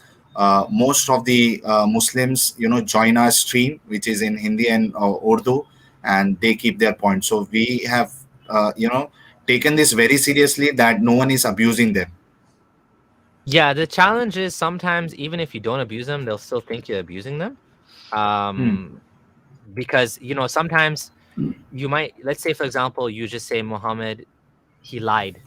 most of the Muslims join our stream, which is in Hindi and Urdu, and they keep their point. So we have taken this very seriously, that no one is abusing them. Yeah, the challenge is sometimes even if you don't abuse them, they'll still think you're abusing them. Hmm. Because sometimes you might, let's say for example, you just say Muhammad, he lied.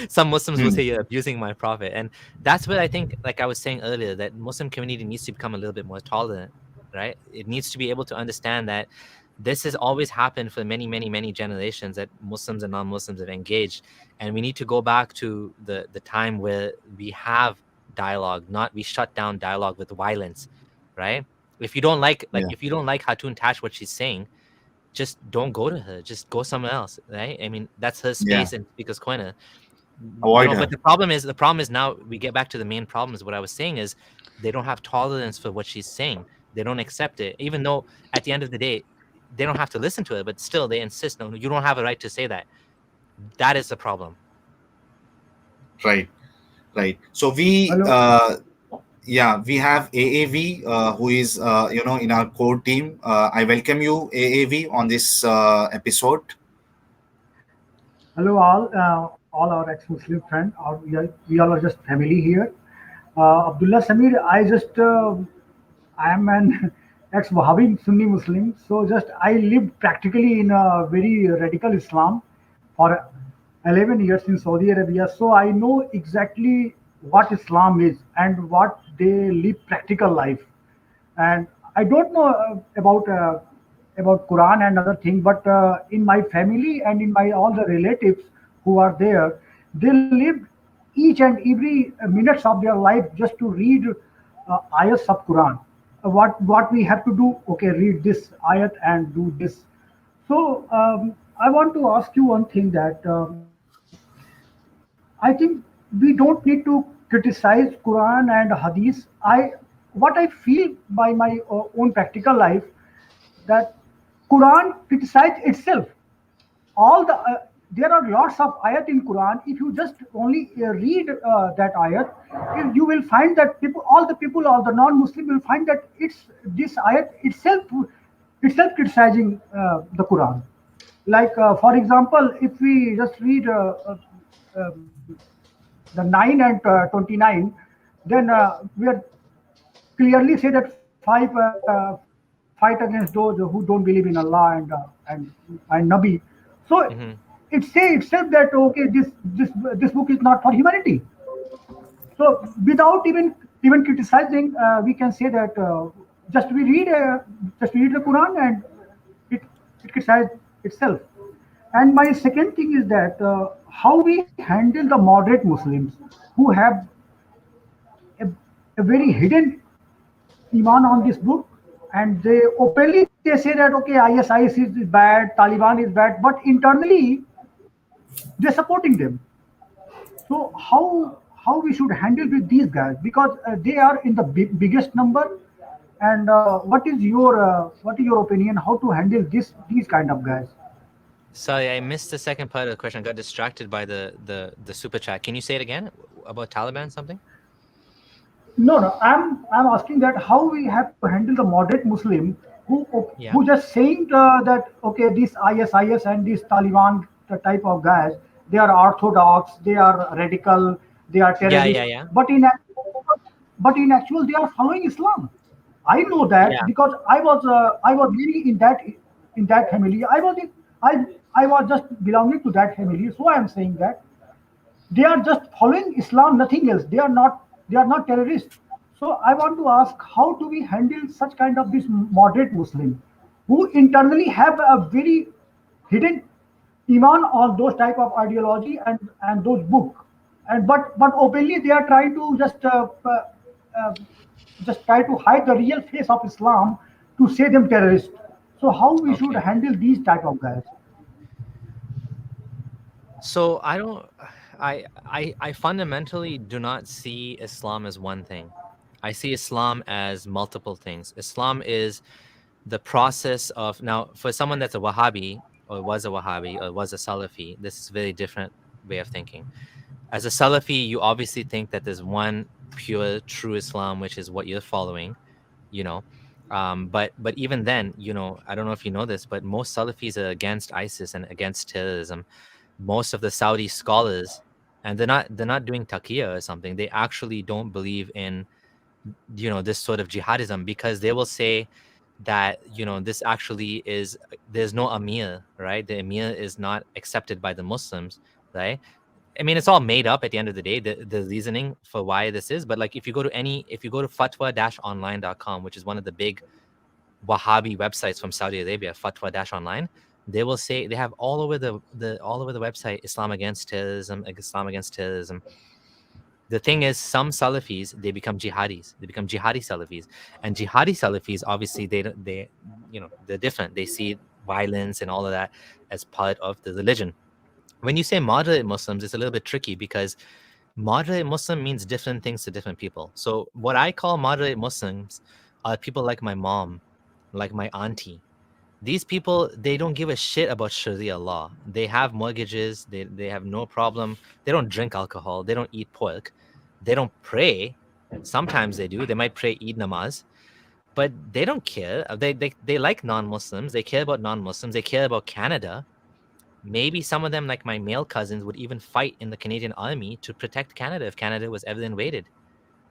Some Muslims will Hmm. say you're abusing my prophet, and that's what I think. Like I was saying earlier, that Muslim community needs to become a little bit more tolerant, right? It needs to be able to understand that this has always happened for many, many, many generations, that Muslims and non-Muslims have engaged, and we need to go back to the time where we have dialogue, not we shut down dialogue with violence, right? If you don't like Yeah. if you don't like Hatun Tash, what she's saying, just don't go to her. Just go somewhere else, right? I mean, that's her Yeah. space in Speaker's Corner. Avoid But her. the problem is now we get back to the main problem. Is what I was saying is they don't have tolerance for what she's saying. They don't accept it, even though at the end of the day they don't have to listen to it, but still they insist. No, you don't have a right to say that. That is the problem. Right. Right. So we Hello, yeah, we have AAV, who is in our core team. I welcome you, AAV, on this episode. hello all our ex-Muslim friends. We all are just family here. Abdullah Samir, I am an ex-Wahhabi Sunni Muslim. So just I lived practically in a very radical Islam for 11 years in Saudi Arabia. So I know exactly what Islam is and what they live practical life. And I don't know about Quran and other thing, but in my family and in my all the relatives who are there, they live each and every minutes of their life just to read ayats of Quran. What we have to do? Okay, read this ayat and do this. So I want to ask you one thing that I think we don't need to criticize Quran and Hadith. What I feel by my own practical life, that Quran criticizes itself. All there are lots of ayat in Quran. If you just only read that ayat, you will find that all the people, all the non-Muslim will find that it's this ayat itself criticizing the Quran. Like for example, if we just read um, the 9 and 29, then we are clearly say that fight against those who don't believe in Allah and Nabi. So Hmm. it say itself that okay, this book is not for humanity. So without even criticizing, we can say that just we read the Quran and it it criticizes itself. And my second thing is that how we handle the moderate Muslims who have a very hidden iman on this book, and they openly they say that okay, ISIS is bad, Taliban is bad, but internally they're supporting them. So how we should handle with these guys, because they are in the biggest number, And what is your opinion how to handle these kind of guys? Sorry, I missed the second part of the question. I got distracted by the super chat. Can you say it again about Taliban something? No, no. I'm asking that how we have to handle the moderate Muslim who Yeah. who just saying that okay, this ISIS and this Taliban the type of guys, they are orthodox, they are radical, they are terrorists. Yeah. But in actual, they are following Islam. I know that Yeah. because I was living in that family. I was just belonging to that family. So I am saying that they are just following Islam, nothing else. They are not terrorists. So I want to ask, how do we handle such kind of this moderate Muslim who internally have a very hidden iman on those type of ideology and those book, and but openly they are trying to uh, just try to hide the real face of Islam to say them terrorists. So how we should Okay. handle these type of guys? So I don't. I fundamentally do not see Islam as one thing. I see Islam as multiple things. Islam is the process of, now for someone that's a Wahhabi or was a Wahhabi or was a Salafi, this is a very different way of thinking. As a Salafi, you obviously think that there's one pure true Islam, which is what you're following, you know. But even then, I don't know if you know this, but most Salafis are against ISIS and against terrorism. Most of the Saudi scholars, and they're not doing taqiyya or something. They actually don't believe in this sort of jihadism, because they will say that this actually is, there's no amir, right? The amir is not accepted by the Muslims, right? I mean, it's all made up at the end of the day, the reasoning for why this is. But like, if you go to fatwa-online.com, which is one of the big Wahhabi websites from Saudi Arabia, fatwa-online, they will say, they have all over the website, Islam against terrorism, Islam against terrorism. The thing is, some Salafis, they become jihadis. They become jihadi Salafis, and jihadi Salafis, obviously, they're different. They see violence and all of that as part of the religion. When you say moderate Muslims, it's a little bit tricky, because moderate Muslim means different things to different people. So what I call moderate Muslims are people like my mom, like my auntie. These people, they don't give a shit about Sharia law. They have mortgages. They have no problem. They don't drink alcohol. They don't eat pork. They don't pray. Sometimes they do. They might pray Eid namaz, but they don't care. They like non-Muslims. They care about non-Muslims. They care about Canada. Maybe some of them, like my male cousins, would even fight in the Canadian army to protect Canada if Canada was ever invaded.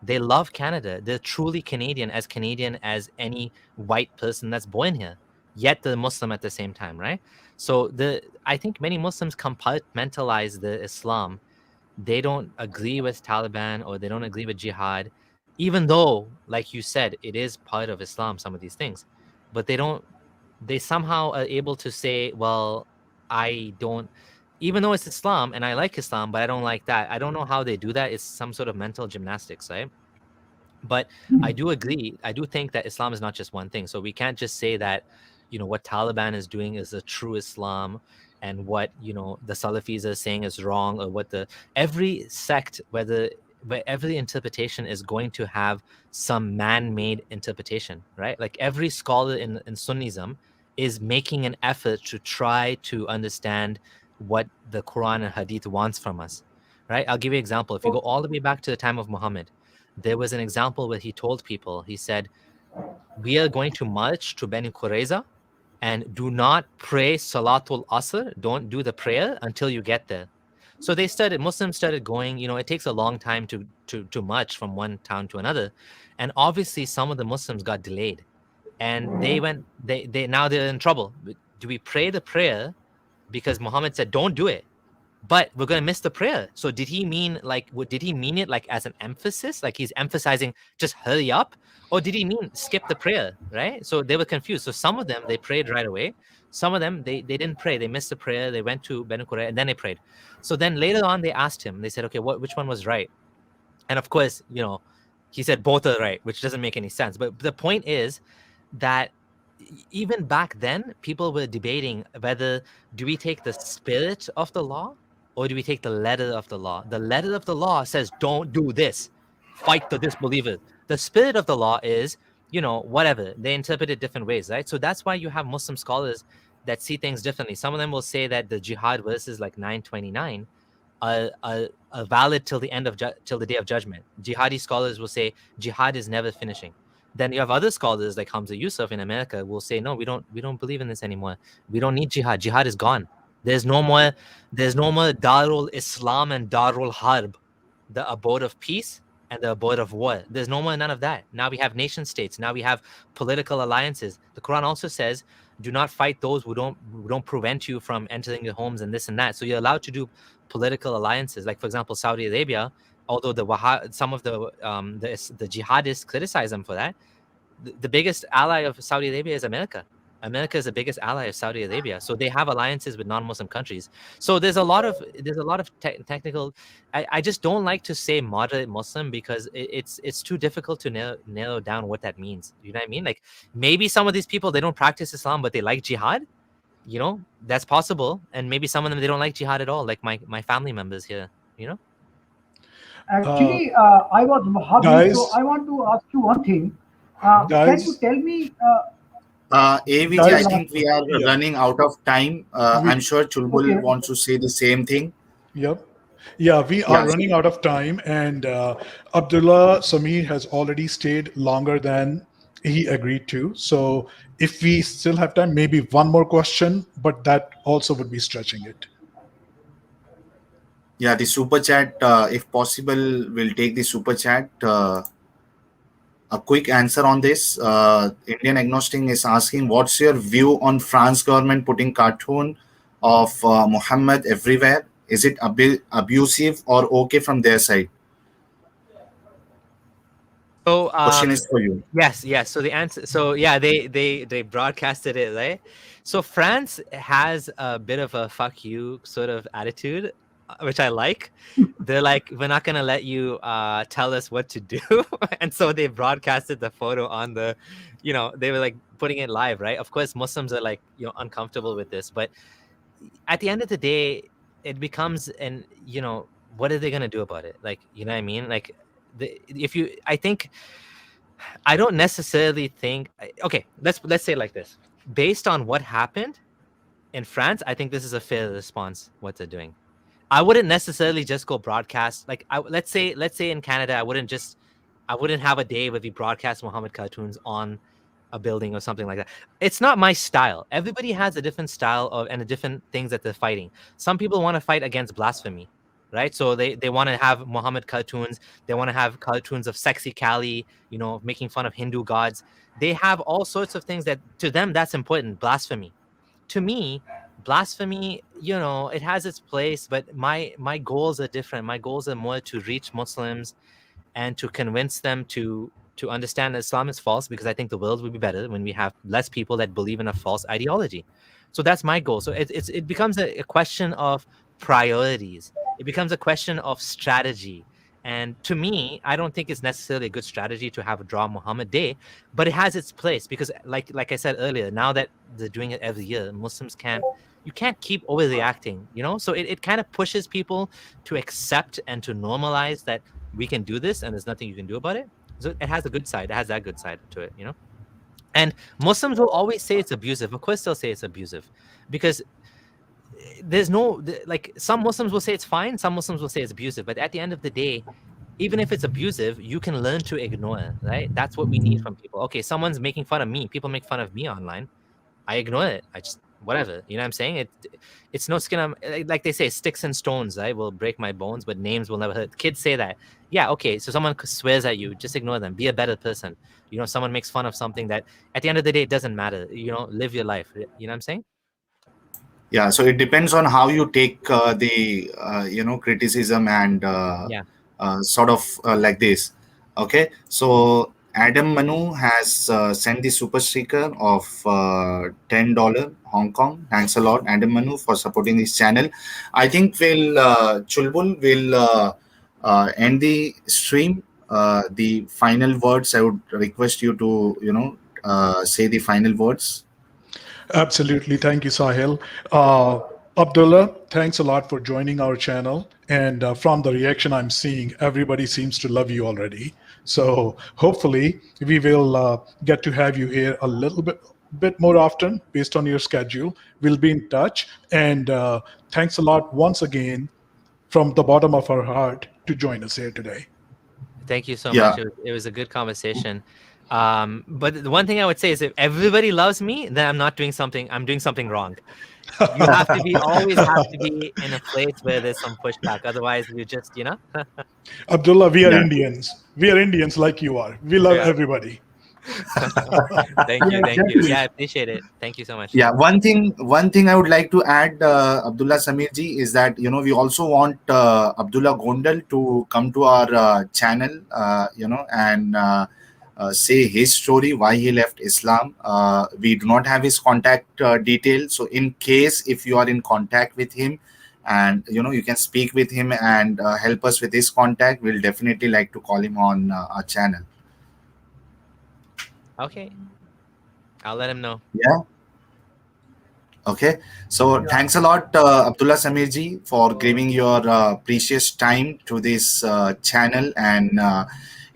They love Canada. They're truly Canadian as any white person that's born here, yet they're Muslim at the same time, right? So I think many Muslims compartmentalize the Islam. They don't agree with Taliban, or they don't agree with jihad, even though, like you said, it is part of Islam, some of these things. But they somehow are able to say, well, I don't, even though it's Islam and I like Islam, but I don't like that. I don't know how they do that. It's some sort of mental gymnastics, right? But I do agree. I do think that Islam is not just one thing. So we can't just say that, what Taliban is doing is a true Islam, and what, the Salafis are saying is wrong, or what every sect, where every interpretation is going to have some man-made interpretation, right? Like every scholar in Sunnism is making an effort to try to understand what the Quran and Hadith wants from us, right? I'll give you an example. If you go all the way back to the time of Muhammad, there was an example where he told people, he said, we are going to march to Bani Qurayza, and do not pray Salatul Asr. Don't do the prayer until you get there. So Muslims started going, it takes a long time to march from one town to another. And obviously some of the Muslims got delayed, and now they're in trouble. Do we pray the prayer because Muhammad said, don't do it, but we're going to miss the prayer? So did he mean it like as an emphasis, like he's emphasizing just hurry up, or did he mean skip the prayer, right? So they were confused. So some of them, they prayed right away. Some of them, they didn't pray. They missed the prayer. They went to Banu Qurayza and then they prayed. So then later on, they asked him, they said, okay, which one was right? And of course, he said both are right, which doesn't make any sense. But the point is that even back then, people were debating whether, do we take the spirit of the law, or do we take the letter of the law? The letter of the law says, don't do this, fight the disbelievers. The spirit of the law is, whatever. They interpret it different ways, right? So that's why you have Muslim scholars that see things differently. Some of them will say that the jihad verses like 929 are valid till the end of till the day of judgment. Jihadi scholars will say jihad is never finishing. Then you have other scholars like Hamza Yusuf in America will say, no, we don't believe in this anymore. We don't need jihad. Jihad is gone. There's no more Darul Islam and Darul Harb, the abode of peace and the abode of war. There's no more none of that. Now we have nation states. Now we have political alliances. The Quran also says, do not fight those who don't prevent you from entering your homes and this and that. So you're allowed to do political alliances. Like for example, Saudi Arabia, although some of the jihadists criticize them for that, the biggest ally of Saudi Arabia is America. America is the biggest ally of Saudi Arabia, so they have alliances with non-Muslim countries. So there's a lot of technical. I just don't like to say moderate Muslim because it's too difficult to narrow down what that means. You know what I mean? Like maybe some of these people, they don't practice Islam but they like jihad. That's possible, and maybe some of them, they don't like jihad at all, like my family members here. Actually, I was Wahhabi, Guys, so I want to ask you one thing. Can you guys, tell me? AVG, I Guys, think we are yeah. running out of time. I'm sure Chulbul Okay. wants to say the same thing. Yep. Yeah, we are Yeah. running out of time, and Abdullah Samir has already stayed longer than he agreed to. So, if we still have time, maybe one more question, but that also would be stretching it. Yeah, the super chat, if possible, we'll take the super chat. A quick answer on this. Indian Agnostic is asking, what's your view on France government putting cartoon of Muhammad everywhere? Is it abusive or okay from their side? So Question is for you. yes. So the answer. So yeah, they broadcasted it, right? So France has a bit of a fuck you sort of attitude, which I like. They're like, we're not gonna let you tell us what to do, and so they broadcasted the photo on the, they were like putting it live, right? Of course, Muslims are like uncomfortable with this, but at the end of the day, it becomes what are they gonna do about it? Like, you know what I mean? Like, I think I don't necessarily think. Okay, let's say it like this. Based on what happened in France, I think this is a fair response. What they're doing, I wouldn't necessarily just go broadcast. Like, let's say in Canada, I wouldn't have a day where we broadcast Muhammad cartoons on a building or something like that. It's not my style. Everybody has a different style and the different things that they're fighting. Some people want to fight against blasphemy, right? So they want to have Muhammad cartoons. They want to have cartoons of sexy Kali, making fun of Hindu gods. They have all sorts of things that to them that's important. Blasphemy. To me, blasphemy, it has its place, but my goals are different. My goals are more to reach Muslims and to convince them to understand that Islam is false, because I think the world will be better when we have less people that believe in a false ideology. So that's my goal. So it becomes a question of priorities. It becomes a question of strategy. And to me, I don't think it's necessarily a good strategy to have a Draw Muhammad Day, but it has its place because, like I said earlier, now that they're doing it every year, Muslims you can't keep overreacting, So it kind of pushes people to accept and to normalize that we can do this and there's nothing you can do about it. So it has a good side. It has that good side to it, And Muslims will always say it's abusive. Of course, they'll say it's abusive because there's no, like, some Muslims will say it's fine. Some Muslims will say it's abusive. But at the end of the day, even if it's abusive, you can learn to ignore it, right? That's what we need from people. Okay, someone's making fun of me. People make fun of me online. I ignore it. I just, whatever. You know what I'm saying? It's no skin on, like they say, sticks and stones, right, will break my bones, but names will never hurt. Kids say that. Yeah, okay, so someone swears at you, just ignore them. Be a better person. Someone makes fun of something that at the end of the day, it doesn't matter. Live your life. You know what I'm saying? Yeah, so it depends on how you take the criticism and sort of like this. Okay, so Adam Manu has sent the super sticker of $10 Hong Kong. Thanks a lot, Adam Manu, for supporting this channel. I think Chulbul will end the stream. The final words, I would request you to say the final words. Absolutely. Thank you, Sahil. Abdullah, thanks a lot for joining our channel. And from the reaction I'm seeing, everybody seems to love you already. So hopefully we will get to have you here a little bit more often based on your schedule. We'll be in touch. And thanks a lot once again from the bottom of our heart to join us here today. Thank you so Yeah. much. It was a good conversation. But the one thing I would say is if everybody loves me, then I'm doing something wrong. You have to be always have to be in a place where there's some pushback. Otherwise, you just, Abdullah, we are Yeah. Indians. We are Indians like you are. We love Yeah. everybody. Thank you. Yeah, Thank you. exactly. Yeah, I appreciate it. Thank you so much. Yeah, one thing I would like to add, Abdullah Samir ji, is that we also want Abdullah Gondal to come to our channel, and say his story why he left Islam. We do not have his contact details, so in case if you are in contact with him, and you can speak with him and help us with his contact, we'll definitely like to call him on our channel. Okay. I'll let him know. Yeah. Okay, so thanks a lot, Abdullah Samir ji, for giving your precious time to this channel and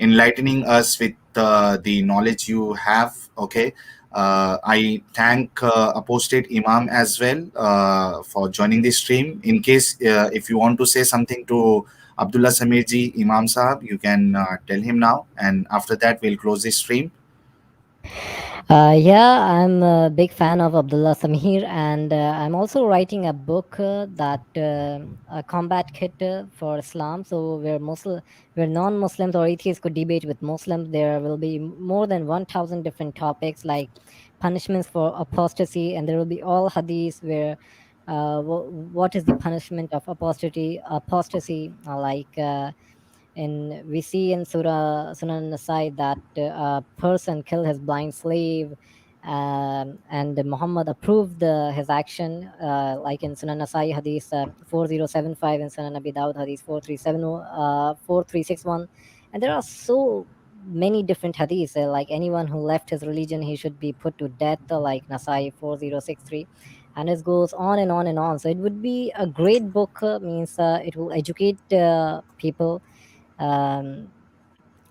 enlightening us with the knowledge you have. Okay, I thank Apostate Imam as well for joining the stream. In case if you want to say something to Abdullah Samir ji, Imam Sahab, you can tell him now, and after that we'll close the stream. Yeah, I'm a big fan of Abdullah Samir, and I'm also writing a book a combat kit for Islam. So where non-Muslims or atheists could debate with Muslims, there will be more than 1,000 different topics like punishments for apostasy, and there will be all hadiths where what is the punishment of apostasy, and we see in Surah Sunan Nasai that a person killed his blind slave, and Muhammad approved his action, like in Sunan Nasai Hadith 4075 and Sunan Abi Dawud Hadith 4361. And there are so many different hadiths, like anyone who left his religion, he should be put to death, like Nasai 4063. And it goes on and on and on. So it would be a great book, means it will educate people, um,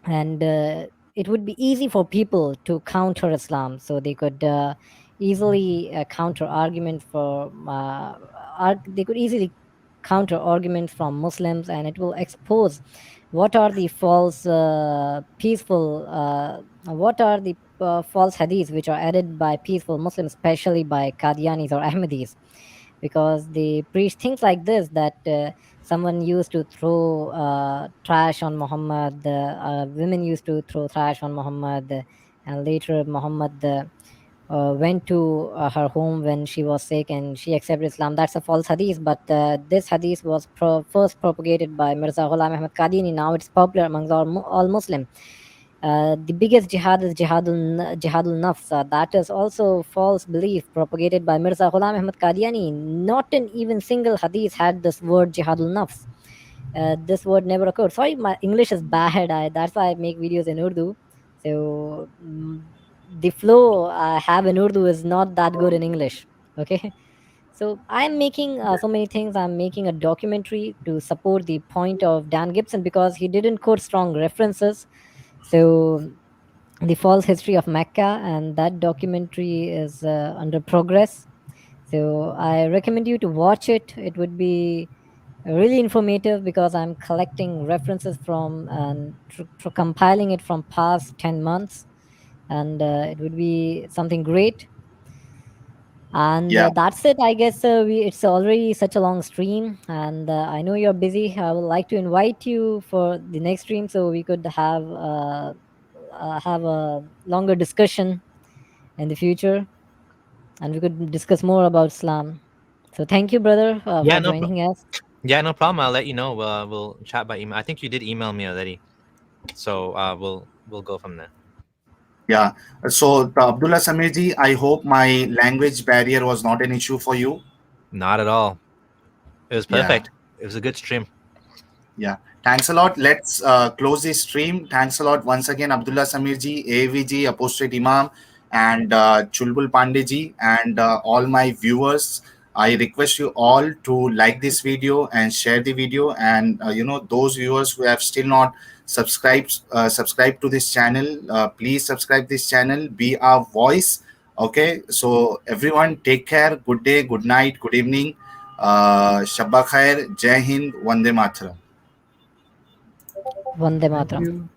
and it would be easy for people to counter Islam, so they could easily counter arguments they could easily counter arguments from Muslims, and it will expose what are the false hadiths which are added by peaceful Muslims, especially by Qadianis or Ahmadis, because they preach things like this, that someone used to throw trash on Muhammad, women used to throw trash on Muhammad, and later Muhammad went to her home when she was sick and she accepted Islam. That's a false hadith, but this hadith was first propagated by Mirza Ghulam Ahmad Qadiani. Now it's popular amongst all Muslim. The biggest jihad is jihadul nafs. That is also false belief propagated by Mirza Ghulam Ahmad Qadiani. Not in even single hadith had this word jihadul nafs. This word never occurred. Sorry, my English is bad. That's why I make videos in Urdu. So the flow I have in Urdu is not that good in English. Okay. So I'm making so many things. I'm making a documentary to support the point of Dan Gibson because he didn't quote strong references. So the false history of Mecca, and that documentary is under progress. So I recommend you to watch it. It would be really informative because I'm collecting references from and compiling it from past 10 months, and it would be something great. And Yeah. that's it, I guess. It's already such a long stream, and I know you're busy. I would like to invite you for the next stream so we could have a longer discussion in the future, and we could discuss more about Islam. So thank you, brother, Yeah, for no joining us. Yeah, no problem. I'll let you know. We'll chat by email. I think you did email me already, so we'll go from there. Yeah. So, Abdullah Samir ji, I hope my language barrier was not an issue for you. Not at all. It was Yeah. perfect. It was a good stream. Yeah. Thanks a lot. Let's close this stream. Thanks a lot once again, Abdullah Samir ji, AV ji, Apostate Imam, and Chulbul Pandey ji, and all my viewers. I request you all to like this video and share the video. And those viewers who have still not subscribed to this channel, please subscribe this channel. Be our voice. Okay, so everyone, take care. Good day, good night, good evening. Shabba Khair, Jai Hind, Vande Mataram. Vande Thank Mataram. you.